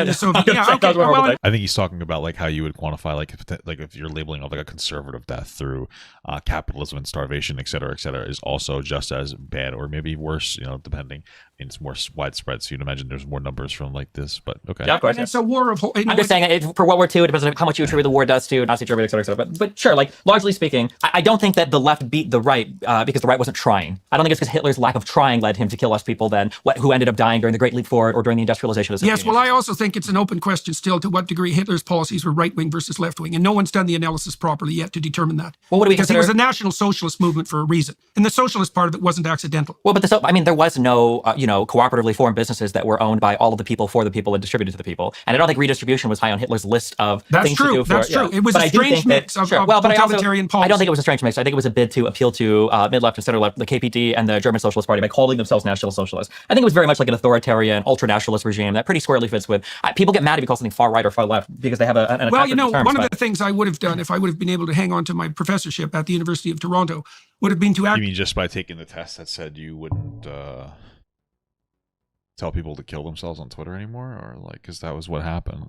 to. I think he's talking about how you would quantify if you're labeling a conservative death through capitalism and starvation, et cetera, is also just as bad or maybe worse. Depending. I mean, it's more widespread, so you'd imagine there's more numbers from this. But okay, yeah, of course. It's a war of. I'm just saying for World War II, it depends on how much you attribute the war deaths to Nazi Germany, et cetera. But sure, largely speaking, I don't think that the left beat the right because the right wasn't trying. I don't think it's because Hitler Hitler's lack of trying led him to kill less people than who ended up dying during the Great Leap Forward or during the industrialization of the Yes, well, I also think it's an open question still to what degree Hitler's policies were right-wing versus left-wing, and no one's done the analysis properly yet to determine that. Well, what do we because consider? it was a national socialist movement for a reason, and the socialist part of it wasn't accidental. Well, but I mean, there was no, cooperatively formed businesses that were owned by all of the people, for the people, and distributed to the people. And I don't think redistribution was high on Hitler's list of things to do. That's true. It was a strange mix of totalitarian policy. I don't think it was a strange mix. I think it was a bid to appeal to mid-left and center-left, the KPD and the German Socialist Party by calling themselves National Socialists. I think it was very much like an authoritarian, ultra-nationalist regime that pretty squarely fits with. People get mad if you call something far right or far left because they have an well, one of the things I would have done if I would have been able to hang on to my professorship at the University of Toronto would have been to act. You mean just by taking the test that said you wouldn't tell people to kill themselves on Twitter anymore, or like, because that was what happened.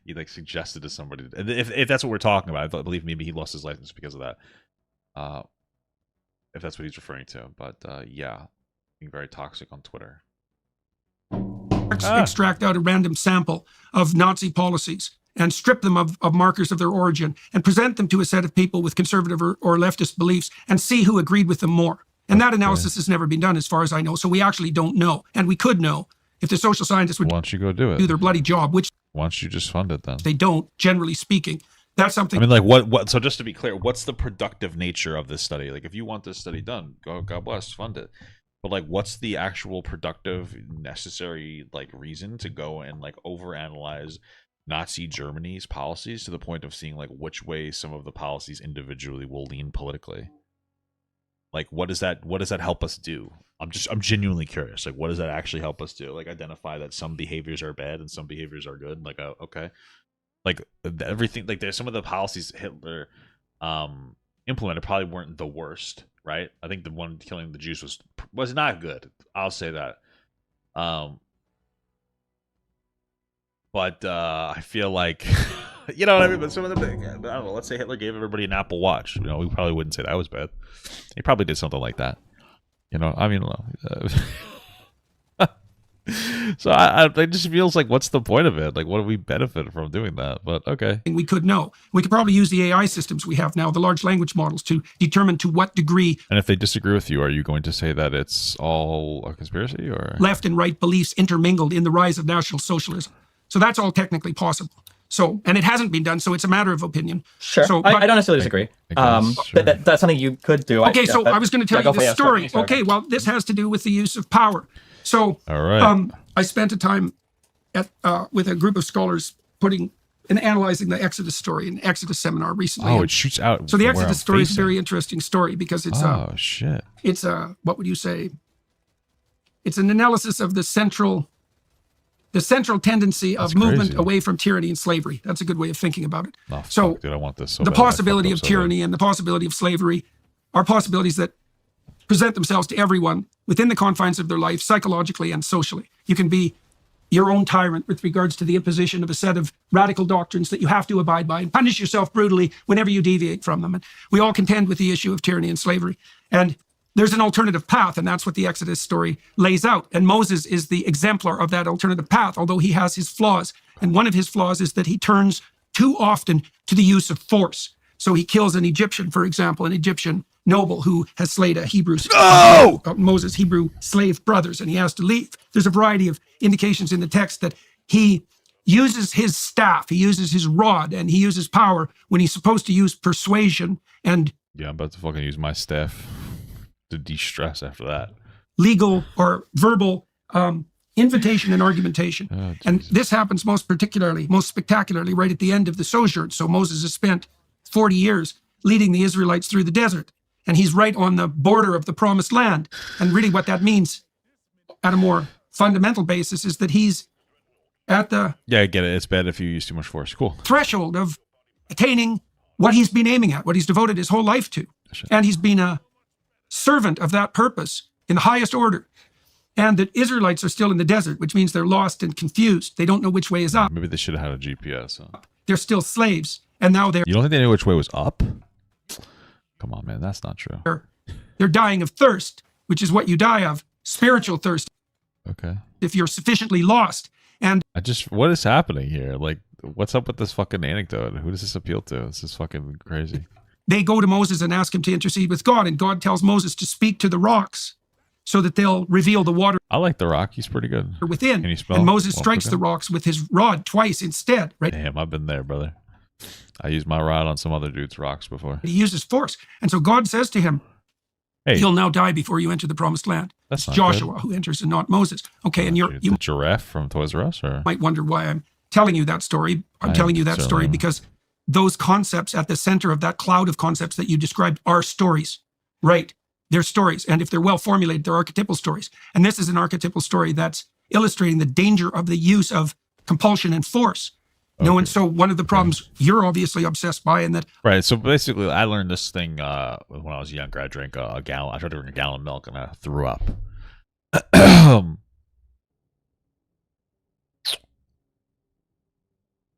He like suggested to somebody, if that's what we're talking about. I believe maybe he lost his license because of that. If that's what he's referring to, but yeah, being very toxic on Twitter. Extract out a random sample of Nazi policies and strip them of markers of their origin and present them to a set of people with conservative or leftist beliefs and see who agreed with them more. And that analysis has never been done as far as I know. So we actually don't know. And we could know if the social scientists would Why don't you go do it? Do their bloody job, which why don't you just fund it then? They don't, generally speaking. That's something. I mean, like, what? So just to be clear, what's the productive nature of this study? Like, if you want this study done, God bless, fund it. But like, what's the actual productive, necessary like reason to go and like overanalyze Nazi Germany's policies to the point of seeing like which way some of the policies individually will lean politically? Like, what does that help us do? I'm genuinely curious. Like, what does that actually help us do? Like, identify that some behaviors are bad and some behaviors are good. Like, okay. Like everything, like there's some of the policies Hitler implemented probably weren't the worst, right? I think the one killing the Jews was not good. I'll say that. But I feel like, you know what I mean? But some of the big, I don't know, let's say Hitler gave everybody an Apple Watch. You know, we probably wouldn't say that was bad. He probably did something like that. You know, I mean, so it just feels like, what's the point of it? Like, what do we benefit from doing that? But okay. We could know. We could probably use the AI systems we have now, the large language models, to determine to what degree. And if they disagree with you, are you going to say that it's all a conspiracy, or left and right beliefs intermingled in the rise of National Socialism? So that's all technically possible. So, and it hasn't been done, so it's a matter of opinion. Sure. So, I don't necessarily disagree. Sure. That's something you could do. Okay, I was going to tell you this story. Okay, well, this has to do with the use of power. So, all right. I spent a time with a group of scholars analyzing the Exodus story in Exodus seminar recently. Oh, it shoots out. So the Exodus story is a very interesting story because it's shit. It's what would you say? It's an analysis of the central tendency of movement away from tyranny and slavery. That's a good way of thinking about it. Oh, so, dude, I want this. The possibility of tyranny and the possibility of slavery are possibilities that present themselves to everyone within the confines of their life, psychologically and socially. You can be your own tyrant with regards to the imposition of a set of radical doctrines that you have to abide by and punish yourself brutally whenever you deviate from them. And we all contend with the issue of tyranny and slavery. And there's an alternative path, and that's what the Exodus story lays out. And Moses is the exemplar of that alternative path, although he has his flaws. And one of his flaws is that he turns too often to the use of force. So he kills an Egyptian, for example, an Egyptian noble who has slayed a Moses' Hebrew slave brothers, and he has to leave. There's a variety of indications in the text that he uses his staff, he uses his rod, and he uses power when he's supposed to use persuasion and... Yeah, I'm about to fucking use my staff to de-stress after that. Legal or verbal invitation and argumentation. Oh, and this happens most spectacularly right at the end of the sojourn. So Moses has spent 40 years leading the Israelites through the desert. And he's right on the border of the promised land. And really what that means at a more fundamental basis is that he's at the... Yeah, I get it. It's bad if you use too much force. Cool. ...threshold of attaining what he's been aiming at, what he's devoted his whole life to. Sure. And he's been a servant of that purpose in the highest order. And the Israelites are still in the desert, which means they're lost and confused. They don't know which way is up. Maybe they should have had a GPS. Huh? They're still slaves. And now they're... You don't think they knew which way was up? Come on, man. That's not true. They're dying of thirst, which is what you die of. Spiritual thirst. Okay. If you're sufficiently lost. And what is happening here? Like, what's up with this fucking anecdote? Who does this appeal to? This is fucking crazy. they go to Moses and ask him to intercede with God, and God tells Moses to speak to the rocks so that they'll reveal the water I like the Rock. He's pretty good. within. Can you spell And Moses Walker strikes down? the rocks with his rod twice instead, right? Damn, I've been there, brother. I used my rod on some other dude's rocks before. He uses force. And so God says to him, Hey, you'll now die before you enter the promised land. that's It's not Joshua who enters and not Moses. Okay, and good. you The giraffe from Toys R Us, or might wonder why I'm telling you that story. I'm I telling you that certainly story am. because those concepts at the center of that cloud of concepts that you described are stories, right? They're stories. And if they're well formulated, they're archetypal stories. And this is an archetypal story that's illustrating the danger of the use of compulsion and force. No, and so one of the problems you're obviously obsessed by, and that right. So basically, I learned this thing when I was younger. I drank a gallon. I tried to drink a gallon of milk, and I threw up.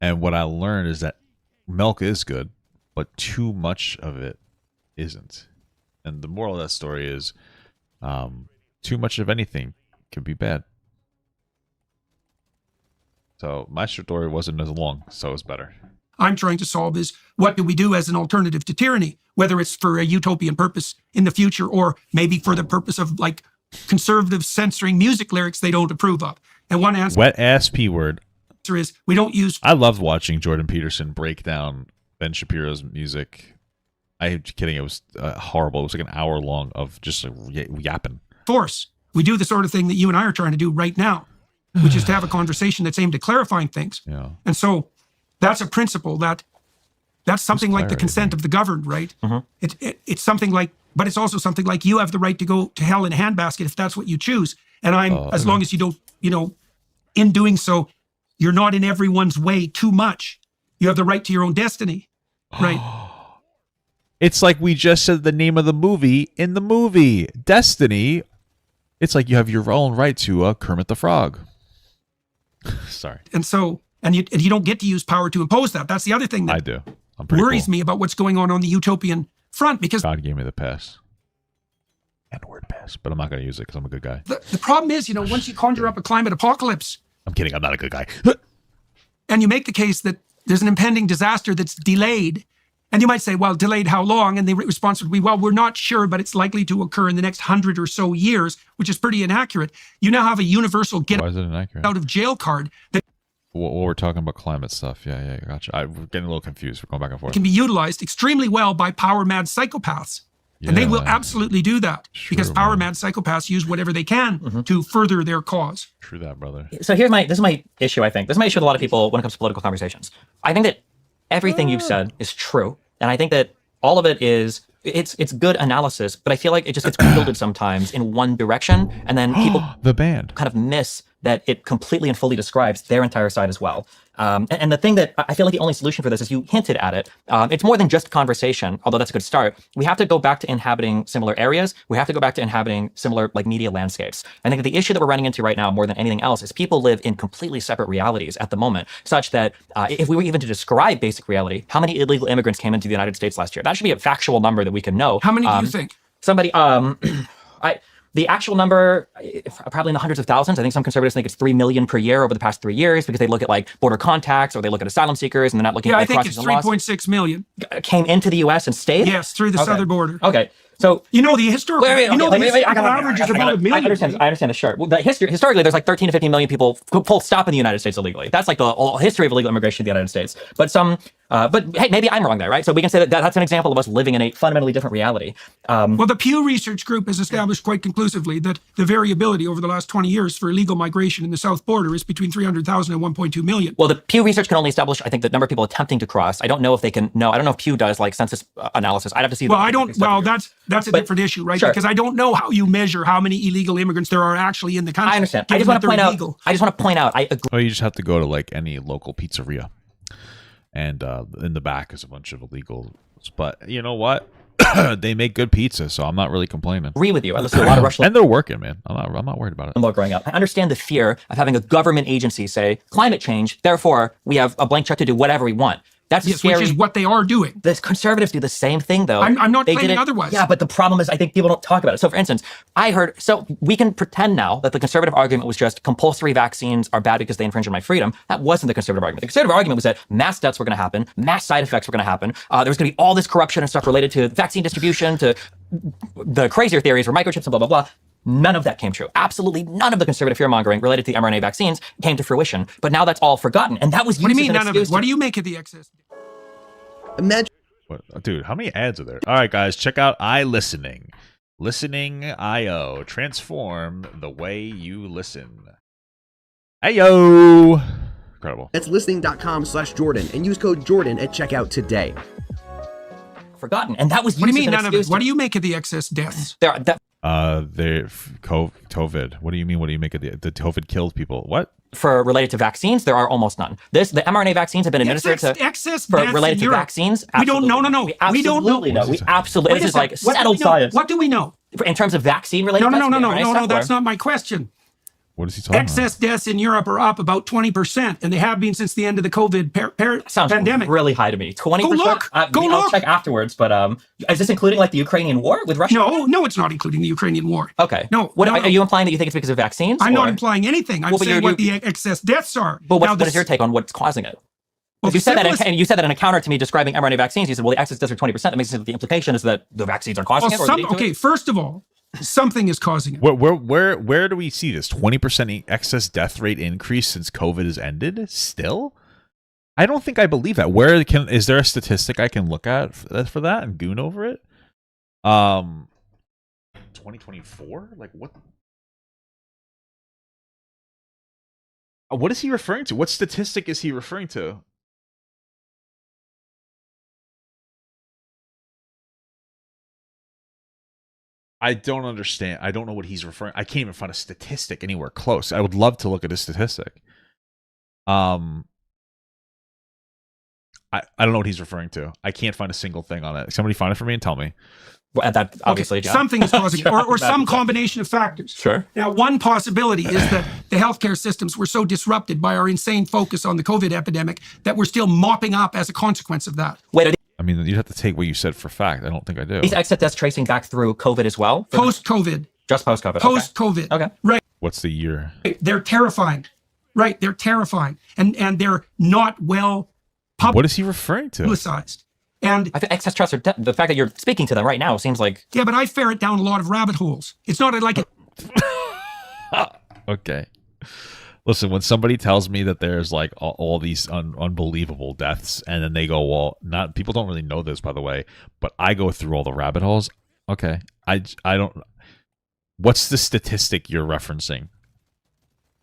And what I learned is that milk is good, but too much of it isn't. And the moral of that story is, too much of anything can be bad. So my story wasn't as long, so it's better. I'm trying to solve is what do we do as an alternative to tyranny, whether it's for a utopian purpose in the future or maybe for the purpose of like conservatives censoring music lyrics they don't approve of. And one answer Wet ass P word. is we don't use I loved watching Jordan Peterson break down Ben Shapiro's music. I'm kidding. It was horrible. It was like an hour long of just yapping. force. We do the sort of thing that you and I are trying to do right now, which is to have a conversation that's aimed at clarifying things. Yeah. And so that's a principle that's something like the clarity, consent of the governed, right? It's something like, but it's also something like you have the right to go to hell in a handbasket if that's what you choose. And as long as you don't, in doing so, you're not in everyone's way too much. You have the right to your own destiny, right? It's like we just said the name of the movie in the movie, Destiny. It's like you have your own right to Kermit the Frog. Sorry. And so, and you don't get to use power to impose that. That's the other thing that I do. I'm pretty worries cool. me about what's going on the utopian front, because God gave me the pass. N-word pass. But I'm not going to use it because I'm a good guy. the problem is, once you conjure up a climate apocalypse I'm kidding. I'm not a good guy. and you make the case that there's an impending disaster that's delayed, and you might say, well, delayed how long? And the response would be, well, we're not sure, but it's likely to occur in the next 100 or so years, which is pretty inaccurate. You now have a universal get Why is it inaccurate? out of jail card that Well, we're talking about climate stuff. Yeah, gotcha. We're getting a little confused. We're going back and forth. can be utilized extremely well by power-mad psychopaths. And they will Yeah. absolutely do that because Sure, power-mad psychopaths use whatever they can to further their cause. True that, brother. So this is my issue, I think. This is my issue with a lot of people when it comes to political conversations. I think that everything you've said is true. And I think that all of it is, it's good analysis, but I feel like it just gets wielded sometimes in one direction. And then people The band. kind of miss that it completely and fully describes their entire side as well. And the thing that I feel like the only solution for this is you hinted at it. It's more than just conversation, although that's a good start. We have to go back to inhabiting similar areas. We have to go back to inhabiting similar media landscapes. I think that the issue that we're running into right now more than anything else is people live in completely separate realities at the moment, such that if we were even to describe basic reality, how many illegal immigrants came into the United States last year? That should be a factual number that we can know. How many do you think? Somebody, the actual number, probably in the hundreds of thousands. I think some conservatives think it's 3 million per year over the past 3 years because they look at border contacts or they look at asylum seekers and they're not looking Yeah, at I think crossings it's and laws. 3.6 million. Came into the U.S. and stayed? Yes, through the southern border. Okay. So The historical, Wait, the okay, historical average is about a million. I understand this, sure. Well, historically, there's 13 to 15 million people full stop in the United States illegally. That's the whole history of illegal immigration to the United States. But but hey, maybe I'm wrong there, right? So we can say that that's an example of us living in a fundamentally different reality. Well, the Pew Research Group has established quite conclusively that the variability over the last 20 years for illegal migration in the south border is between 300,000 and 1.2 million. Well, the Pew Research can only establish, I think, the number of people attempting to cross. I don't know if they can. No, I don't know if Pew does census analysis. I'd have to see. Well, I don't. Well, that's a different issue, right? Sure. Because I don't know how you measure how many illegal immigrants there are actually in the country. I understand. I given just want that to point they're out. illegal. I just want to point out. I agree. Oh, you just have to go to any local pizzeria, and in the back is a bunch of illegals. But you know what? They make good pizza, so I'm not really complaining. Agree with you. I listen to a lot of Rush And they're working, man. I'm not worried about it. Limbaugh growing up. I understand the fear of having a government agency say climate change, therefore we have a blank check to do whatever we want. That's Yes, scary. which is what they are doing. The conservatives do the same thing, though. I'm not They claiming did it- otherwise. Yeah, but the problem is, I think people don't talk about it. So, for instance, I heard, so we can pretend now that the conservative argument was just compulsory vaccines are bad because they infringe on my freedom. That wasn't the conservative argument. The conservative argument was that mass deaths were going to happen, mass side effects were going to happen. There was going to be all this corruption and stuff related to vaccine distribution, to the crazier theories were microchips and blah, blah, blah. None of that came true. Absolutely none of the conservative fear-mongering related to the mRNA vaccines came to fruition. But now that's all forgotten. And that was used What do you as mean an none of it? excuse What to- do you make of the excess? Imagine What, dude, how many ads are there? All right, guys, check out iListening. Listening.io. Transform the way you listen. Ayo! Incredible. that's listening.com/Jordan and use code Jordan at checkout today. forgotten. And that was used What do you as mean an none of it? excuse What to- do you make of the excess deaths? COVID. What do you mean? What do you make of the COVID killed people? What? For related to vaccines, there are almost none. The mRNA vaccines have been administered to excess for deaths related in to Europe. vaccines. We don't. No. absolutely. We don't know. Absolutely know. We absolutely. Wait This a is sec. like settled science. What do we know? In terms of vaccine related. No. That's not my question. What is he talking Excess deaths in Europe are up about 20%, and they have been since the end of the COVID Sounds pandemic. really high to me. 20%. Go look. Go I'll look. check afterwards. But is this including like the Ukrainian war with Russia? No, it's not including the Ukrainian war. Okay. No. What no, are you implying that you think it's because of vaccines? I'm or- not implying anything. I'm Well, but saying you're- what the excess deaths are. But Now, what is your take on what's causing it? well, You said that, simplest- and you said that in a counter to me describing mRNA vaccines. You said, "Well, the excess deaths are 20%." That makes sense. The implication is that the vaccines are causing it. Or leading to okay, it? first of all, something is causing it. Where do we see this 20% excess death rate increase since COVID has ended? Still, I don't think I believe that. Is there a statistic I can look at for that and goon over it? 2024, like what? What is he referring to? What statistic is he referring to? I don't understand. I don't know what he's referring. I can't even find a statistic anywhere close. I would love to look at a statistic. I don't know what he's referring to. I can't find a single thing on it. Somebody find it for me and tell me. Well, that obviously, John. Something is causing it, or some That's- combination of factors. Sure. Now, one possibility is that the healthcare systems were so disrupted by our insane focus on the COVID epidemic that we're still mopping up as a consequence of that. Wait, are I mean, you'd have to take what you said for fact. I don't think I do. these excess deaths tracing back through COVID as well? Post-COVID. Just post-COVID. Okay. Post-COVID. Okay. Right. What's the year? They're terrifying. Right. They're terrifying. And they're not well What is he referring to? publicized. And I think excess trust are the fact that you're speaking to them right now seems like yeah, but I ferret down a lot of rabbit holes. It's not like it. Okay. Listen, when somebody tells me that there's like all these unbelievable deaths, and then they go, well, not people don't really know this, by the way, but I go through all the rabbit holes. Okay, I don't. What's the statistic you're referencing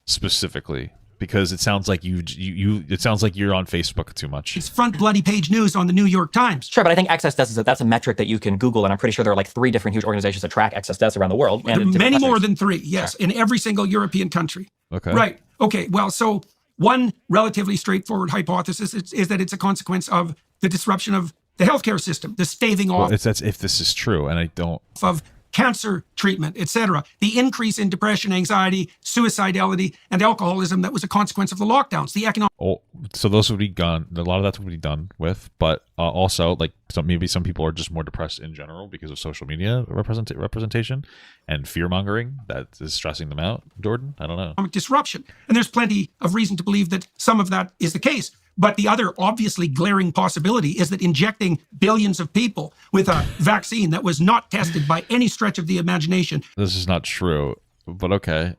specifically? Because it sounds like it sounds like you're on Facebook too much. It's front bloody page news on the New York Times. sure, but I think excess deaths that's a metric that you can Google, and I'm pretty sure there are like 3 different huge organizations that track excess deaths around the world. And in different Many more countries. than 3, yes, in every single European country. Okay. Right. Okay. Well, so one relatively straightforward hypothesis is that it's a consequence of the disruption of the healthcare system, the staving off Well, that's if this is true, and I don't. of cancer treatment, etc. The increase in depression, anxiety, suicidality, and alcoholism that was a consequence of the lockdowns. The economic Oh, so those would be gone. A lot of that would be done with, but also like maybe some people are just more depressed in general because of social media representation and fear mongering that is stressing them out. Jordan, I don't know. disruption. And there's plenty of reason to believe that some of that is the case. But the other obviously glaring possibility is that injecting billions of people with a vaccine that was not tested by any stretch of the imagination. This is not true, but okay.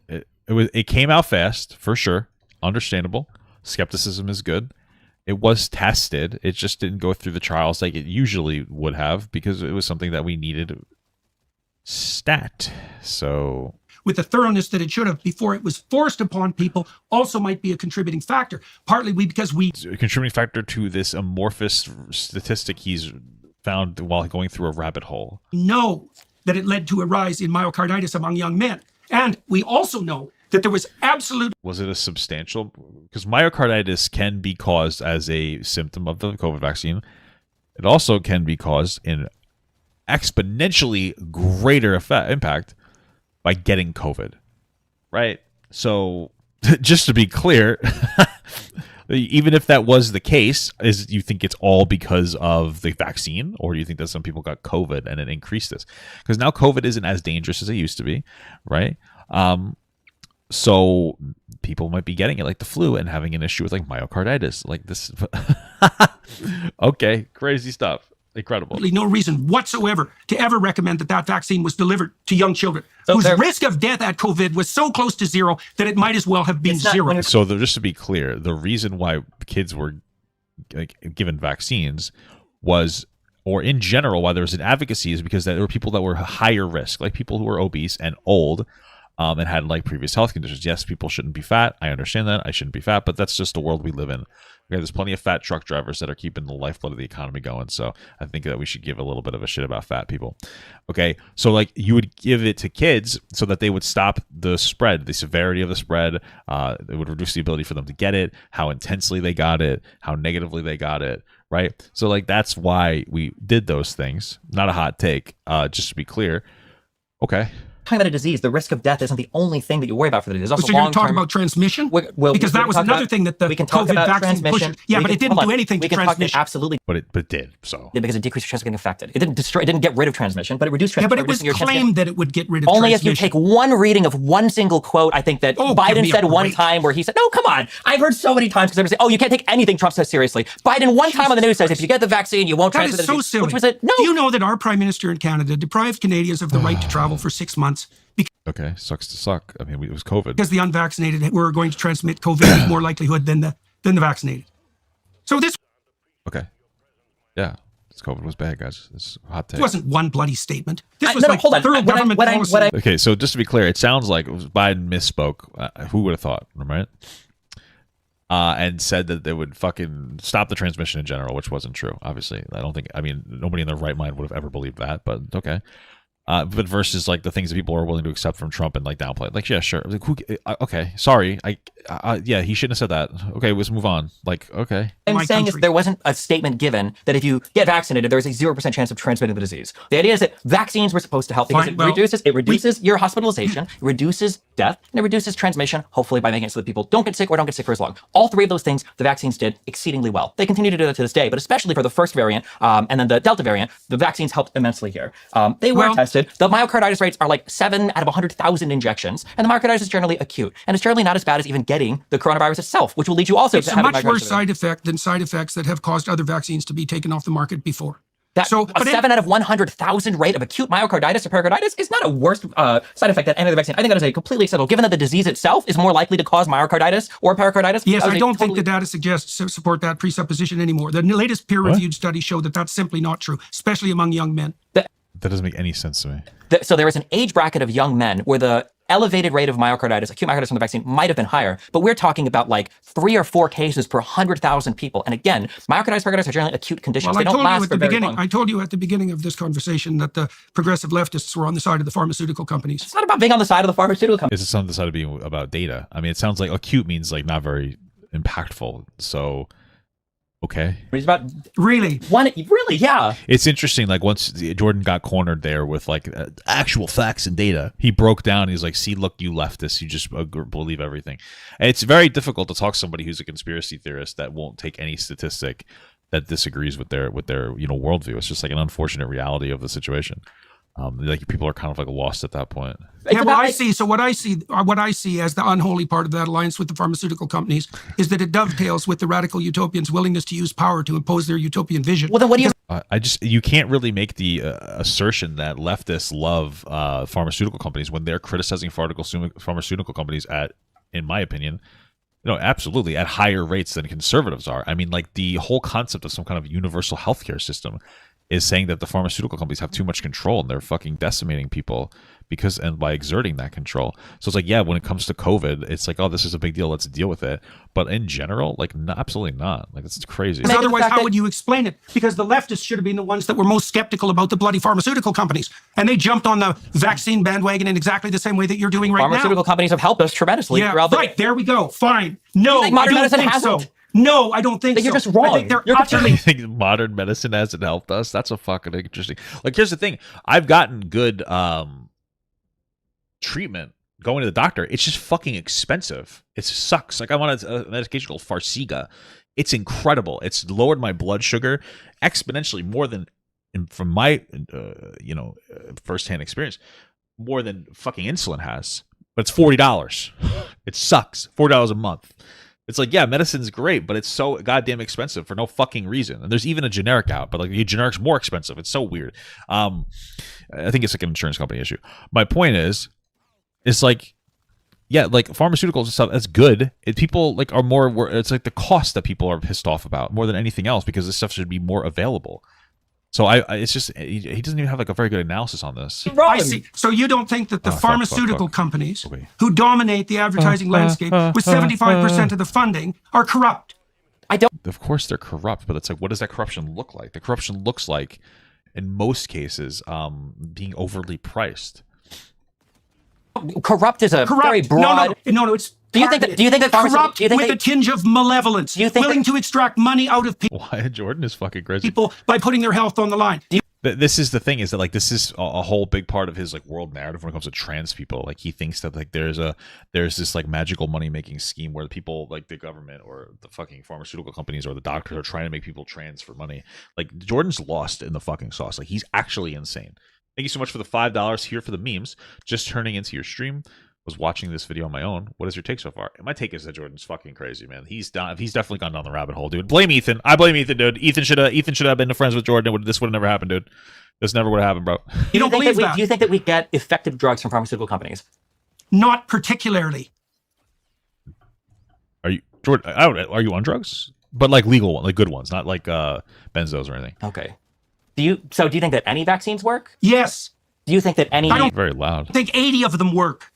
It came out fast for sure. Understandable. Skepticism is good. It was tested. It just didn't go through the trials like it usually would have because it was something that we needed stat. So with the thoroughness that it should have before it was forced upon people also might be a contributing factor. Partly because we a contributing factor to this amorphous statistic he's found while going through a rabbit hole. know that it led to a rise in myocarditis among young men. And we also know that there was absolute Was it a substantial? Because myocarditis can be caused as a symptom of the COVID vaccine. It also can be caused in exponentially greater impact by getting COVID, right? So just to be clear, even if that was the case, is you think it's all because of the vaccine, or do you think that some people got COVID and it increased this? Because now COVID isn't as dangerous as it used to be, right? So people might be getting it like the flu and having an issue with like myocarditis, like this. Okay, crazy stuff. Incredible. No reason whatsoever to ever recommend that vaccine was delivered to young children whose risk of death at COVID was so close to zero that it might as well have been zero. So just to be clear, the reason why kids were like given vaccines was, or in general, why there was an advocacy, is because there were people that were higher risk, like people who were obese and old, and had like previous health conditions. Yes, people shouldn't be fat. I understand that. I shouldn't be fat, but that's just the world we live in. Okay, there's plenty of fat truck drivers that are keeping the lifeblood of the economy going. So I think that we should give a little bit of a shit about fat people. Okay, so like you would give it to kids so that they would stop the spread, the severity of the spread. It would reduce the ability for them to get it, how intensely they got it, how negatively they got it, right? So like that's why we did those things. Not a hot take, just to be clear. Okay. Talking about a disease, the risk of death isn't the only thing that you worry about for the disease. So you're going to talk about transmission? Because that was another thing that the COVID vaccine pushed. Yeah, but it didn't do anything to transmission. Absolutely. But it did, so. Yeah, because it decreased your chance of getting infected. It didn't get rid of transmission, but it reduced transmission. Yeah, but it was claimed that it would get rid of only transmission. If you take one reading of one single quote. I think that Biden said one time where he said, no, come on. I've heard so many times because everybody say, oh, you can't take anything Trump says seriously. Biden one time on the news says, if you get the vaccine, you won't transmit the disease. That is so silly. Do you know that our Prime Minister in Canada deprived Canadians of the right to travel for 6 months? Okay, sucks to suck. I mean, it was COVID. Because the unvaccinated were going to transmit COVID with more likelihood than the vaccinated. So this. Okay. Yeah, this COVID was bad, guys. It's a hot take. It wasn't one bloody statement. This was thorough government policy. Okay, so just to be clear, it sounds like Biden misspoke. Who would have thought, right? And said that they would fucking stop the transmission in general, which wasn't true. Obviously, nobody in their right mind would have ever believed that, but okay. But versus like the things that people are willing to accept from Trump and like downplay, like yeah, sure, like okay, sorry, yeah, he shouldn't have said that. Okay, let's move on. Like okay, I'm saying is there wasn't a statement given that if you get vaccinated, there's a 0% chance of transmitting the disease. The idea is that vaccines were supposed to help because it reduces your hospitalization, it reduces death, and it reduces transmission. Hopefully by making it so that people don't get sick or don't get sick for as long. All three of those things the vaccines did exceedingly well. They continue to do that to this day, but especially for the first variant and then the Delta variant, the vaccines helped immensely here. They were tested. The myocarditis rates are like 7 out of 100,000 injections, and the myocarditis is generally acute, and it's generally not as bad as even getting the coronavirus itself, which will lead you also to have a much worse side effect than side effects that have caused other vaccines to be taken off the market before. A 7 out of 100,000 rate of acute myocarditis or pericarditis is not a worse side effect than any other vaccine. I think that is a completely acceptable, given that the disease itself is more likely to cause myocarditis or pericarditis. Yes, I don't think the data suggests support that presupposition anymore. The latest peer-reviewed studies show that that's simply not true, especially among young men. That doesn't make any sense to me. So there is an age bracket of young men where the elevated rate of myocarditis, acute myocarditis from the vaccine might have been higher, but we're talking about like 3 or 4 cases per 100,000 people. And again, myocarditis, pericarditis are generally acute conditions. Well, they don't last for very long. I told you at the beginning of this conversation that the progressive leftists were on the side of the pharmaceutical companies. It's not about being on the side of the pharmaceutical companies. It's on the side of being about data. I mean, it sounds like acute means like not very impactful. So okay. It's about really, yeah. It's interesting. Like once Jordan got cornered there with like actual facts and data, he broke down. He's like, "See, look, you leftists, you just believe everything." And it's very difficult to talk to somebody who's a conspiracy theorist that won't take any statistic that disagrees with their worldview. It's just like an unfortunate reality of the situation. Like people are kind of like lost at that point. Yeah, well, what I see as the unholy part of that alliance with the pharmaceutical companies is that it dovetails with the radical utopians' willingness to use power to impose their utopian vision. Well, then what do you? You can't really make the assertion that leftists love pharmaceutical companies when they're criticizing pharmaceutical companies in my opinion, absolutely at higher rates than conservatives are. I mean, like the whole concept of some kind of universal healthcare system is saying that the pharmaceutical companies have too much control and they're fucking decimating people by exerting that control. So it's like, yeah, when it comes to COVID, it's like, oh, this is a big deal. Let's deal with it. But in general, like, no, absolutely not. Like, it's crazy. Because otherwise, how would you explain it? Because the leftists should have been the ones that were most skeptical about the bloody pharmaceutical companies. And they jumped on the vaccine bandwagon in exactly the same way that you're doing right now. Pharmaceutical companies have helped us tremendously. Yeah, right. There we go. Fine. No, I don't think so. No, I don't think so. You're just wrong. I think I think modern medicine hasn't helped us. That's a fucking interesting. Like, here's the thing. I've gotten good treatment going to the doctor, it's just fucking expensive. It sucks. Like, I want a medication called Farxiga. It's incredible. It's lowered my blood sugar exponentially more than, from my firsthand experience, more than fucking insulin has. But it's $40. It sucks. $40 a month. It's like, yeah, medicine's great, but it's so goddamn expensive for no fucking reason. And there's even a generic out, but like the generic's more expensive. It's so weird. I think it's like an insurance company issue. My point is, it's like, yeah, like pharmaceuticals and stuff, that's good. People like are more, it's like the cost that people are pissed off about more than anything else, because this stuff should be more available. So it's just, he doesn't even have like a very good analysis on this. I see. So you don't think that the pharmaceutical companies who dominate the advertising landscape with 75% of the funding are corrupt? Of course they're corrupt, but it's like, what does that corruption look like? The corruption looks like, in most cases, being overly priced. Corrupt is a very broad. No. It's. Do you think that corrupt with a tinge of malevolence? Do you think willing to extract money out of Why Jordan is fucking crazy. People by putting their health on the line. This is the thing, is that like this is a whole big part of his like world narrative when it comes to trans people. Like he thinks that like there's this like magical money making scheme where the people like the government or the fucking pharmaceutical companies or the doctors are trying to make people trans for money. Like Jordan's lost in the fucking sauce. Like he's actually insane. Thank you so much for the $5 here for the memes. Just turning into your stream. Was watching this video on my own. What is your take so far? My take is that Jordan's fucking crazy, man. He's definitely gone down the rabbit hole, dude. Blame Ethan. I blame Ethan, dude. Ethan should have been friends with Jordan. This would have never happened, dude. This never would have happened, bro. You don't believe that? Do you think that we get effective drugs from pharmaceutical companies? Not particularly. Are you, Jordan? Are you on drugs? But like legal ones, like good ones, not like benzos or anything. Okay. Do you think that any vaccines work? Yes. Do you think that any? I don't very loud. think 80 of them work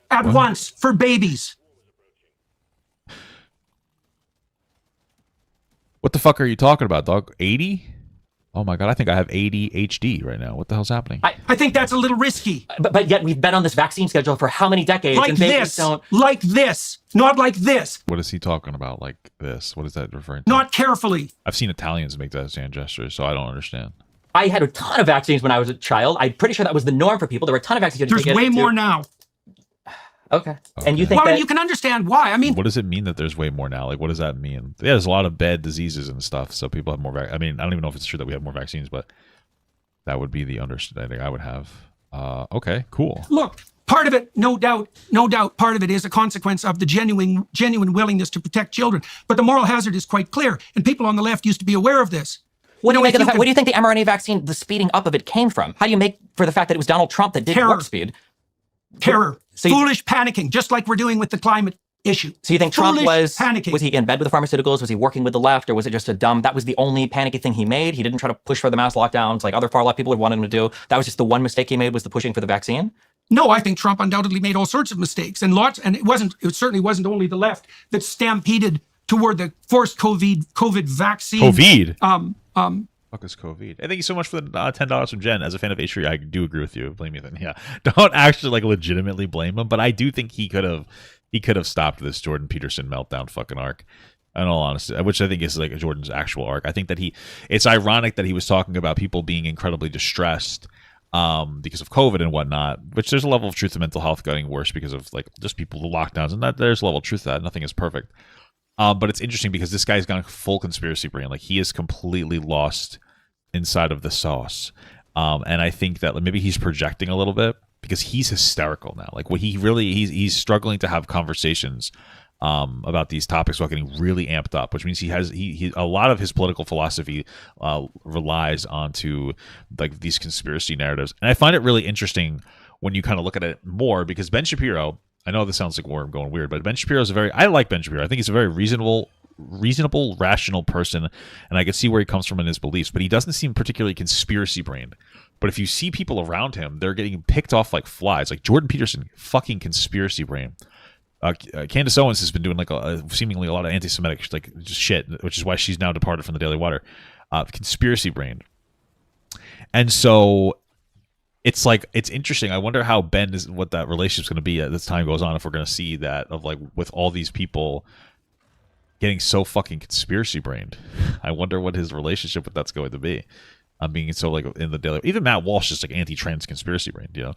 at once for babies. What the fuck are you talking about, dog? 80? Oh my god, I think I have ADHD right now. What the hell's happening? I think that's a little risky. But yet we've been on this vaccine schedule for how many decades? Like and this, like this, not like this. What is he talking about? Like this? What is that referring to? Not carefully. I've seen Italians make that hand gesture, so I don't understand. I had a ton of vaccines when I was a child. I'm pretty sure that was the norm for people. There were a ton of vaccines. There's way more now. Okay. And you think you can understand why. I mean, what does it mean that there's way more now? Like, what does that mean? Yeah, there's a lot of bad diseases and stuff, so people have more. I mean, I don't even know if it's true that we have more vaccines, but that would be the understanding I would have. Okay, cool. Look, part of it, no doubt, part of it is a consequence of the genuine willingness to protect children. But the moral hazard is quite clear, and people on the left used to be aware of this. What do you think the mRNA vaccine, the speeding up of it came from? How do you make for the fact that it was Donald Trump that did warp speed? Terror. Foolish panicking, just like we're doing with the climate issue. So you think Trump was panicking? Was he in bed with the pharmaceuticals? Was he working with the left? Or was it just that was the only panicky thing he made? He didn't try to push for the mass lockdowns like other far left people would want him to do. That was just the one mistake he made, was the pushing for the vaccine? No, I think Trump undoubtedly made all sorts of mistakes, and it certainly wasn't only the left that stampeded toward the forced COVID vaccine. Fuck is COVID? Hey, thank you so much for the $10 from Jen. As a fan of H3, I do agree with you. Blame Ethan. Yeah, don't actually like legitimately blame him, but I do think he could have stopped this Jordan Peterson meltdown fucking arc. In all honesty, which I think is like Jordan's actual arc. I think that it's ironic that he was talking about people being incredibly distressed because of COVID and whatnot, which there's a level of truth to mental health getting worse because of like just people, the lockdowns, and that there's a level of truth to that. Nothing is perfect. But it's interesting because this guy's gone full conspiracy brain. Like he is completely lost inside of the sauce. And I think that maybe he's projecting a little bit because he's hysterical now. Like what he's struggling to have conversations about these topics while getting really amped up, which means he a lot of his political philosophy relies onto like these conspiracy narratives. And I find it really interesting when you kind of look at it more, because Ben Shapiro, I know this sounds like I'm going weird, but Ben Shapiro is I like Ben Shapiro. I think he's a very reasonable, rational person, and I can see where he comes from in his beliefs, but he doesn't seem particularly conspiracy brained. But if you see people around him, they're getting picked off like flies. Like Jordan Peterson, fucking conspiracy brain. Candace Owens has been doing like seemingly a lot of anti-Semitic like just shit, which is why she's now departed from the Daily Wire. Conspiracy brain. And so it's like, it's interesting. I wonder how Ben is, what that relationship's going to be as time goes on, if we're going to see that of like with all these people getting so fucking conspiracy brained. I wonder what his relationship with that's going to be. I'm being so like in the Daily, even Matt Walsh is like anti-trans conspiracy brained, you know.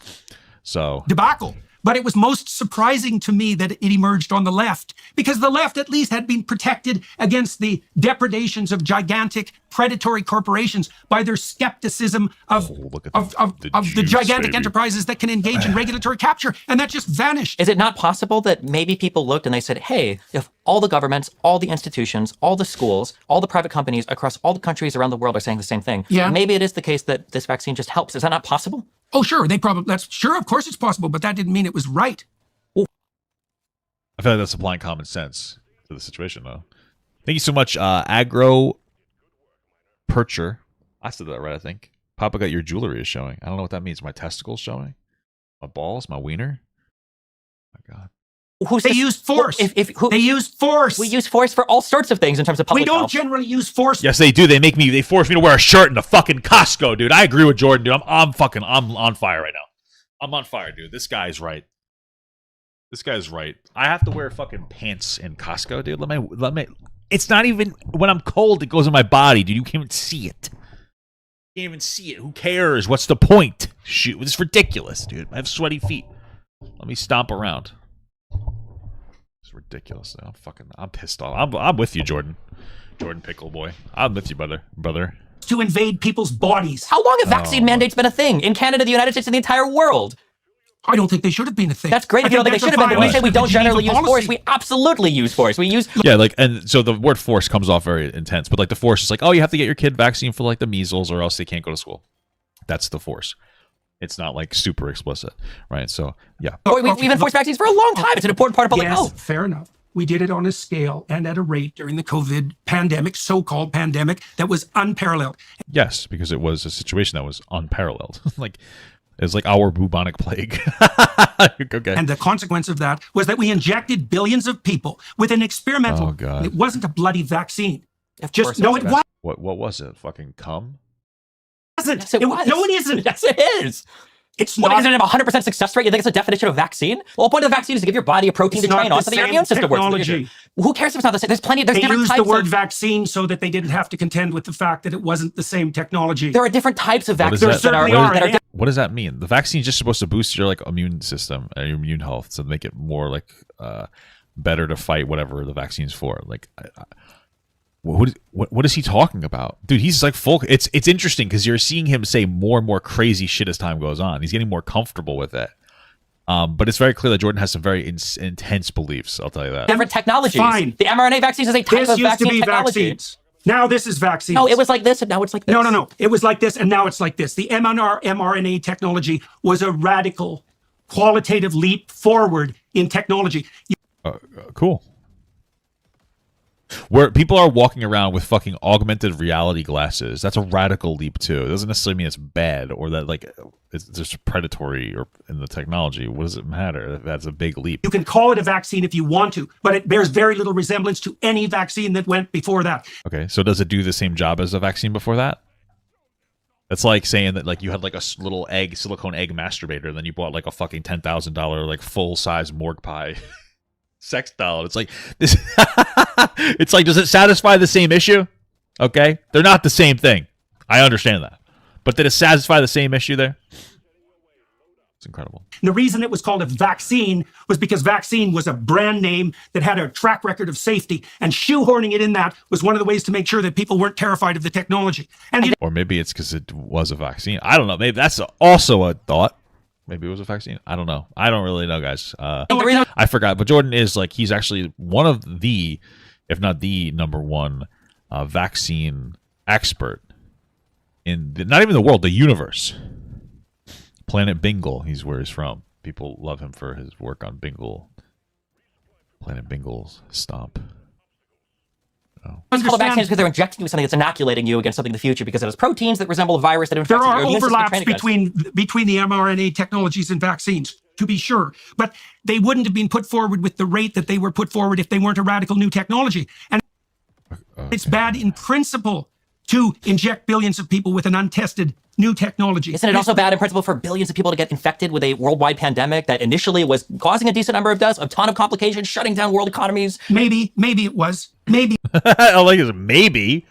So debacle. But it was most surprising to me that it emerged on the left, because the left at least had been protected against the depredations of gigantic predatory corporations by their skepticism of the gigantic enterprises that can engage in regulatory capture, and that just vanished. Is it not possible that maybe people looked and they said, hey, if all the governments, all the institutions, all the schools, all the private companies across all the countries around the world are saying the same thing, maybe it is the case that this vaccine just helps. Is that not possible? Oh, sure. Of course it's possible, but that didn't mean it was right. I feel like that's applying common sense to the situation, though. Thank you so much, Agro Percher. I said that right, I think. Papa got your jewelry is showing. I don't know what that means. My testicles showing? My balls? My wiener? Oh my God. They use force. They use force. We use force for all sorts of things in terms of public health. We don't generally use force. Yes, they do. They force me to wear a shirt in the fucking Costco, dude. I agree with Jordan, dude. I'm on fire right now. I'm on fire, dude. This guy's right. This guy's right. I have to wear fucking pants in Costco, dude. Let me. It's not even when I'm cold. It goes in my body, dude. You can't even see it. You can't even see it. Who cares? What's the point? Shoot, it's ridiculous, dude. I have sweaty feet. Let me stomp around. It's ridiculous. I'm pissed off. I'm with you, Jordan. Jordan Pickle Boy. I'm with you, brother. To invade people's bodies. How long have vaccine mandates been a thing in Canada, the United States, and the entire world? I don't think they should have been a thing. That's great. If you don't think they should have been, but we say we don't generally use force. We absolutely use force. We use and so the word force comes off very intense, but like the force is like, oh, you have to get your kid vaccine for like the measles, or else they can't go to school. That's the force. It's not like super explicit, right? So yeah. We've enforced vaccines for a long time. It's an important part of public health. Yes, fair enough. We did it on a scale and at a rate during the COVID pandemic, so-called pandemic, that was unparalleled. Yes, because it was a situation that was unparalleled. It's like our bubonic plague. Okay. And the consequence of that was that we injected billions of people with an experimental. Oh God! It wasn't a bloody vaccine. It was. What was it? Fucking cum? Yes, it was. No, it isn't. Yes, it is. It's not. not. Isn't it a 100% success rate? You think it's a definition of vaccine? Well, the point of the vaccine is to give your body a protein to train on so that your immune system works. Who cares if it's not the same? There's different types. They used the word vaccine so that they didn't have to contend with the fact that it wasn't the same technology. There are different types of vaccines. What does that mean? The vaccine is just supposed to boost your immune system and your immune health to make it more better to fight whatever the vaccine's for. What is he talking about, dude? He's like full. It's interesting because you're seeing him say more and more crazy shit as time goes on. He's getting more comfortable with it. But it's very clear that Jordan has some very intense beliefs. I'll tell you that. Different technologies. Fine. The mRNA vaccines is a type of vaccine technology. Vaccines. Now this is vaccines. No, it was like this and now it's like this. No. It was like this and now it's like this. The mRNA technology was a radical, qualitative leap forward in technology. Cool. Where people are walking around with fucking augmented reality glasses, that's a radical leap too. It doesn't necessarily mean it's bad or that it's just predatory or in the technology. What does it matter? That's a big leap. You can call it a vaccine if you want to, but it bears very little resemblance to any vaccine that went before that. Okay, so does it do the same job as a vaccine before that? It's like saying that you had a little silicone egg masturbator, and then you bought a fucking $10,000 full size morgue pie sex doll. It's like this. It's like, does it satisfy the same issue? Okay, they're not the same thing. I understand that, but did it satisfy the same issue there? It's incredible. And the reason it was called a vaccine was because vaccine was a brand name that had a track record of safety, and shoehorning it in that was one of the ways to make sure that people weren't terrified of the technology. Or maybe it's because it was a vaccine. I don't know. Maybe that's also a thought. Maybe it was a vaccine. I don't know. I don't really know, guys. I forgot. But Jordan is he's actually one of the, if not the number one, vaccine expert in not even the world, the universe. Planet Bingle, he's where he's from. People love him for his work on Bingle. Planet Bingle's stomp. It's called vaccines because they're injecting you with something that's inoculating you against something in the future because it has proteins that resemble a virus that infects you. There are overlaps between the mRNA technologies and vaccines, to be sure, but they wouldn't have been put forward with the rate that they were put forward if they weren't a radical new technology. And it's bad in principle to inject billions of people with an untested new technology. Isn't it also bad in principle for billions of people to get infected with a worldwide pandemic that initially was causing a decent number of deaths, a ton of complications, shutting down world economies? Maybe it was. Maybe. I like it. Maybe.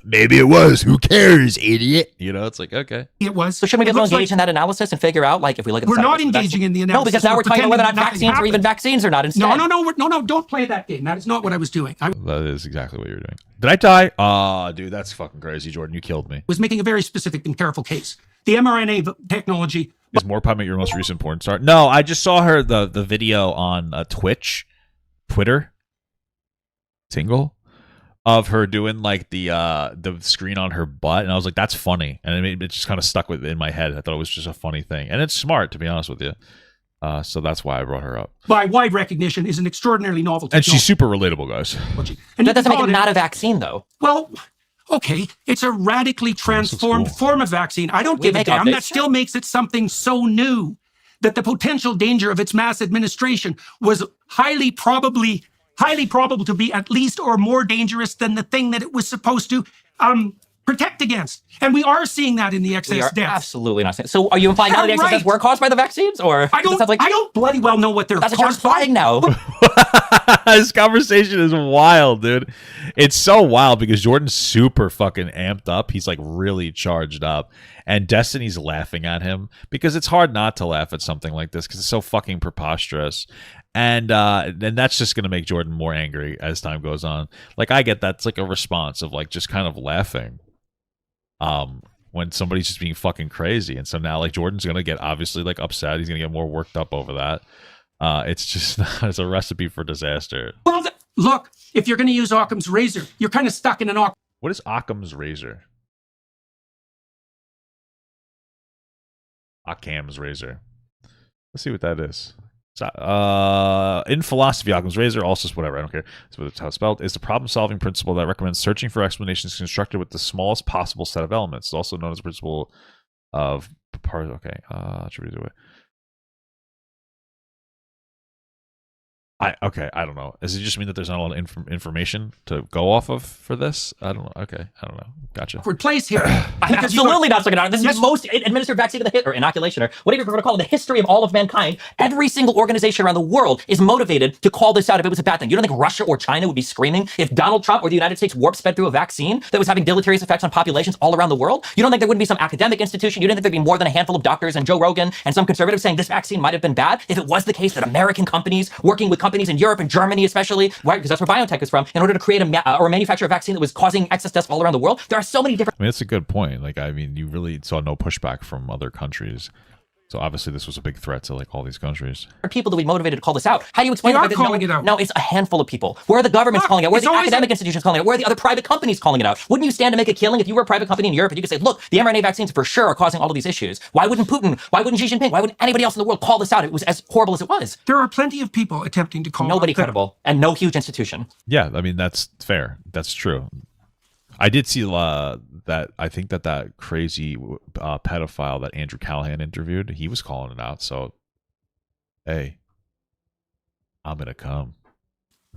Maybe it was. Who cares, idiot? You know, it's like, okay. It was. So shouldn't we It be able looks to engage like in that analysis and figure out, like, if we look at the we're side not effects of the engaging vaccine- in the analysis. No, because now we're talking about whether or not pretending vaccines are even happened. vaccines or not instead. No, don't play that game. That is not what I was doing. I That is exactly what you're doing. Did I die? Oh, dude, that's fucking crazy, Jordan. You killed me. was making a very specific and careful case. The mRNA technology. Is more Pie your most recent porn star? No, I just saw her the video on Twitter, Tingle, of her doing like the screen on her butt, and I was like, that's funny, and it just kind of stuck in my head. I thought it was just a funny thing, and it's smart, to be honest with you. So that's why I brought her up. By wide recognition, is an extraordinarily novel And technology. she's super relatable, guys. And That doesn't make call it not a vaccine, though. Well, okay, it's a radically transformed cool. form of vaccine. I don't We give a make damn. updates. That still makes it something so new that the potential danger of its mass administration was highly probable to be at least or more dangerous than the thing that it was supposed to protect against. And we are seeing that in the We excess are deaths. absolutely not saying. So are you implying now that the excess Right. deaths were caused by the vaccines? Or I don't, It sounds like I don't bloody well know what they're that's what you're caused by. implying now. This conversation is wild, dude. It's so wild because Jordan's super fucking amped up. He's like really charged up. And Destiny's laughing at him because it's hard not to laugh at something like this because it's so fucking preposterous. And that's just going to make Jordan more angry as time goes on. Like, I get that. It's like a response of like just kind of laughing when somebody's just being fucking crazy. And so now like Jordan's going to get obviously like upset. He's going to get more worked up over that. It's just it's a recipe for disaster. Well, look, if you're going to use Occam's razor, you're kind of stuck in an Occam. What is Occam's razor? Occam's razor. Let's see what that is. So, in philosophy, Occam's razor, also whatever, I don't care. That's how it's spelled. Is the problem-solving principle that recommends searching for explanations constructed with the smallest possible set of elements. It's also known as the principle of okay. Should we do it? I don't know. Does it just mean that there's not a lot of information to go off of for this? I don't know. Okay, I don't know. Gotcha. Awkward place here. I'm absolutely not looking at it. This is Yes. the most administered vaccine of or inoculation, or whatever you prefer to call it, in the history of all of mankind. Every single organization around the world is motivated to call this out if it was a bad thing. You don't think Russia or China would be screaming if Donald Trump or the United States warp sped through a vaccine that was having deleterious effects on populations all around the world? You don't think there wouldn't be some academic institution? You don't think there'd be more than a handful of doctors and Joe Rogan and some conservatives saying this vaccine might have been bad if it was the case that American companies working with companies in Europe and Germany especially, right, because that's where BioNTech is from, in order to create or manufacture a vaccine that was causing excess deaths all around the world? There are so many different... I mean, that's a good point. Like, I mean, you really saw no pushback from other countries. So obviously this was a big threat to like all these countries. people that we motivated to call this out. How do you explain We the are fact that calling it out. No, it's a handful of people. Where are the governments Look, calling it out? Where are it's the always academic institutions calling it out? Where are the other private companies calling it out? Wouldn't you stand to make a killing if you were a private company in Europe and you could say, look, the mRNA vaccines for sure are causing all of these issues? Why wouldn't Putin? Why wouldn't Xi Jinping? Why wouldn't anybody else in the world call this out? It was as horrible as it was. There are plenty of people attempting to call Nobody out that. credible and no huge institution. Yeah, I mean that's fair. That's true. I did see that. I think that crazy pedophile that Andrew Callahan interviewed, he was calling it out. So, hey, I'm gonna come.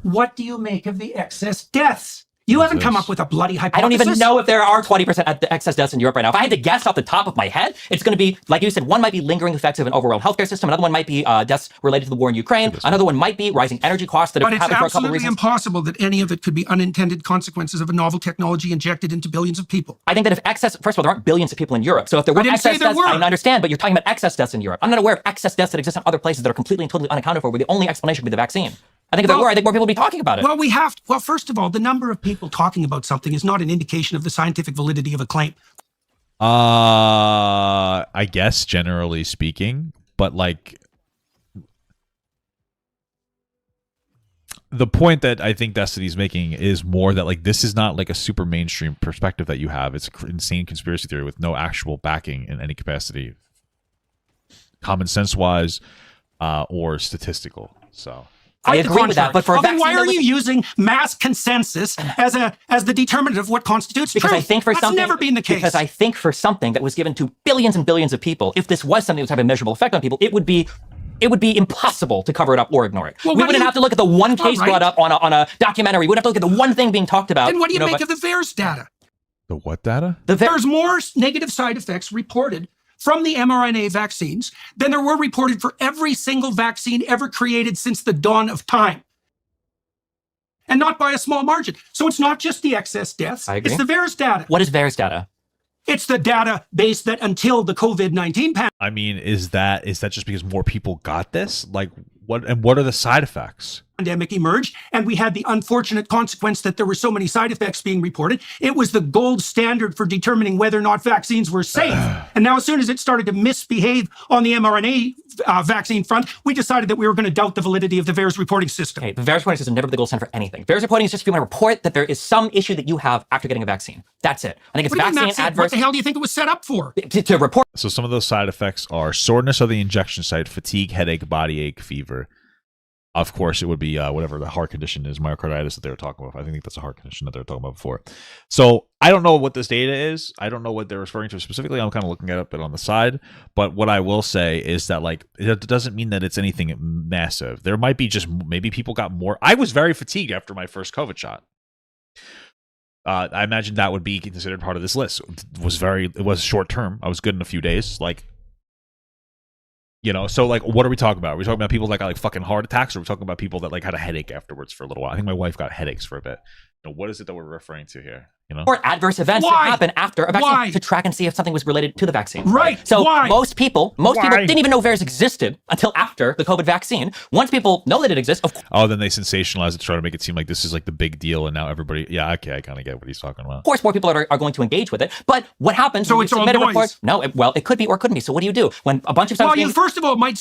What do you make of the excess deaths? You haven't come up with a bloody hypothesis. I don't even know if there are 20% at the excess deaths in Europe right now. If I had to guess off the top of my head, it's going to be, like you said, one might be lingering effects of an overall healthcare system. Another one might be deaths related to the war in Ukraine. Another one might be rising energy costs that have But it's happened for a couple of absolutely reasons. impossible that any of it could be unintended consequences of a novel technology injected into billions of people. I think that if excess, first of all, there aren't billions of people in Europe. So if there were didn't say excess there deaths, were. I understand, but you're talking about excess deaths in Europe. I'm not aware of excess deaths that exist in other places that are completely and totally unaccounted for, where the only explanation would be the vaccine. I think if there were, I think more people would be talking about it. Well, first of all, the number of people talking about something is not an indication of the scientific validity of a claim. I guess generally speaking, but like the point that I think Destiny's making is more that like this is not like a super mainstream perspective that you have. It's an insane conspiracy theory with no actual backing in any capacity, common sense wise, or statistical. So I Quite the agree with that, contrary. but for a Well, then vaccine why that are was- you using mass consensus as the determinant of what constitutes Because truth? I think for That's something, never been the case. Because I think for something that was given to billions and billions of people, if this was something that was having a measurable effect on people, it would be impossible to cover it up or ignore it. Well, We what do wouldn't you- have to look at the one All case right. brought up on a documentary. We wouldn't have to look at the one thing being talked about. Then what do you make but of the VAERS data? the what data? There's more negative side effects reported from the mRNA vaccines than there were reported for every single vaccine ever created since the dawn of time. and not by a small margin. So it's not just the excess deaths. I agree. It's the VAERS data. What is VAERS data? It's the database that until the COVID-19 I mean, is that just because more people got this? Like, what are the side effects? pandemic emerged, and we had the unfortunate consequence that there were so many side effects being reported. It was the gold standard for determining whether or not vaccines were safe. And now, as soon as it started to misbehave on the mRNA vaccine front, we decided that we were going to doubt the validity of the VAERS reporting system. Okay, the VAERS reporting system never the gold standard for anything. VAERS reporting is just if you want to report that there is some issue that you have after getting a vaccine. That's it. I think it's What do you mean vaccine that's it? adverse. What the hell do you think it was set up for? To report. So some of those side effects are soreness of the injection site, fatigue, headache, body ache, fever. Of course, it would be whatever the heart condition is, myocarditis that they were talking about. I think that's a heart condition that they were talking about before. So I don't know what this data is. I don't know what they're referring to specifically. I'm kind of looking at it on the side. But what I will say is that, like, it doesn't mean that it's anything massive. There might be just maybe people got more. I was very fatigued after my first COVID shot. I imagine that would be considered part of this list. It was short term. I was good in a few days. Like, you know, so like, what are we talking about? Are we talking about people that got like fucking heart attacks, or are we talking about people that like had a headache afterwards for a little while? I think my wife got headaches for a bit. You know, what is it that we're referring to here? You know, or adverse events that happen after a vaccine to track and see if something was related to the vaccine. Right. So most people didn't even know VAERS existed until after the COVID vaccine. Once people know that it exists, then they sensationalize it to try to make it seem like this is like the big deal, and now everybody, I kind of get what he's talking about. of course, more people are going to engage with it. But what happens? So when it's you all submit a noise. report? No, it could be or couldn't be. So what do? When a bunch of Well, you first of all might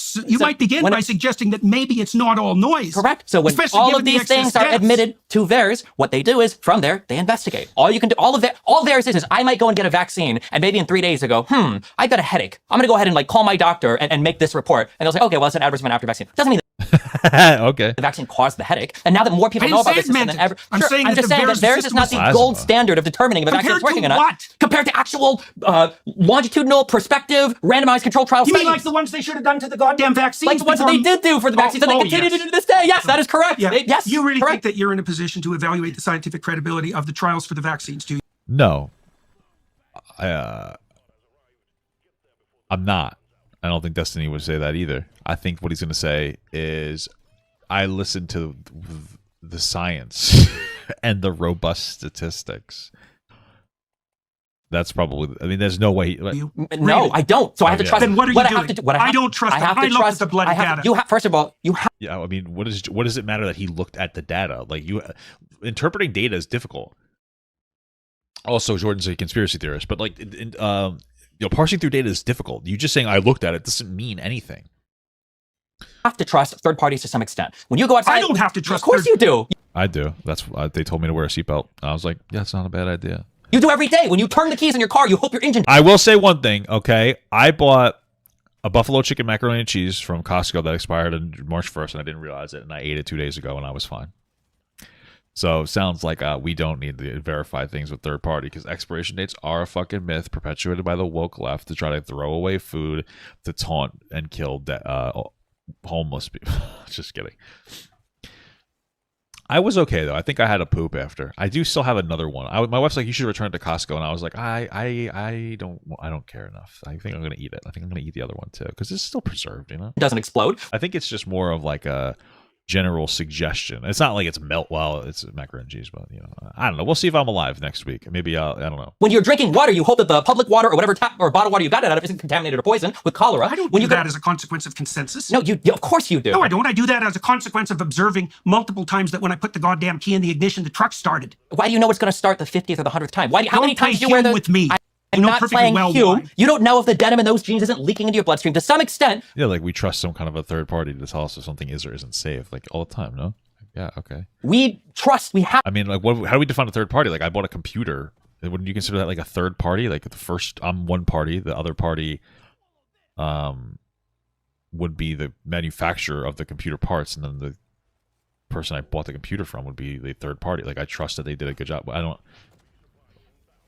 begin by suggesting that maybe it's not all noise. Correct. So when Especially all given of the these excess things are deaths. admitted to VAERS, what they do is from there they investigate. All you can do, all VAERS is I might go and get a vaccine, and maybe in 3 days ago, I've got a headache. I'm gonna go ahead and like call my doctor and make this report, and they'll say, okay, well, it's an adverse event after vaccine. Doesn't mean Okay. the vaccine caused the headache. And now that more people know about this system than ever, I'm saying I'm that just the saying that VAERS VAERS is not system the was gold plasma. standard of determining if a vaccine is Compared working to or not. what? Compared to actual longitudinal, prospective, randomized controlled trial You mean studies. like the ones they should have done to the goddamn vaccines? Like the ones that they did do for the vaccines, and they continue to do to this day. Yes, that is correct. Yeah. Yes, You really correct. think that you're in a position to evaluate the scientific credibility of the trials for the vaccines, do you? No. I'm not. I don't think Destiny would say that either. I think what he's going to say is, I listen to the science and the robust statistics. That's probably. I mean, there's no way. You? No, I don't. So I have to yeah. trust. Then what are you I doing? have to do- what I have don't to- trust I them. have to I looked trust at the bloody data. First of all, you have. Yeah, I mean, what does it matter that he looked at the data? Like, interpreting data is difficult. Also, Jordan's a conspiracy theorist, but like, parsing through data is difficult. You just saying I looked at it doesn't mean anything. Have to trust third parties to some extent. When you go outside, I don't have to trust Of course you do. I do. That's they told me to wear a seatbelt. I was like, yeah, it's not a bad idea. You do every day. When you turn the keys in your car, you hope your engine. I will say one thing, okay? I bought a buffalo chicken macaroni and cheese from Costco that expired on March 1st, and I didn't realize it, and I ate it 2 days ago, and I was fine. So it sounds like we don't need to verify things with third party, because expiration dates are a fucking myth perpetuated by the woke left to try to throw away food to taunt and kill homeless people. Just kidding. I was okay though. I think I had a poop after. I do still have another one. My wife's like, you should return it to Costco, and I was like, I don't care enough. I think I'm gonna eat it. I think I'm gonna eat the other one too, because it's still preserved. You know, It doesn't explode. I think it's just more of like a general suggestion. It's not like it's it's macaroni and cheese, but you know, I don't know. We'll see if I'm alive next week. Maybe I don't know. When you're drinking water, you hope that the public water or whatever tap or bottled water you got it out of isn't contaminated or poisoned with cholera. I don't when do you go- that as a consequence of consensus. No, you of course you do. No, I don't. I do that as a consequence of observing multiple times that when I put the goddamn key in the ignition, the truck started. Why do you know it's going to start the 50th or the 100th time? How many times do you wear Hume the with me? I'm You know not perfectly playing well Hume. why. You don't know if the denim in those jeans isn't leaking into your bloodstream to some extent. Yeah, like we trust some kind of a third party to tell us if something is or isn't safe, like all the time. No. Yeah. Okay. We have. I mean, like, how do we define a third party? Like, I bought a computer. Wouldn't you consider that like a third party? Like, I'm one party, the other party, would be the manufacturer of the computer parts, and then the person I bought the computer from would be the third party. Like, I trust that they did a good job. But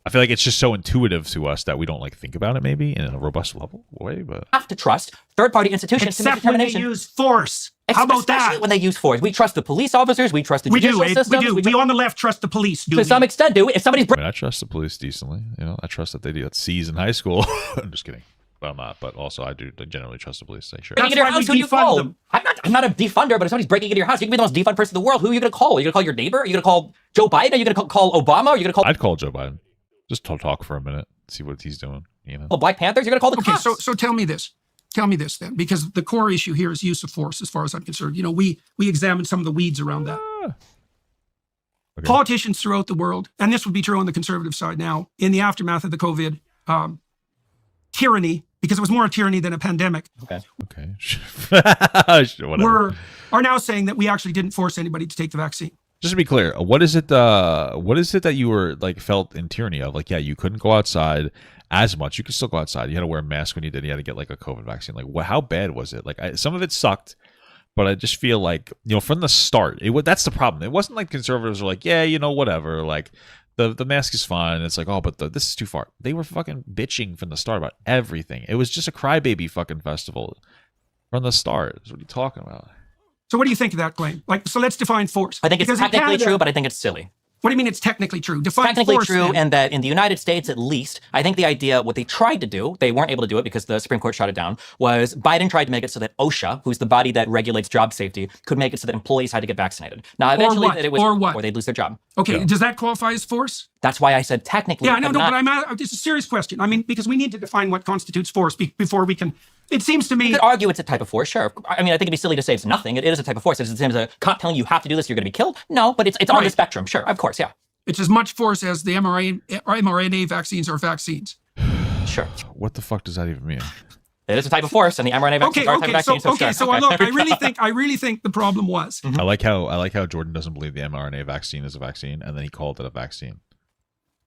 I feel like it's just so intuitive to us that we don't like think about it maybe in a robust way. But Have to trust third-party institutions to make Except when they determination. use force. How about Especially that? when they use force. We trust the police officers. We trust the We judicial do. systems. We on the left trust the police. Do to some extent, do. If somebody's I mean, I trust the police decently. You know, I trust that they do. That's C's in high school. I'm just kidding. but I'm not. But also, I do generally trust the police. Say sure. Breaking into your house, who do you call? I'm not a defunder, but if somebody's breaking into your house, you can be the most defund person in the world. Who are you going to call? Are you going to call your neighbor? Are you going to call Joe Biden? Are you going to call Obama? Are you going to call? I'd call Joe Biden. Just talk for a minute, see what he's doing. You know. Well, Black Panthers. You're going to call the cops. So tell me this. Tell me this then, because the core issue here is use of force, as far as I'm concerned. You know, we examined some of the weeds around that. Okay. Politicians throughout the world, and this would be true on the conservative side now, in the aftermath of the COVID tyranny, because it was more a tyranny than a pandemic. Okay. Whatever. Are now saying that we actually didn't force anybody to take the vaccine. Just to be clear, what is it that you were like felt in tyranny of? Like, yeah, you couldn't go outside as much. You could still go outside. You had to wear a mask when you did. You had to get like a COVID vaccine. Like, how bad was it? Like, some of it sucked, but I just feel like, you know, from the start, that's the problem. It wasn't like conservatives were like, yeah, you know, whatever. Like, the mask is fine. It's like, oh, but this is too far. They were fucking bitching from the start about everything. It was just a crybaby fucking festival from the start. What are you talking about? So what do you think of that claim? Like, so let's define force. I think it's Because in technically Canada- true, but I think it's silly. What do you mean it's technically true? Define Technically force, true, then. and that in the United States, at least, I think the idea, what they tried to do, they weren't able to do it because the Supreme Court shut it down, was Biden tried to make it so that OSHA, who's the body that regulates job safety, could make it so that employees had to get vaccinated. Now, eventually, what? that it was, Or what? or they'd lose their job. Okay, Yeah. does that qualify as force? That's why I said technically. Yeah, I know, but but not- it's a serious question. I mean, because we need to define what constitutes force before we can. It seems to me. You could argue it's a type of force, sure. I mean, I think it'd be silly to say it's nothing. It is a type of force. It's the same as a cop telling you have to do this, you're going to be killed. No, but it's on the Right. spectrum. Sure, of course, yeah. It's as much force as the mRNA vaccines are vaccines. Sure. What the fuck does that even mean? It is a type of force, and the mRNA vaccines are a type of vaccine. So look, I really think the problem was I like how Jordan doesn't believe the mRNA vaccine is a vaccine, and then he called it a vaccine.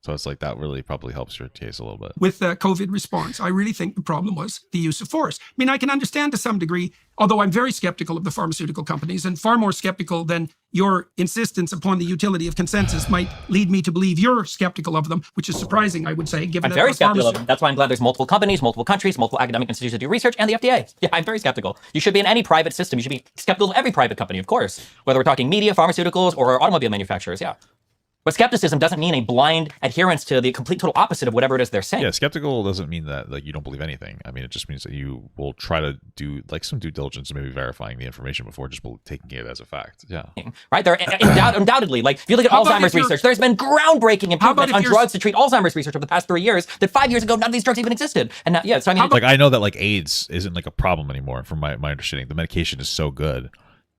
So it's like that really probably helps your case a little bit. with the COVID response. I really think the problem was the use of force. I mean, I can understand to some degree, although I'm very skeptical of the pharmaceutical companies and far more skeptical than your insistence upon the utility of consensus might lead me to believe you're skeptical of them, which is surprising, I would say, given I'm that very the skeptical of them. That's why I'm glad there's multiple companies, multiple countries, multiple academic institutions that do research, and the FDA. Yeah, I'm very skeptical. You should be in any private system. You should be skeptical of every private company, of course, whether we're talking media, pharmaceuticals, or automobile manufacturers. Yeah. But skepticism doesn't mean a blind adherence to the complete total opposite of whatever it is they're saying. Yeah, skeptical doesn't mean that like you don't believe anything. I mean, it just means that you will try to do like some due diligence, maybe verifying the information before just taking it as a fact. Yeah. Right? There, undoubtedly, like if you look at How about Alzheimer's if you're- research, there's been groundbreaking How about improvements if on you're- drugs to treat Alzheimer's research over the past 3 years that 5 years ago, none of these drugs even existed. And now, yeah, so I mean, Like I know that like AIDS isn't like a problem anymore from my understanding. The medication is so good.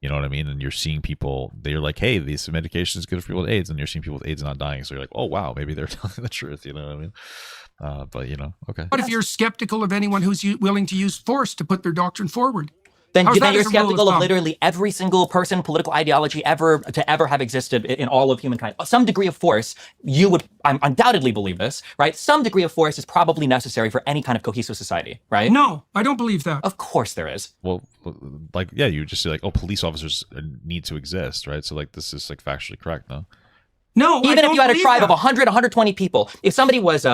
You know what I mean? And you're seeing people, they're like, hey, this medication is good for people with AIDS. And you're seeing people with AIDS not dying. So you're like, oh, wow, maybe they're telling the truth. You know what I mean? But, you know, okay. What if you're skeptical of anyone who's willing to use force to put their doctrine forward? then How's that you're as a rule of skeptical of thumb? literally every single person, political ideology ever have existed in all of humankind. Some degree of force, you would undoubtedly believe this, right? Some degree of force is probably necessary for any kind of cohesive society, right? No, I don't believe that. Of course there is. Well, like, yeah, you just say like, oh, police officers need to exist, right? So like, this is like factually correct, no? No, I Even if don't you had a believe tribe of that. 100, 120 people, if somebody was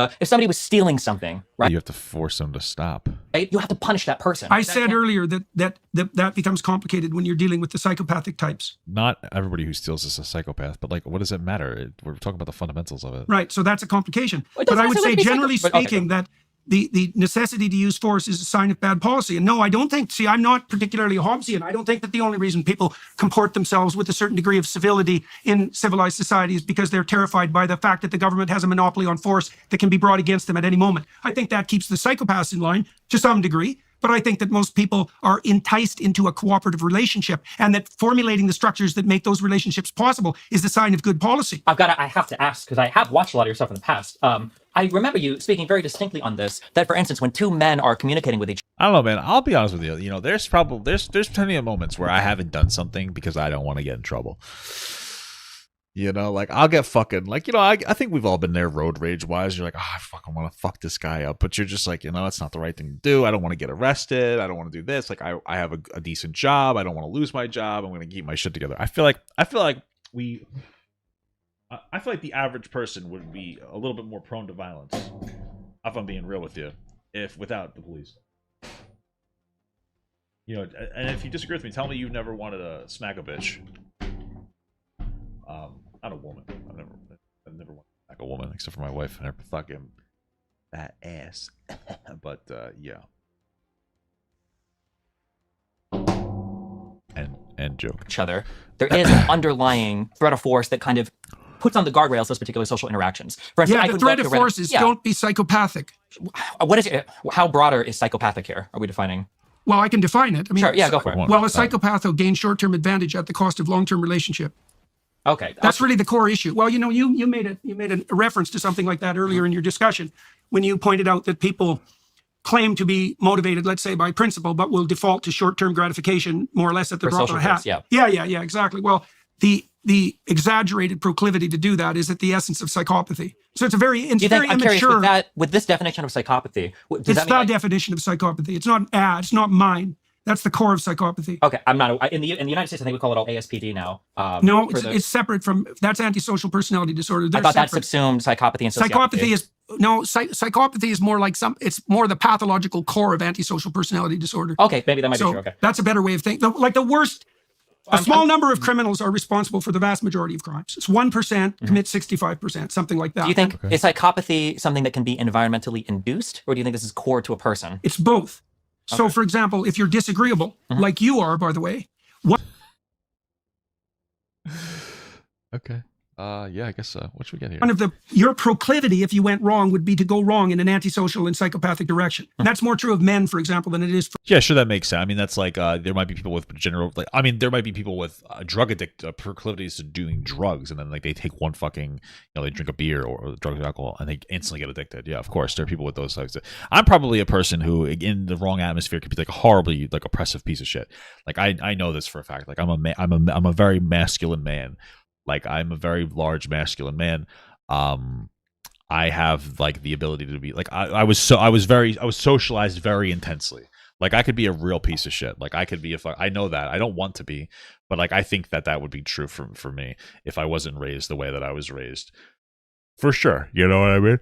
stealing something, right? You have to force them to stop. Right? You have to punish that person. I said earlier that becomes complicated when you're dealing with the psychopathic types. Not everybody who steals is a psychopath, but like, what does it matter? We're talking about the fundamentals of it. Right, so that's a complication. It But doesn't I would say, necessarily be generally but okay, speaking, that the necessity to use force is a sign of bad policy. And no, I don't think, I'm not particularly Hobbesian. I don't think that the only reason people comport themselves with a certain degree of civility in civilized society is because they're terrified by the fact that the government has a monopoly on force that can be brought against them at any moment. I think that keeps the psychopaths in line to some degree. But I think that most people are enticed into a cooperative relationship, and that formulating the structures that make those relationships possible is a sign of good policy. I have to ask, because I have watched a lot of your stuff in the past. I remember you speaking very distinctly on this, that for instance, when two men are communicating with each I don't know, man. I'll be honest with you. You know, there's plenty of moments where I haven't done something because I don't want to get in trouble. You know, like I'll get fucking like, you know, I think we've all been there road rage wise. You're like, oh, I fucking want to fuck this guy up, but you're just like, you know, it's not the right thing to do. I don't want to get arrested. I don't want to do this. Like I have a decent job. I don't want to lose my job. I'm going to keep my shit together. I feel like the average person would be a little bit more prone to violence, if I'm being real with you, if without the police. You know, and if you disagree with me, tell me you've never wanted to smack a bitch. Not a woman. I've never wanted to smack a woman except for my wife and her fucking fat ass. But yeah. and joke. each other, there is an underlying threat of force that kind of puts on the guardrails those particular social interactions. For instance, Yeah, the threat of force is don't be psychopathic. What is it? How broader is psychopathic here? Are we defining? Well, I can define it. I mean, Sure, yeah, go for it. Well, a psychopath will gain short-term advantage at the cost of long-term relationship. Okay, That's really the core issue. Well, you made a reference to something like that earlier in your discussion when you pointed out that people claim to be motivated, let's say, by principle, but will default to short-term gratification more or less at the drop of a hat. Yeah, exactly. Well, the exaggerated proclivity to do that is at the essence of psychopathy. So it's very immature. I'm curious, with this definition of psychopathy, does that mean definition of psychopathy. It's not mine. That's the core of psychopathy. Okay, I'm not in the United States. I think we call it all ASPD now. No, it's separate from that's antisocial personality disorder. I thought that subsumed psychopathy and sociopathy. Psychopathy is more like it's more the pathological core of antisocial personality disorder. Okay, maybe that might be true. Okay, that's a better way of thinking. Like the worst. A small number of criminals are responsible for the vast majority of crimes. It's 1% commit 65%, something like that. Do you think is psychopathy something that can be environmentally induced, or do you think this is core to a person? It's both. Okay. So, for example, if you're disagreeable, like you are, by the way. Okay. Yeah, I guess what should we get here? One of your proclivity, if you went wrong, would be to go wrong in an antisocial and psychopathic direction. And that's more true of men, for example, than it is for. Yeah, sure, that makes sense. I mean, that's like there might be people with there might be people with drug proclivities to doing drugs, and then like they take one fucking, they drink a beer or drugs or alcohol, and they instantly get addicted. Yeah, of course, there are people with those types. I'm probably a person who, in the wrong atmosphere, could be like a horribly like oppressive piece of shit. Like I know this for a fact. Like I'm a very masculine man. Like I'm a very large masculine man. I have like the ability to be like I was socialized very intensely. Like I could be a real piece of shit. Like I could be I know that. I don't want to be, but like I think that would be true for me if I wasn't raised the way that I was raised. For sure. You know what I mean?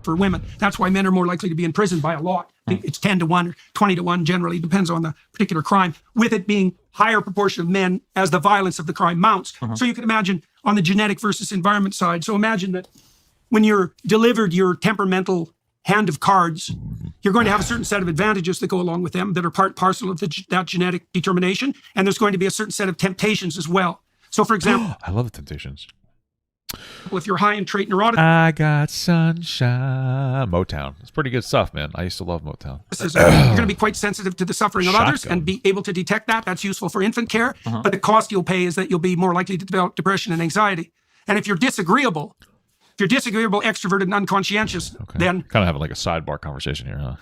For women. That's why men are more likely to be in prison by a lot. It's 10 to 1 or 20 to 1 generally, depends on the particular crime, with it being higher proportion of men as the violence of the crime mounts. So you can imagine on the genetic versus environment side. So imagine that when you're delivered your temperamental hand of cards, you're going to have a certain set of advantages that go along with them that are part and parcel of that genetic determination. And there's going to be a certain set of temptations as well. So for example, I love the temptations. If you're high in trait neurotic, I got sunshine. Motown. It's pretty good stuff, man. I used to love Motown. You're going to be quite sensitive to the suffering of others and be able to detect that. That's useful for infant care. But the cost you'll pay is that you'll be more likely to develop depression and anxiety. And if you're disagreeable, extroverted, and unconscientious, then kind of having like a sidebar conversation here, huh?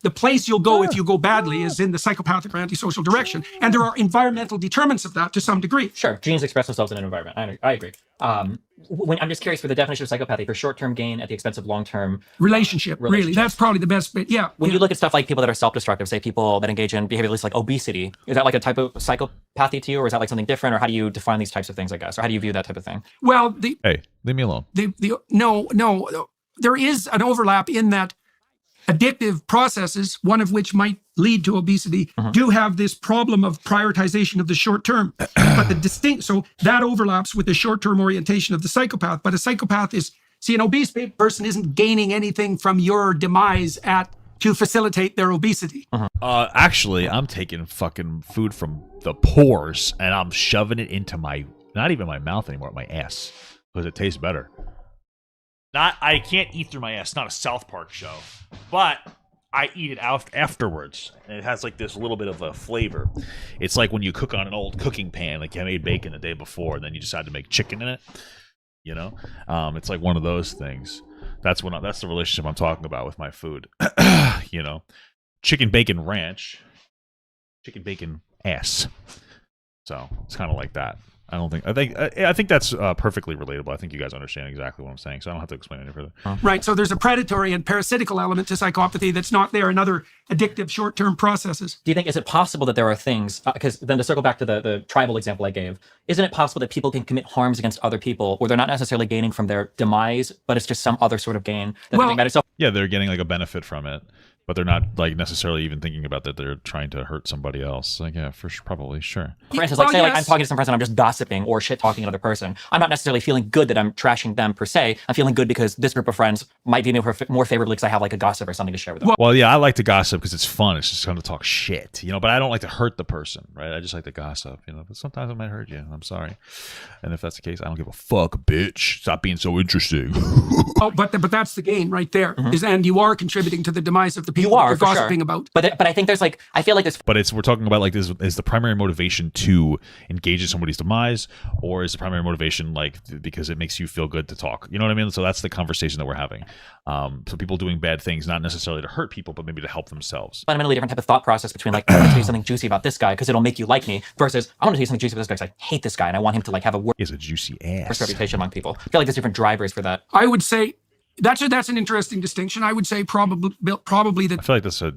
The place you'll go if you go badly is in the psychopathic or antisocial direction. And there are environmental determinants of that to some degree. Sure. Genes express themselves in an environment. I agree. When I'm just curious for the definition of psychopathy, for short-term gain at the expense of long-term relationship. Really, that's probably the best bit. Yeah. When you look at stuff like people that are self-destructive, say people that engage in behavioralists like obesity, is that like a type of psychopathy to you, or is that like something different, or how do you define these types of things, I guess, or how do you view that type of thing? Well, hey, leave me alone. No, there is an overlap in that addictive processes, one of which might lead to obesity, do have this problem of prioritization of the short term. But so that overlaps with the short term orientation of the psychopath. But a psychopath an obese person isn't gaining anything from your demise to facilitate their obesity. Actually, I'm taking fucking food from the pores and I'm shoving it into not even my mouth anymore, my ass, because it tastes better. I can't eat through my ass. It's not a South Park show, but I eat it out afterwards, and it has like this little bit of a flavor. It's like when you cook on an old cooking pan, like you made bacon the day before, and then you decide to make chicken in it. It's like one of those things. That's the relationship I'm talking about with my food. Chicken bacon ranch, chicken bacon ass. So it's kind of like that. I think that's perfectly relatable. I think you guys understand exactly what I'm saying, so I don't have to explain any further. Right. So there's a predatory and parasitical element to psychopathy that's not there in other addictive short-term processes. Do you think, is it possible that there are things, because then to circle back to the tribal example I gave, isn't it possible that people can commit harms against other people where they're not necessarily gaining from their demise, but it's just some other sort of gain that they made itself? Yeah, they're getting like a benefit from it. but they're not like necessarily even thinking about that they're trying to hurt somebody else. Like, yeah, probably, sure. For instance, like say like I'm talking to some person, I'm just gossiping or shit talking another person. I'm not necessarily feeling good that I'm trashing them per se. I'm feeling good because this group of friends might view me more favorably because I have like a gossip or something to share with them. Well, yeah, I like to gossip because it's fun. It's just fun to talk shit, you know. But I don't like to hurt the person, right? I just like to gossip, you know. But sometimes I might hurt you. I'm sorry, and if that's the case, I don't give a fuck, bitch. Stop being so interesting. Oh, but that's the game right there. And you are contributing to the demise of the people You are you're gossiping sure. about. But I think there's like I feel like there's. But we're talking about like this is the primary motivation to engage in somebody's demise, or is the primary motivation like because it makes you feel good to talk? You know what I mean? So that's the conversation that we're having. So people doing bad things, not necessarily to hurt people, but maybe to help themselves. Fundamentally different type of thought process between like I want to tell you something juicy about this guy because it'll make you like me versus I want to tell you something juicy about this guy because I hate this guy and I want him to like have a worse He has a juicy ass. reputation among people. I feel like there's different drivers for that. I would say that's an interesting distinction. I would say probably I that feel like is that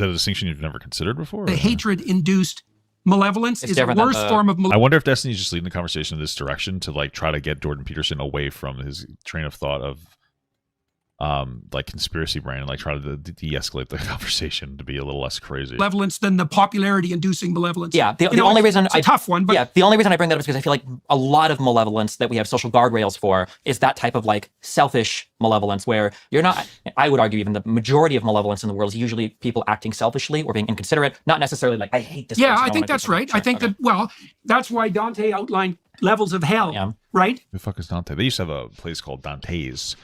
a distinction you've never considered before? the hatred-induced malevolence It's is a different than worse the- form of I malevolence. wonder if Destiny's just leading the conversation in this direction to like try to get Jordan Peterson away from his train of thought of like conspiracy brain and like try to de-escalate the conversation to be a little less crazy. Malevolence than the popularity-inducing malevolence. Yeah, the You know, only it's- reason it's a tough one, but yeah, the only reason I bring that up is because I feel like a lot of malevolence that we have social guardrails for is that type of like selfish malevolence where you're not. I would argue even the majority of malevolence in the world is usually people acting selfishly or being inconsiderate, not necessarily like I hate this. yeah, person, I don't think wanna do that's something." right. Sure, I think okay. that that's why Dante outlined levels of hell. Yeah. Right. Who the fuck is Dante? They used to have a place called Dante's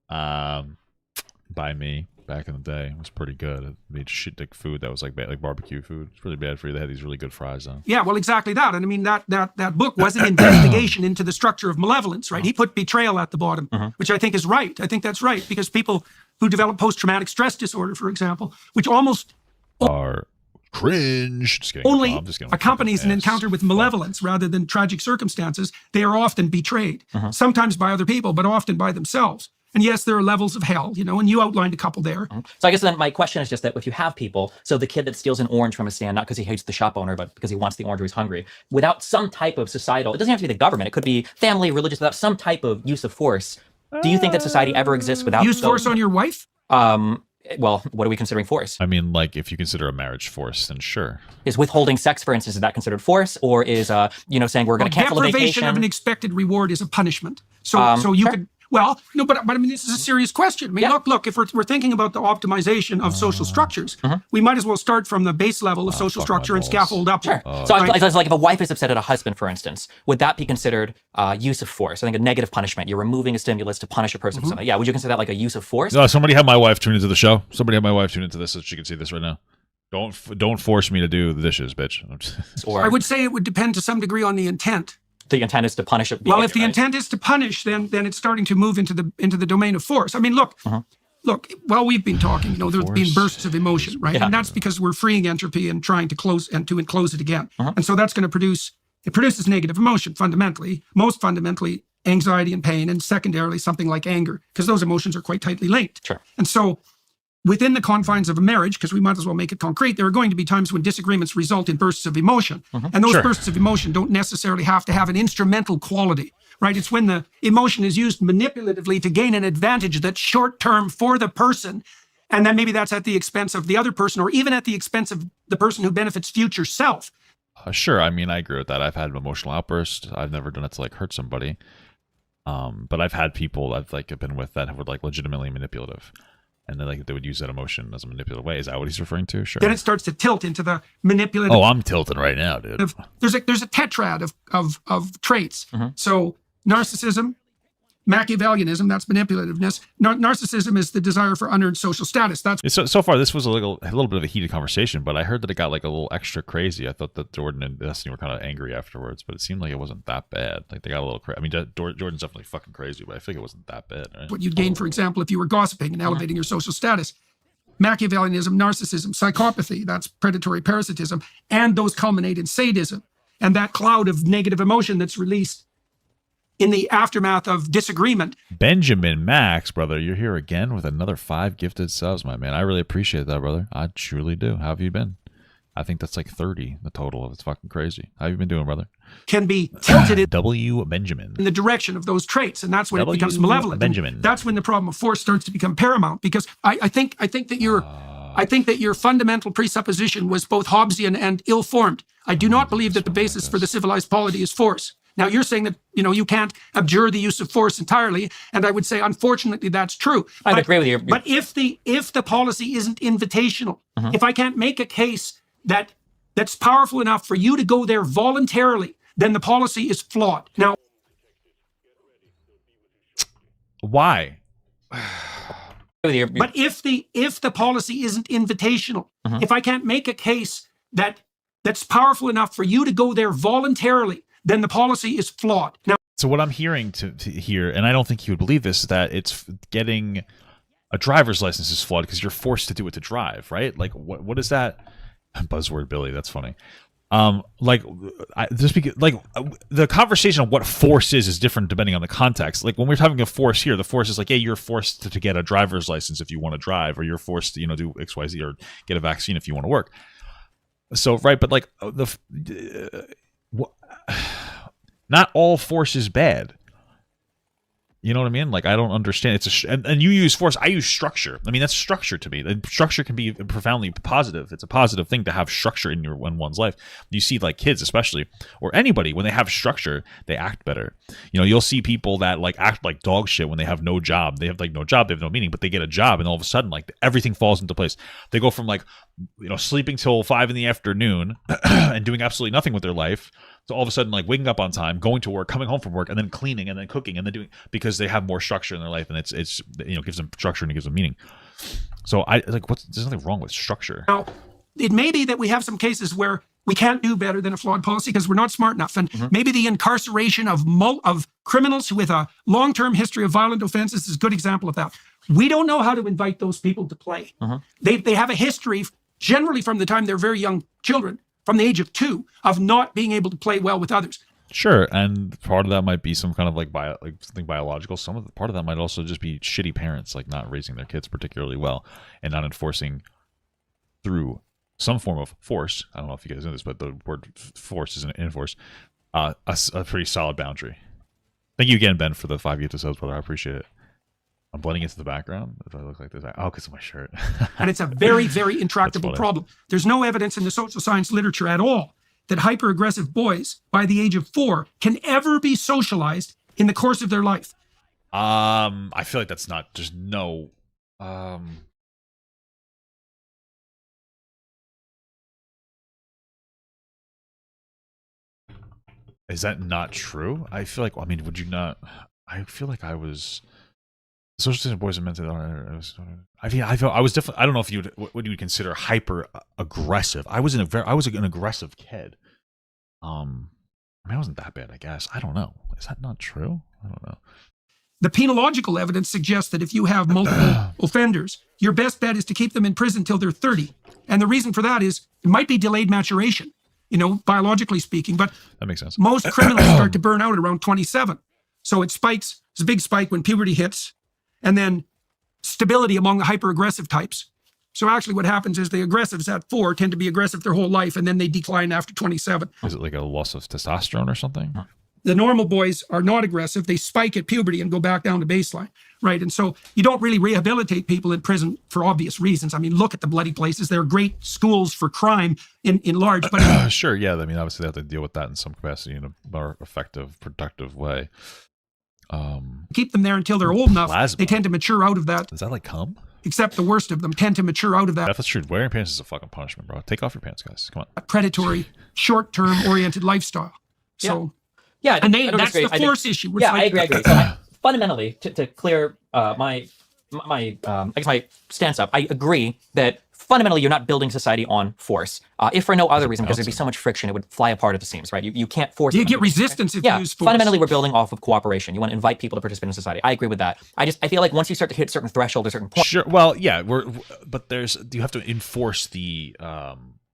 by me back in the day. It was pretty good. It made shit dick food that was like bad, like barbecue food. It's really bad for you. They had these really good fries though. Yeah, well, exactly that. And I mean, that book was an investigation into the structure of malevolence, right? He put betrayal at the bottom, which I think is right. I think that's right because people who develop post-traumatic stress disorder, for example, which almost Are cringe. Just kidding. only I'm just kidding. accompanies an Ass. encounter with malevolence rather than tragic circumstances, they are often betrayed, sometimes by other people, but often by themselves. And yes, there are levels of hell, you know, and you outlined a couple there. So I guess then my question is just that if you have people, so the kid that steals an orange from a stand, not because he hates the shop owner, but because he wants the orange or he's hungry, without some type of societal, it doesn't have to be the government, it could be family, religious, without some type of use of force. Do you think that society ever exists without Use force on your wife? Well, what are we considering force? I mean, like, if you consider a marriage force, then sure. Is withholding sex, for instance, is that considered force, or is saying we're going to cancel a Deprivation vacation? of an expected reward is a punishment. So you sure. could. Well, no, but I mean, this is a serious question. I mean, Yeah. look, if we're thinking about the optimization of social structures, we might as well start from the base level of social fuck my structure and balls. scaffold up. Sure. So it's like if a wife is upset at a husband, for instance, would that be considered use of force? I think a negative punishment. You're removing a stimulus to punish a person for something. Yeah, would you consider that like a use of force? No, somebody had my wife tune into the show. Somebody had my wife tune into this so she can see this right now. Don't force me to do the dishes, bitch. Or I would say it would depend to some degree on the intent. the intent is to punish it? Well, if the intent is to punish, then it's starting to move into the domain of force. I mean, look, while we've been talking, you know, there's been bursts of emotion, right? Yeah. And that's because we're freeing entropy and trying to close and to enclose it again. And so that's going to produces negative emotion fundamentally, most fundamentally anxiety and pain, and secondarily something like anger, because those emotions are quite tightly linked. Sure. And so within the confines of a marriage, because we might as well make it concrete, there are going to be times when disagreements result in bursts of emotion. And those Sure. bursts of emotion don't necessarily have to have an instrumental quality, right? It's when the emotion is used manipulatively to gain an advantage that's short-term for the person. And then maybe that's at the expense of the other person, or even at the expense of the person who benefits future self. Sure. I mean, I agree with that. I've had an emotional outburst. I've never done it to like hurt somebody. But I've had people I've been with that were like legitimately manipulative. And then like they would use that emotion as a manipulative way. Is that what he's referring to? Sure. Then it starts to tilt into the manipulative. Oh, I'm tilting right now, dude. There's a tetrad of traits. So narcissism, Machiavellianism, that's manipulativeness. Narcissism is the desire for unearned social status. That's So far, this was a little bit of a heated conversation, but I heard that it got like a little extra crazy. I thought that Jordan and Destiny were kind of angry afterwards, but it seemed like it wasn't that bad. Like they got a little crazy. I mean, Jordan's definitely fucking crazy, but I think it wasn't that bad. Right? what you'd gain, for example, if you were gossiping and elevating your social status. Machiavellianism, narcissism, psychopathy, that's predatory parasitism, and those culminate in sadism. And that cloud of negative emotion that's released in the aftermath of disagreement. Benjamin Max, brother, you're here again with another 5 gifted subs, my man. I really appreciate that, brother. I truly do. How have you been? I think that's like 30, the total of it's fucking crazy. How have you been doing, brother? Can be tilted in W. Benjamin. the direction of those traits, and that's when W. it becomes malevolent. Benjamin. And that's when the problem of force starts to become paramount. Because I think that you're I think that your fundamental presupposition was both Hobbesian and ill-formed. I do not believe that the basis for the civilized polity is force. Now, you're saying that, you can't abjure the use of force entirely, and I would say, unfortunately, that's true. I agree with you. But if the policy isn't invitational, if I can't make a case that's powerful enough for you to go there voluntarily, then the policy is flawed. Now, why? But if the policy isn't invitational, if I can't make a case that's powerful enough for you to go there voluntarily, then the policy is flawed. Now, so what I'm hearing to here, and I don't think you would believe this, is that it's getting a driver's license is flawed because you're forced to do it to drive, right? Like, what is that? Buzzword Billy, that's funny. The conversation of what force is different depending on the context. Like when we're having a force here, the force is like, yeah, you're forced to get a driver's license if you want to drive, or you're forced to, do XYZ or get a vaccine if you want to work. So, right, but like not all force is bad. You know what I mean? Like, I don't understand. And you use force. I use structure. I mean, that's structure to me. And structure can be profoundly positive. It's a positive thing to have structure in one's life. You see, like kids, especially, or anybody, when they have structure, they act better. You'll see people that like act like dog shit when they have no job. They have like no job. They have no meaning, but they get a job, and all of a sudden, like everything falls into place. They go from like, sleeping till 5 p.m. and doing absolutely nothing with their life. So all of a sudden, like waking up on time, going to work, coming home from work, and then cleaning, and then cooking, and then doing, because they have more structure in their life, and it's gives them structure and it gives them meaning. So there's nothing wrong with structure. Now, it may be that we have some cases where we can't do better than a flawed policy because we're not smart enough, and maybe the incarceration of criminals with a long-term history of violent offenses is a good example of that. We don't know how to invite those people to play. They have a history, generally from the time they're very young children, from the age of 2, of not being able to play well with others. Sure, and part of that might be some kind of like something biological. Part of that might also just be shitty parents, like not raising their kids particularly well and not enforcing through some form of force. I don't know if you guys know this, but the word force is an enforce. A pretty solid boundary. Thank you again, Ben, for the 5 episodes, brother. I appreciate it. I'm blending into the background. If I look like this, because of my shirt. And it's a very, very intractable problem. There's no evidence in the social science literature at all that hyper-aggressive boys by the age of 4 can ever be socialized in the course of their life. I feel like that's not just no. Is that not true? I feel like. Would you not? I feel like I was. Social distance boys are meant to. I was definitely. I don't know if you would you consider hyper aggressive. I was an aggressive kid. I wasn't that bad, I guess. I don't know. Is that not true? I don't know. The penological evidence suggests that if you have multiple offenders, your best bet is to keep them in prison till they're 30. And the reason for that is it might be delayed maturation, biologically speaking. But that makes sense. Most criminals start to burn out at around 27. So it spikes. It's a big spike when puberty hits. And then stability among the hyper-aggressive types. So actually what happens is the aggressives at 4 tend to be aggressive their whole life, and then they decline after 27. Is it like a loss of testosterone or something? The normal boys are not aggressive. They spike at puberty and go back down to baseline, right? And so you don't really rehabilitate people in prison for obvious reasons. I mean, look at the bloody places. They're great schools for crime in large. But sure, yeah. Obviously they have to deal with that in some capacity in a more effective, productive way. Keep them there until they're old enough. Plasma. They tend to mature out of that. Is that like cum? Except the worst of them tend to mature out of that. That's true. Wearing pants is a fucking punishment, bro. Take off your pants, guys. Come on. Predatory, short-term oriented lifestyle. So, yeah, and that's the force issue. Yeah, I agree. So fundamentally, to clear my stance up, I agree that fundamentally you're not building society on force. If for no other reason, because there'd be so much friction, it would fly apart at the seams, right? You can't force. You get resistance if you use force. Fundamentally, we're building off of cooperation. You want to invite people to participate in society. I agree with that. I feel like once you start to hit a certain threshold, a certain point. Sure. Well, yeah. But you have to enforce the.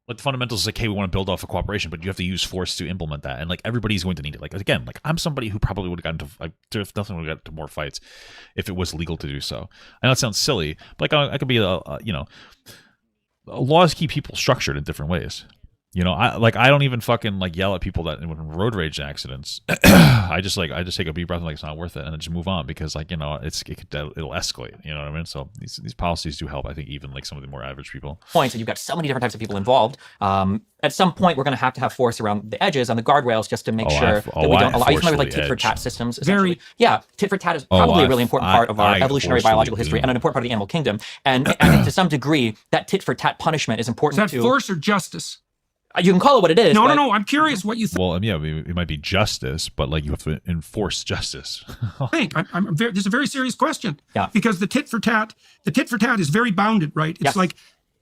Like the fundamentals is like, hey, we want to build off of cooperation, but you have to use force to implement that, and like everybody's going to need it. Like again, like I'm somebody who probably would have gotten to, definitely would have gotten to more fights if it was legal to do so. I know it sounds silly, but like I could be laws keep people structured in different ways. You know, I don't even fucking like yell at people that in road rage accidents. I just take a deep breath and like it's not worth it, and then just move on because like, you know, it'll escalate. You know what I mean? So these policies do help. I think even like some of the more average people. Points, and you've got so many different types of people involved. At some point, we're going to have force around the edges on the guardrails just to make sure that we don't allow. Are you familiar with like tit for tat systems? Very. Yeah, tit for tat is probably a really important part of our evolutionary biological history and an important part of the animal kingdom. And to some degree, that tit for tat punishment is important. Is that force or justice? You can call it what it is. No. I'm curious what you think. Well, yeah, it might be justice, but like you have to enforce justice. This is a very serious question. Yeah. Because the tit for tat is very bounded, right? It's like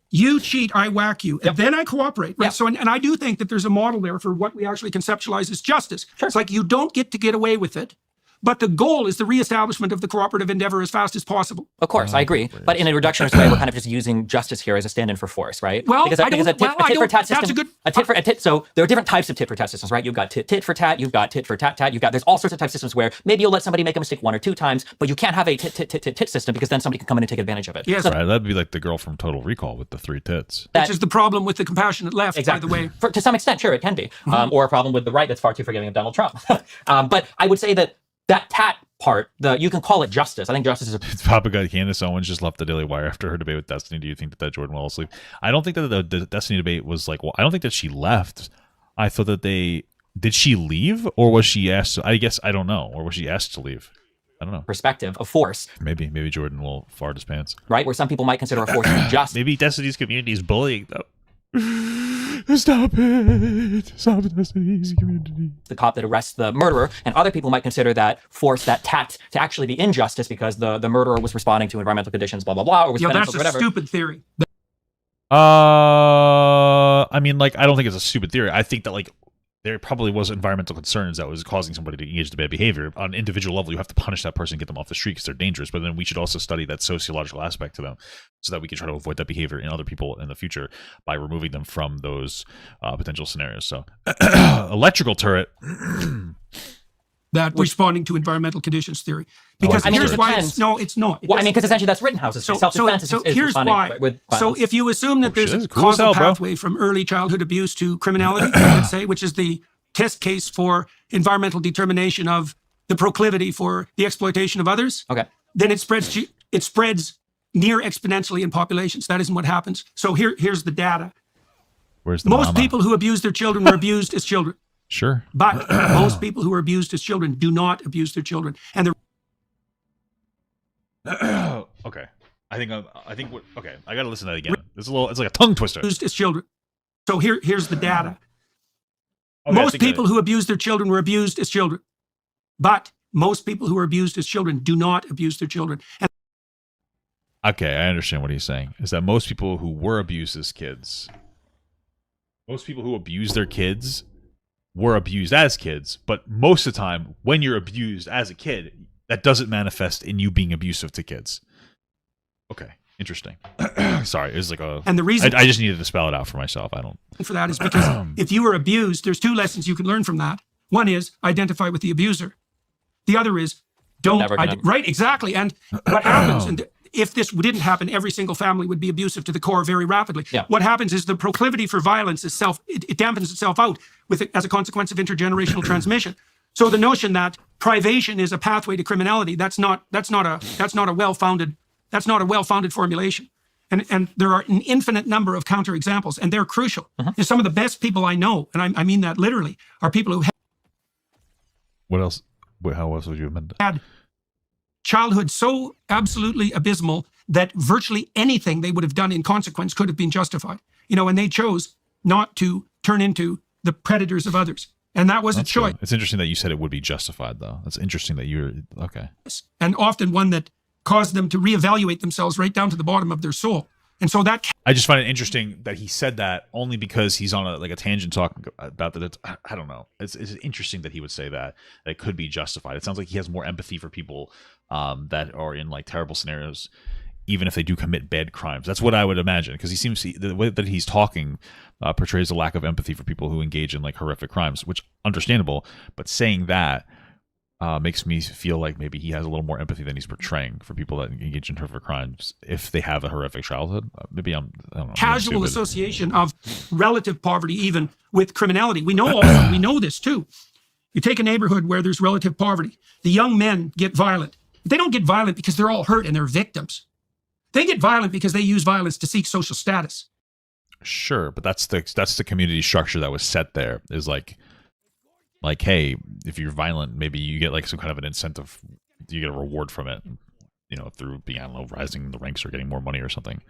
you cheat, I whack you, and then I cooperate, right? Yep. So, and I do think that there's a model there for what we actually conceptualize as justice. Sure. It's like you don't get to get away with it, but the goal is the reestablishment of the cooperative endeavor as fast as possible. Of course, I agree. But in a reductionist way, we're kind of just using justice here as a stand-in for force, right? Well, because a tit for tat system. That's So there are different types of tit for tat systems, right? You've got tit for tat, you've got tit for tat tat, there's all sorts of type systems where maybe you'll let somebody make a mistake 1 or 2 times, but you can't have a tit system because then somebody can come in and take advantage of it. Yes. So Right, that'd be like the girl from Total Recall with the 3 tits. Which is the problem with the compassionate left, exactly. by the way. To some extent, sure, it can be. Or a problem with the right that's far too forgiving of Donald Trump. But I would say that tat part, you can call it justice. I think justice is Papa got Candace Owens just left the Daily Wire after her debate with Destiny. Do you think that Jordan will sleep? I don't think that the Destiny debate was like, well, I don't think that she left. I thought that did she leave or was she asked? I guess I don't know. Or was she asked to leave? I don't know. perspective of force, Maybe Jordan will fart his pants. right? Where some people might consider a force to be just. Maybe Destiny's community is bullying them. Stop it, Destiny's community. The cop that arrests the murderer, and other people might consider that force, that tat, to actually be injustice because the murderer was responding to environmental conditions, blah, blah, blah, or was That's or a whatever. stupid theory. I mean, like, I don't think it's a stupid theory. I think that, like, there probably was environmental concerns that was causing somebody to engage in bad behavior. On an individual level, you have to punish that person, get them off the street because they're dangerous. But then we should also study that sociological aspect to them so that we can try to avoid that behavior in other people in the future by removing them from those potential scenarios. So, electrical turret. That responding to environmental conditions theory. Because I mean, here's it why depends. it's not. Well, I mean, because essentially that's Rittenhouse. Self-defense is here's responding why. with So violence. if you assume that there's shit, a cool as causal hell, bro. pathway from early childhood abuse to criminality, let's say, which is the test case for environmental determination of the proclivity for the exploitation of others, Okay. then it spreads near exponentially in populations. That isn't what happens. So here's the data. Where's the Most mama? people who abuse their children were abused as children. Sure. But most people who are abused as children do not abuse their children. And they're Okay. I gotta listen to that again. It's like a tongue twister. abused as children. So here's the data. Okay, I Most think I- people who abuse their children were abused as children. But most people who are abused as children do not abuse their children. And Okay, I understand what he's saying. Is that most people who were abused as kids, most people who abuse their kids were abused as kids, but most of the time, when you're abused as a kid, that doesn't manifest in you being abusive to kids. Okay, interesting. Sorry, it was like And the reason- I just needed to spell it out for myself. I don't. for that is because if you were abused, there's 2 lessons you can learn from that. One is identify with the abuser. The other is don't. Never gonna- Right, exactly. And what happens, and if this didn't happen, every single family would be abusive to the core very rapidly. Yeah. What happens is the proclivity for violence is it dampens itself out as a consequence of intergenerational transmission. So the notion that privation is a pathway to criminality, that's not a well-founded formulation. And there are an infinite number of counterexamples, and they're crucial. And some of the best people I know, and I mean that literally, are people who What else? How else would you amend it? had childhood so absolutely abysmal that virtually anything they would have done in consequence could have been justified. And they chose not to turn into the predators of others. And that was a That's choice. good. It's interesting that you said it would be justified, though. That's interesting that you're okay. And often one that caused them to reevaluate themselves right down to the bottom of their soul. And so that I just find it interesting that he said that only because he's on a tangent talking about that. It's, I don't know. It's interesting that he would say that it could be justified. It sounds like he has more empathy for people that are in like terrible scenarios, even if they do commit bad crimes. That's what I would imagine, because he seems the way that he's talking portrays a lack of empathy for people who engage in like horrific crimes, which understandable. But saying that makes me feel like maybe he has a little more empathy than he's portraying for people that engage in horrific crimes if they have a horrific childhood. Maybe I don't know. casual I'm stupid. association of relative poverty even with criminality. We know also, we know this too. You take a neighborhood where there's relative poverty. The young men get violent. They don't get violent because they're all hurt and they're victims. They get violent because they use violence to seek social status. Sure, but that's the community structure that was set there. Is like, hey, if you're violent, maybe you get like some kind of an incentive. You get a reward from it, you know, through being, I don't know, rising the ranks or getting more money or something.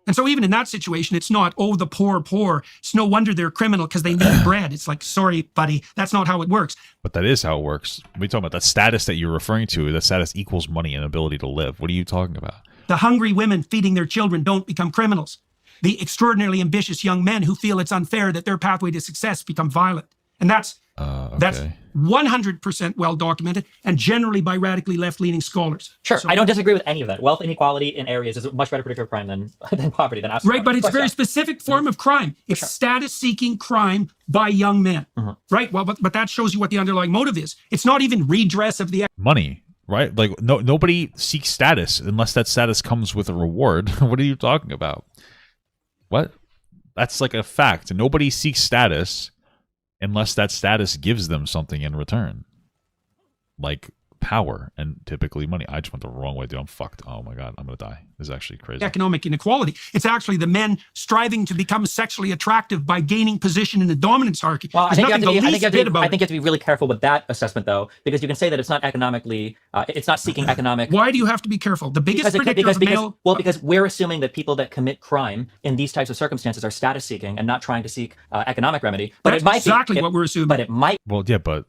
And so even in that situation, it's not, oh, the poor. It's no wonder they're criminal because they need bread. It's like, sorry, buddy, that's not how it works. But that is how it works. We're talking about that status that you're referring to. That status equals money and ability to live. What are you talking about? The hungry women feeding their children don't become criminals. The extraordinarily ambitious young men who feel it's unfair that their pathway to success become violent. And that's 100% well documented, and generally by radically left-leaning scholars. Sure, So, I don't disagree with any of that. Wealth inequality in areas is a much better predictor of crime than poverty, than absolute right, but it's a very specific form of crime. It's status-seeking crime by young men. Right, well, but that shows you what the underlying motive is. It's not even redress of the Money, right? Like nobody seeks status unless that status comes with a reward. What are you talking about? What? That's like a fact. Nobody seeks status unless that status gives them something in return, like power and typically money. I just went the wrong way, dude. I'm fucked. Oh my God, I'm gonna die. This is actually crazy. economic inequality. It's actually the men striving to become sexually attractive by gaining position in the dominance hierarchy. Well, I think you have to It. be really careful with that assessment, though, because you can say that it's not economically, it's not seeking economic. Why do you have to be careful? The biggest predictor of male... Because we're assuming that people that commit crime in these types of circumstances are status seeking and not trying to seek economic remedy. But That's it might exactly be, what we're assuming. But it might. Well, yeah, but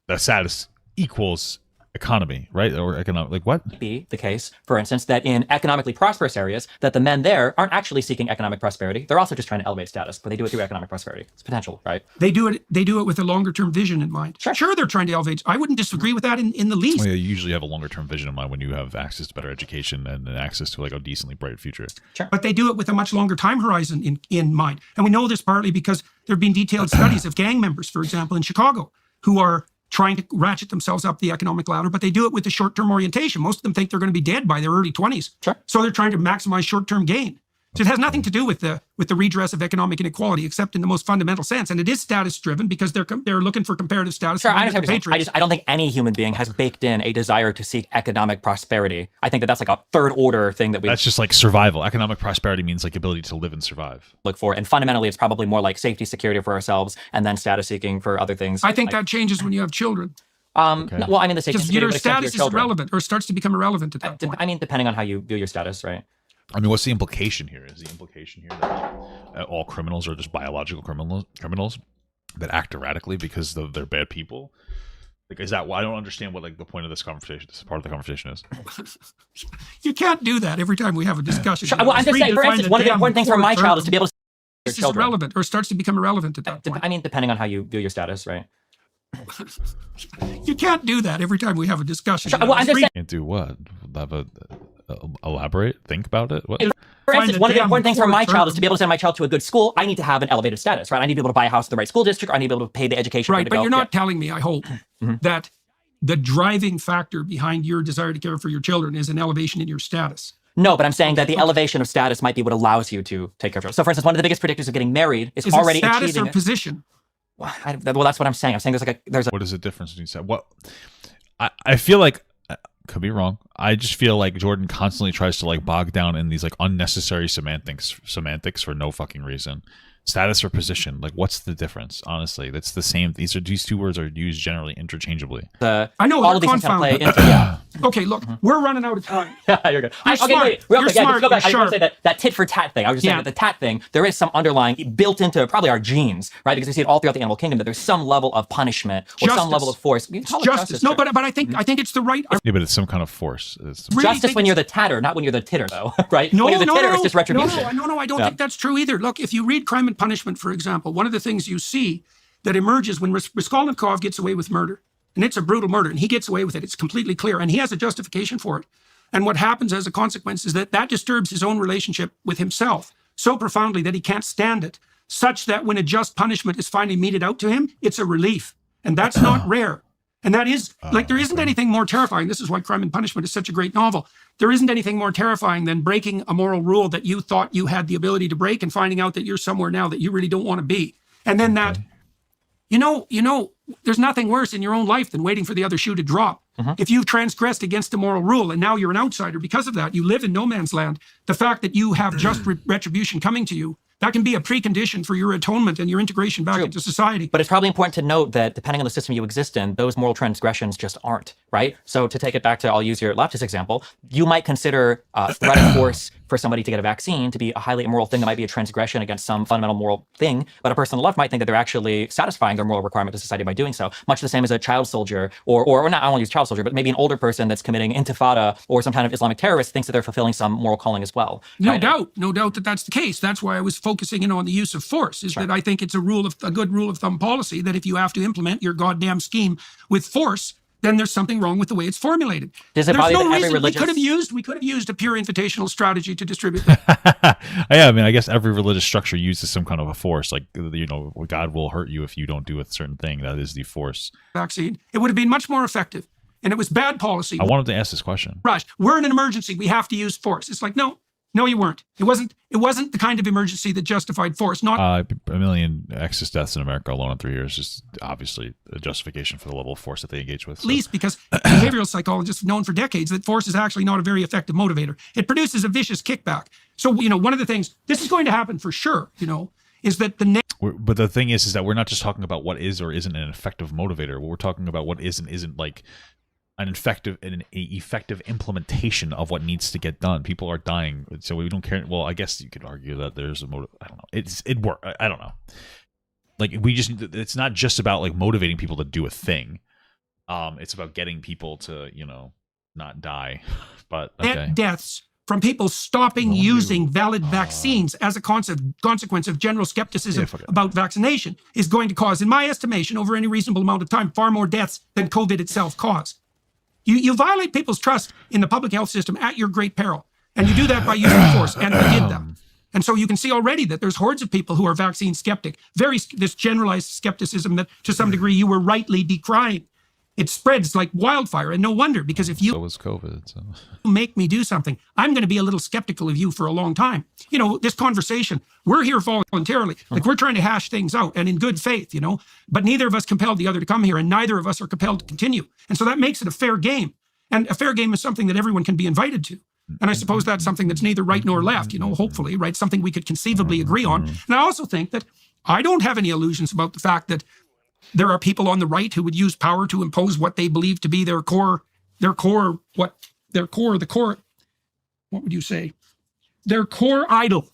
that status equals economy, right? Or economic, like what? Be the case, for instance, that in economically prosperous areas, that the men there aren't actually seeking economic prosperity. They're also just trying to elevate status, but they do it through economic prosperity. It's potential, right? They do it with a longer term vision in mind. Sure, they're trying to elevate. I wouldn't disagree with that in the least. Well, yeah, you usually have a longer term vision in mind when you have access to better education and access to like a decently bright future. Sure. But they do it with a much longer time horizon in mind. And we know this partly because there have been detailed studies of gang members, for example, in Chicago, who are trying to ratchet themselves up the economic ladder, but they do it with a short-term orientation. Most of them think they're going to be dead by their early 20s. Sure. So they're trying to maximize short-term gain. So it has nothing to do with the redress of economic inequality, except in the most fundamental sense. And it is status-driven because they're looking for comparative status. Sure, I understand. I don't think any human being has baked in a desire to seek economic prosperity. I think that's like a third-order thing that we... That's just like survival. Economic prosperity means like ability to live and survive. Look for, and fundamentally, it's probably more like safety, security for ourselves, and then status seeking for other things. I think that changes when you have children. Okay. Well, I mean, the safety Because your status is irrelevant or starts to become irrelevant at that point. I mean, depending on how you view your status, right? I mean, what's the implication here? Is the implication here that all criminals are just biological criminals that act erratically because they're bad people? Like, is that why? I don't understand what like the point of this conversation, this part of the conversation is. You can't do that every time we have a discussion. Sure, well, I'm just saying, for instance, one of the important things for my child is to be able to see this is irrelevant or starts to become irrelevant at that point. I mean, depending on how you view your status, right? You can't do that every time we have a discussion. Sure, well, I'm just saying. Can't do what? Elaborate? Think about it? What? For instance, one of the important things for my child is to be able to send my child to a good school. I need to have an elevated status, right? I need to be able to buy a house in the right school district. Or I need to be able to pay the education. Right, but you're not telling me, I hope, that the driving factor behind your desire to care for your children is an elevation in your status. No, but I'm saying that the elevation of status might be what allows you to take care of children. So, for instance, one of the biggest predictors of getting married is already it status achieving or position. Well, that's what I'm saying. I'm saying there's a. What is the difference between what? I feel like, could be wrong. I just feel like Jordan constantly tries to like bog down in these like unnecessary semantics for no fucking reason. Status or position, like what's the difference? Honestly, that's the same. These two words are used generally interchangeably. I know all of these things kind of play into. Yeah. Okay, look, we're running out of time. Yeah, you're good. You're smart. Wait, real quick, smart. Just go back. I You're was going to say that tit for tat thing. I was just saying that the tat thing, there is some underlying built into probably our genes, right? Because we see it all throughout the animal kingdom that there's some level of punishment or some level of force. Justice. No, but I think it's the right. Yeah, but it's some kind of force. It's justice when you're the tatter, not when you're the titter, though, right? No, when you're the titter, it's just retribution. No, I don't think that's true either. Look, if you read Crime and Punishment, for example, one of the things you see that emerges when Raskolnikov gets away with murder, and it's a brutal murder, and he gets away with it, it's completely clear, and he has a justification for it. And what happens as a consequence is that disturbs his own relationship with himself so profoundly that he can't stand it, such that when a just punishment is finally meted out to him, it's a relief. And that's not rare. And that is, like, there isn't anything more terrifying. This is why Crime and Punishment is such a great novel. There isn't anything more terrifying than breaking a moral rule that you thought you had the ability to break and finding out that you're somewhere now that you really don't want to be. And then that, you know, there's nothing worse in your own life than waiting for the other shoe to drop. If you've transgressed against a moral rule and now you're an outsider because of that, you live in no man's land, the fact that you have just retribution coming to you, that can be a precondition for your atonement and your integration back into society. But it's probably important to note that depending on the system you exist in, those moral transgressions just aren't, right? So to take it back to, I'll use your leftist example, you might consider threat of force for somebody to get a vaccine to be a highly immoral thing that might be a transgression against some fundamental moral thing, but a person on the left might think that they're actually satisfying their moral requirement to society by doing so, much the same as a child soldier, or not, I don't want to use child soldier, but maybe an older person that's committing intifada or some kind of Islamic terrorist thinks that they're fulfilling some moral calling as well. No doubt that that's the case. That's why I was focusing in on the use of force, is that I think it's a good rule of thumb policy that if you have to implement your goddamn scheme with force, then there's something wrong with the way it's formulated. Does it There's no every reason religious... we could have used a pure invitational strategy to distribute that. Yeah, I mean, I guess every religious structure uses some kind of a force. Like, you know, God will hurt you if you don't do a certain thing. That is the force. Vaccine. It would have been much more effective. And it was bad policy. I wanted to ask this question. Rush, we're in an emergency. We have to use force. It's like, no, you weren't. It wasn't the kind of emergency that justified force. Not a million excess deaths in America alone in 3 years is obviously a justification for the level of force that they engage with. At least because behavioral psychologists have known for decades that force is actually not a very effective motivator. It produces a vicious kickback. So, you know, one of the things, this is going to happen for sure, you know, is that but the thing is that we're not just talking about what is or isn't an effective motivator. We're talking about what is and isn't like an effective implementation of what needs to get done. People are dying, so we don't care. Well, I guess you could argue that there's a motive. I don't know. I don't know. Like, it's not just about like motivating people to do a thing. It's about getting people to, you know, not die. But okay. Deaths from people stopping using valid vaccines as a consequence of general skepticism about vaccination is going to cause, in my estimation, over any reasonable amount of time, far more deaths than COVID itself caused. You violate people's trust in the public health system at your great peril. And you do that by using force. And we did that. And so you can see already that there's hordes of people who are vaccine skeptic. This generalized skepticism that to some degree you were rightly decrying. It spreads like wildfire, and no wonder, because if you so was COVID, so make me do something, I'm going to be a little skeptical of you for a long time. You know, this conversation, we're here voluntarily, like we're trying to hash things out and in good faith, you know, but neither of us compelled the other to come here, and neither of us are compelled to continue. And so that makes it a fair game. And a fair game is something that everyone can be invited to. And I suppose that's something that's neither right nor left, you know, hopefully, right? Something we could conceivably agree on. And I also think that I don't have any illusions about the fact that there are people on the right who would use power to impose what they believe to be their core, what would you say? Their core idol.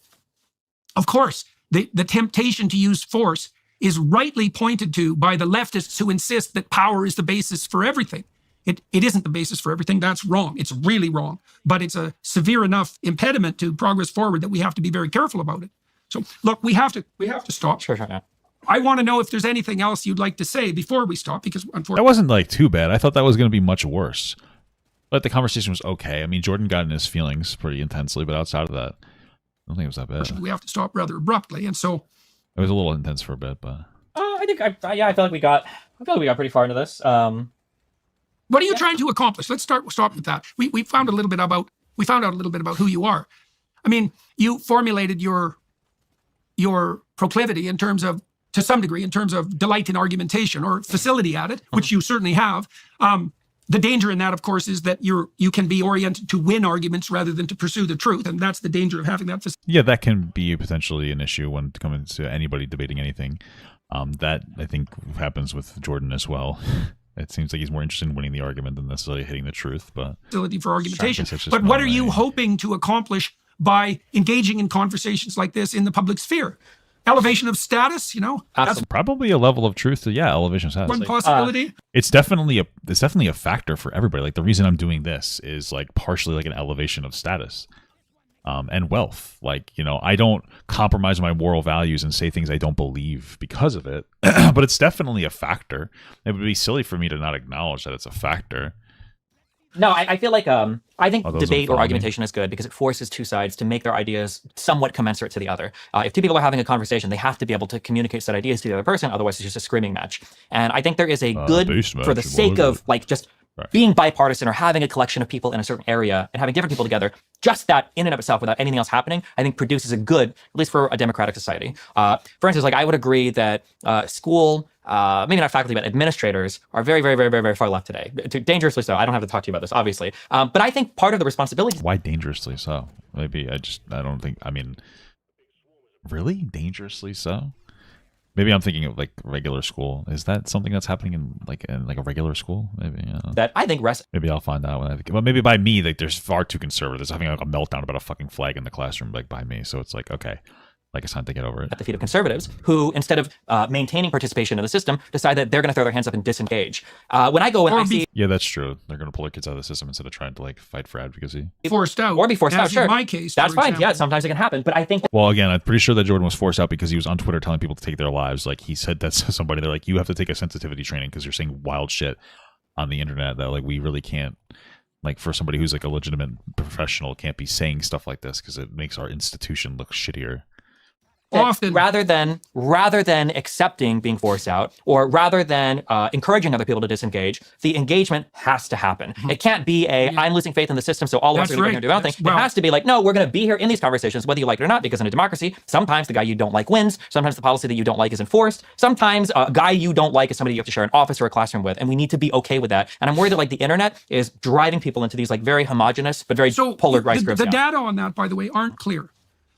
Of course, the temptation to use force is rightly pointed to by the leftists who insist that power is the basis for everything. It isn't the basis for everything. That's wrong. It's really wrong. But it's a severe enough impediment to progress forward that we have to be very careful about it. So look, we have to stop. Sure, yeah. I want to know if there's anything else you'd like to say before we stop, because unfortunately that wasn't like too bad. I thought that was going to be much worse. But the conversation was okay. I mean, Jordan got in his feelings pretty intensely, but outside of that, I don't think it was that bad. We have to stop rather abruptly, and so it was a little intense for a bit, but I feel like we got pretty far into this. What are you trying to accomplish? Let's stop with that. We found out a little bit about who you are. I mean, you formulated your proclivity in terms of, to some degree, in terms of delight in argumentation or facility at it, which you certainly have. The danger in that, of course, is that you can be oriented to win arguments rather than to pursue the truth, and that's the danger of having that facility. Yeah, that can be potentially an issue when it comes to anybody debating anything. That, I think, happens with Jordan as well. It seems like he's more interested in winning the argument than necessarily hitting the truth. But facility for argumentation. But what are you hoping to accomplish by engaging in conversations like this in the public sphere? Elevation of status, you know? That's probably a level of truth to, elevation of status. One possibility. It's definitely a factor for everybody. Like, the reason I'm doing this is like partially like an elevation of status. And wealth. Like, you know, I don't compromise my moral values and say things I don't believe because of it, but it's definitely a factor. It would be silly for me to not acknowledge that it's a factor. No, I feel like I think those debate don't or follow me. argumentation is good because it forces two sides to make their ideas somewhat commensurate to the other. If two people are having a conversation, they have to be able to communicate said ideas to the other person. Otherwise, it's just a screaming match. And I think there is a good base for the match, sake what is of it? like just being bipartisan or having a collection of people in a certain area and having different people together. Just that in and of itself, without anything else happening, I think produces a good, at least for a democratic society. For instance, like I would agree that school. Maybe not faculty, but administrators are very, very, very, very, very far left today. Dangerously so. I don't have to talk to you about this, obviously. But I think part of the responsibility. Why dangerously so? Maybe I don't think. I mean, really dangerously so? Maybe I'm thinking of like regular school. Is that something that's happening in a regular school? Maybe. That I think rests. Maybe I'll find out when I think. Well, maybe by me, like there's far too conservative. Having like a meltdown about a fucking flag in the classroom, like by me. So it's like okay. Like it's time to get over it. At the feet of conservatives who, instead of maintaining participation in the system, decide that they're going to throw their hands up and disengage. When I go and I see Yeah, that's true. They're going to pull their kids out of the system instead of trying to like fight for advocacy. Forced out. or be forced out, as sure. in my case, that's for fine. example. Yeah, sometimes it can happen. But I think Well, again, I'm pretty sure that Jordan was forced out because he was on Twitter telling people to take their lives. Like he said that to somebody. They're like, you have to take a sensitivity training because you're saying wild shit on the internet that like we really can't. Like for somebody who's like a legitimate professional, can't be saying stuff like this because it makes our institution look shittier. Often. rather than accepting being forced out or rather than encouraging other people to disengage, the engagement has to happen. It can't be I'm losing faith in the system, so all of us That's are going to right. do our own thing. Well- It has to be like, no, we're going to be here in these conversations, whether you like it or not, because in a democracy, sometimes the guy you don't like wins. Sometimes the policy that you don't like is enforced. Sometimes a guy you don't like is somebody you have to share an office or a classroom with, and we need to be okay with that. And I'm worried that like the internet is driving people into these like very homogenous but very polarized groups. The data on that, by the way, aren't clear.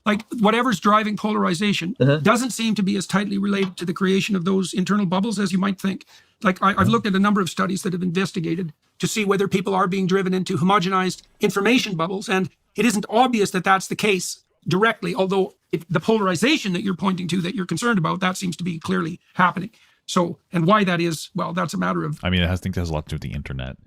Like whatever's driving polarization doesn't seem to be as tightly related to the creation of those internal bubbles as you might think. Like I've looked at a number of studies that have investigated to see whether people are being driven into homogenized information bubbles, and it isn't obvious that that's the case directly, although the polarization that you're pointing to, that you're concerned about, that seems to be clearly happening. So, and why that is, well, that's a matter of... I mean, I think it has a lot to do with the internet.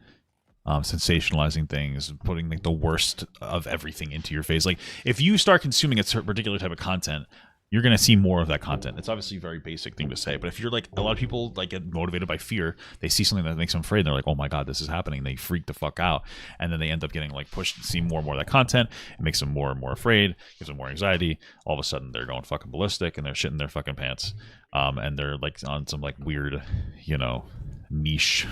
Sensationalizing things, putting like the worst of everything into your face. Like if you start consuming a particular type of content, you're going to see more of that content. It's obviously a very basic thing to say, but if you're like, a lot of people like get motivated by fear, they see something that makes them afraid and they're like, oh my God, this is happening. They freak the fuck out. And then they end up getting like pushed to see more and more of that content. It makes them more and more afraid, gives them more anxiety. All of a sudden they're going fucking ballistic and they're shitting their fucking pants. And they're like on some like weird, niche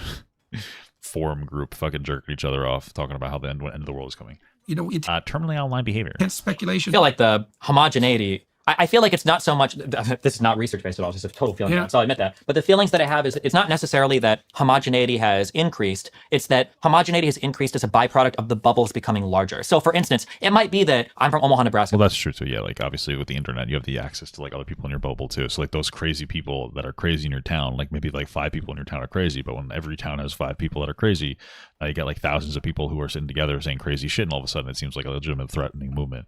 forum group fucking jerking each other off, talking about how the end of the world is coming. Terminally online behavior. Speculation. I feel like the homogeneity, I feel like it's not so much, this is not research based at all, it's just a total feeling. Yeah. So I'll admit that. But the feelings that I have is it's not necessarily that homogeneity has increased, it's that homogeneity has increased as a byproduct of the bubbles becoming larger. So for instance, it might be that I'm from Omaha, Nebraska. Well, that's true too. Yeah, like obviously with the internet, you have the access to like other people in your bubble too. So like those crazy people that are crazy in your town, like maybe like 5 people in your town are crazy, but when every town has 5 people that are crazy, you get like thousands of people who are sitting together saying crazy shit, and all of a sudden it seems like a legitimate threatening movement.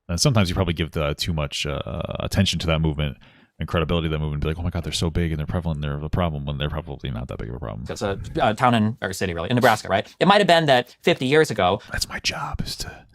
And sometimes you probably give too much attention to that movement and credibility to that movement and be like, oh my God, they're so big and they're prevalent and they're a problem when they're probably not that big of a problem. It's a town or city, really, in Nebraska, right? It might have been that 50 years ago, That's my job, is to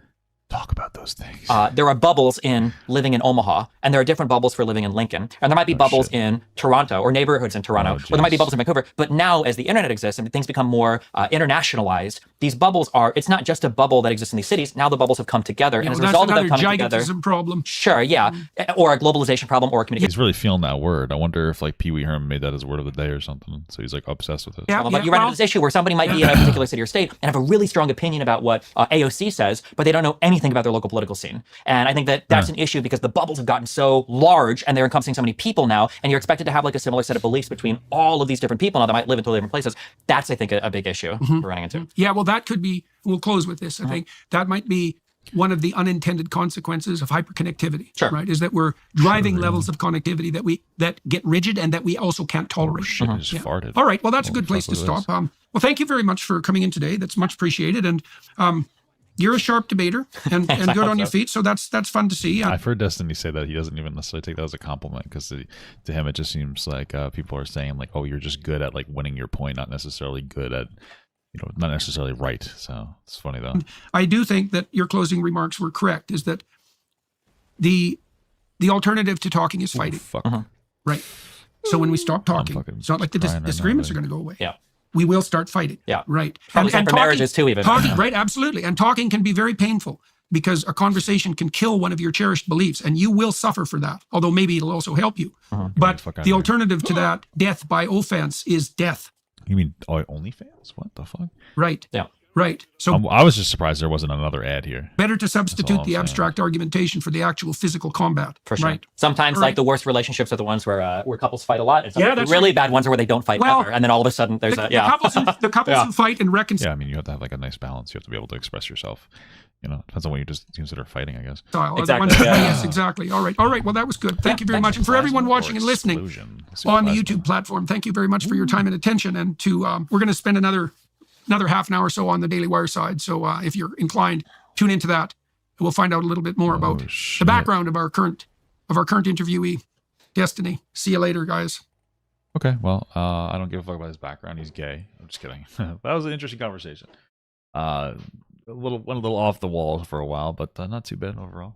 talk about those things. there are bubbles in living in Omaha, and there are different bubbles for living in Lincoln. And there might be bubbles in Toronto or neighborhoods in Toronto, or there might be bubbles in Vancouver. But now, as the internet exists and things become more internationalized, these bubbles it's not just a bubble that exists in these cities. Now the bubbles have come together. And as a that's result of them another coming together, gigantism problem. sure, yeah, or a globalization problem or a communication He's really feeling that word. I wonder if like Pee Wee Herman made that his word of the day or something. So he's like obsessed with it. Yeah, problem. But you run into this issue where somebody might be in a particular city or state and have a really strong opinion about what AOC says, but they don't know anything about their local political scene. And I think that that's an issue because the bubbles have gotten so large and they're encompassing so many people now, and you're expected to have like a similar set of beliefs between all of these different people now that might live in totally different places. That's, I think, a big issue we're running into. Yeah, well, that could be, we'll close with this, I think. That might be one of the unintended consequences of hyperconnectivity, Sure. right? Is that we're driving levels of connectivity that get rigid and that we also can't tolerate. Shit, I just farted. All right, well, that's a Holy good place to fuck, look at stop. Well, thank you very much for coming in today. That's much appreciated. And you're a sharp debater and good on your feet, so that's fun to see. I've heard Destiny say that he doesn't even necessarily take that as a compliment because to him it just seems like people are saying like, oh, you're just good at like winning your point, not necessarily good at, not necessarily right. So it's funny though. I do think that your closing remarks were correct, is that the alternative to talking is fighting, Fuck. right? So when we stop talking, fucking it's not like the crying right now, disagreements are buddy. going to go away. Yeah. we will start fighting. Yeah. Right. Probably same for marriages too, even. Talking, right, absolutely. And talking can be very painful because a conversation can kill one of your cherished beliefs, and you will suffer for that, although maybe it'll also help you. But the alternative to that, death by offense, is death. You mean OnlyFans? What the fuck? Right. Yeah. Right. So I was just surprised there wasn't another ad here. better to substitute I'm the saying. abstract argumentation for the actual physical combat. For sure. Right. Sometimes, Right. like, the worst relationships are the ones where couples fight a lot. And some Yeah, the that's really right. bad ones are where they don't fight Well, ever. And then all of a sudden, there's The couples who fight and reconcile. Yeah, I mean, you have to have like a nice balance. You have to be able to express yourself. You know, depends on what you just consider fighting, I guess. Exactly, yeah. Yes, exactly. All right. Well, that was good. Thank you very much. And for everyone watching and listening on the YouTube platform, thank you very much for your time and attention. And we're going to spend another half an hour or so on the Daily Wire side. So if you're inclined, tune into that. We'll find out a little bit more about the background of our current interviewee, Destiny. See you later, guys. Okay, well, I don't give a fuck about his background. He's gay. I'm just kidding. That was an interesting conversation. Went a little off the wall for a while, but not too bad overall.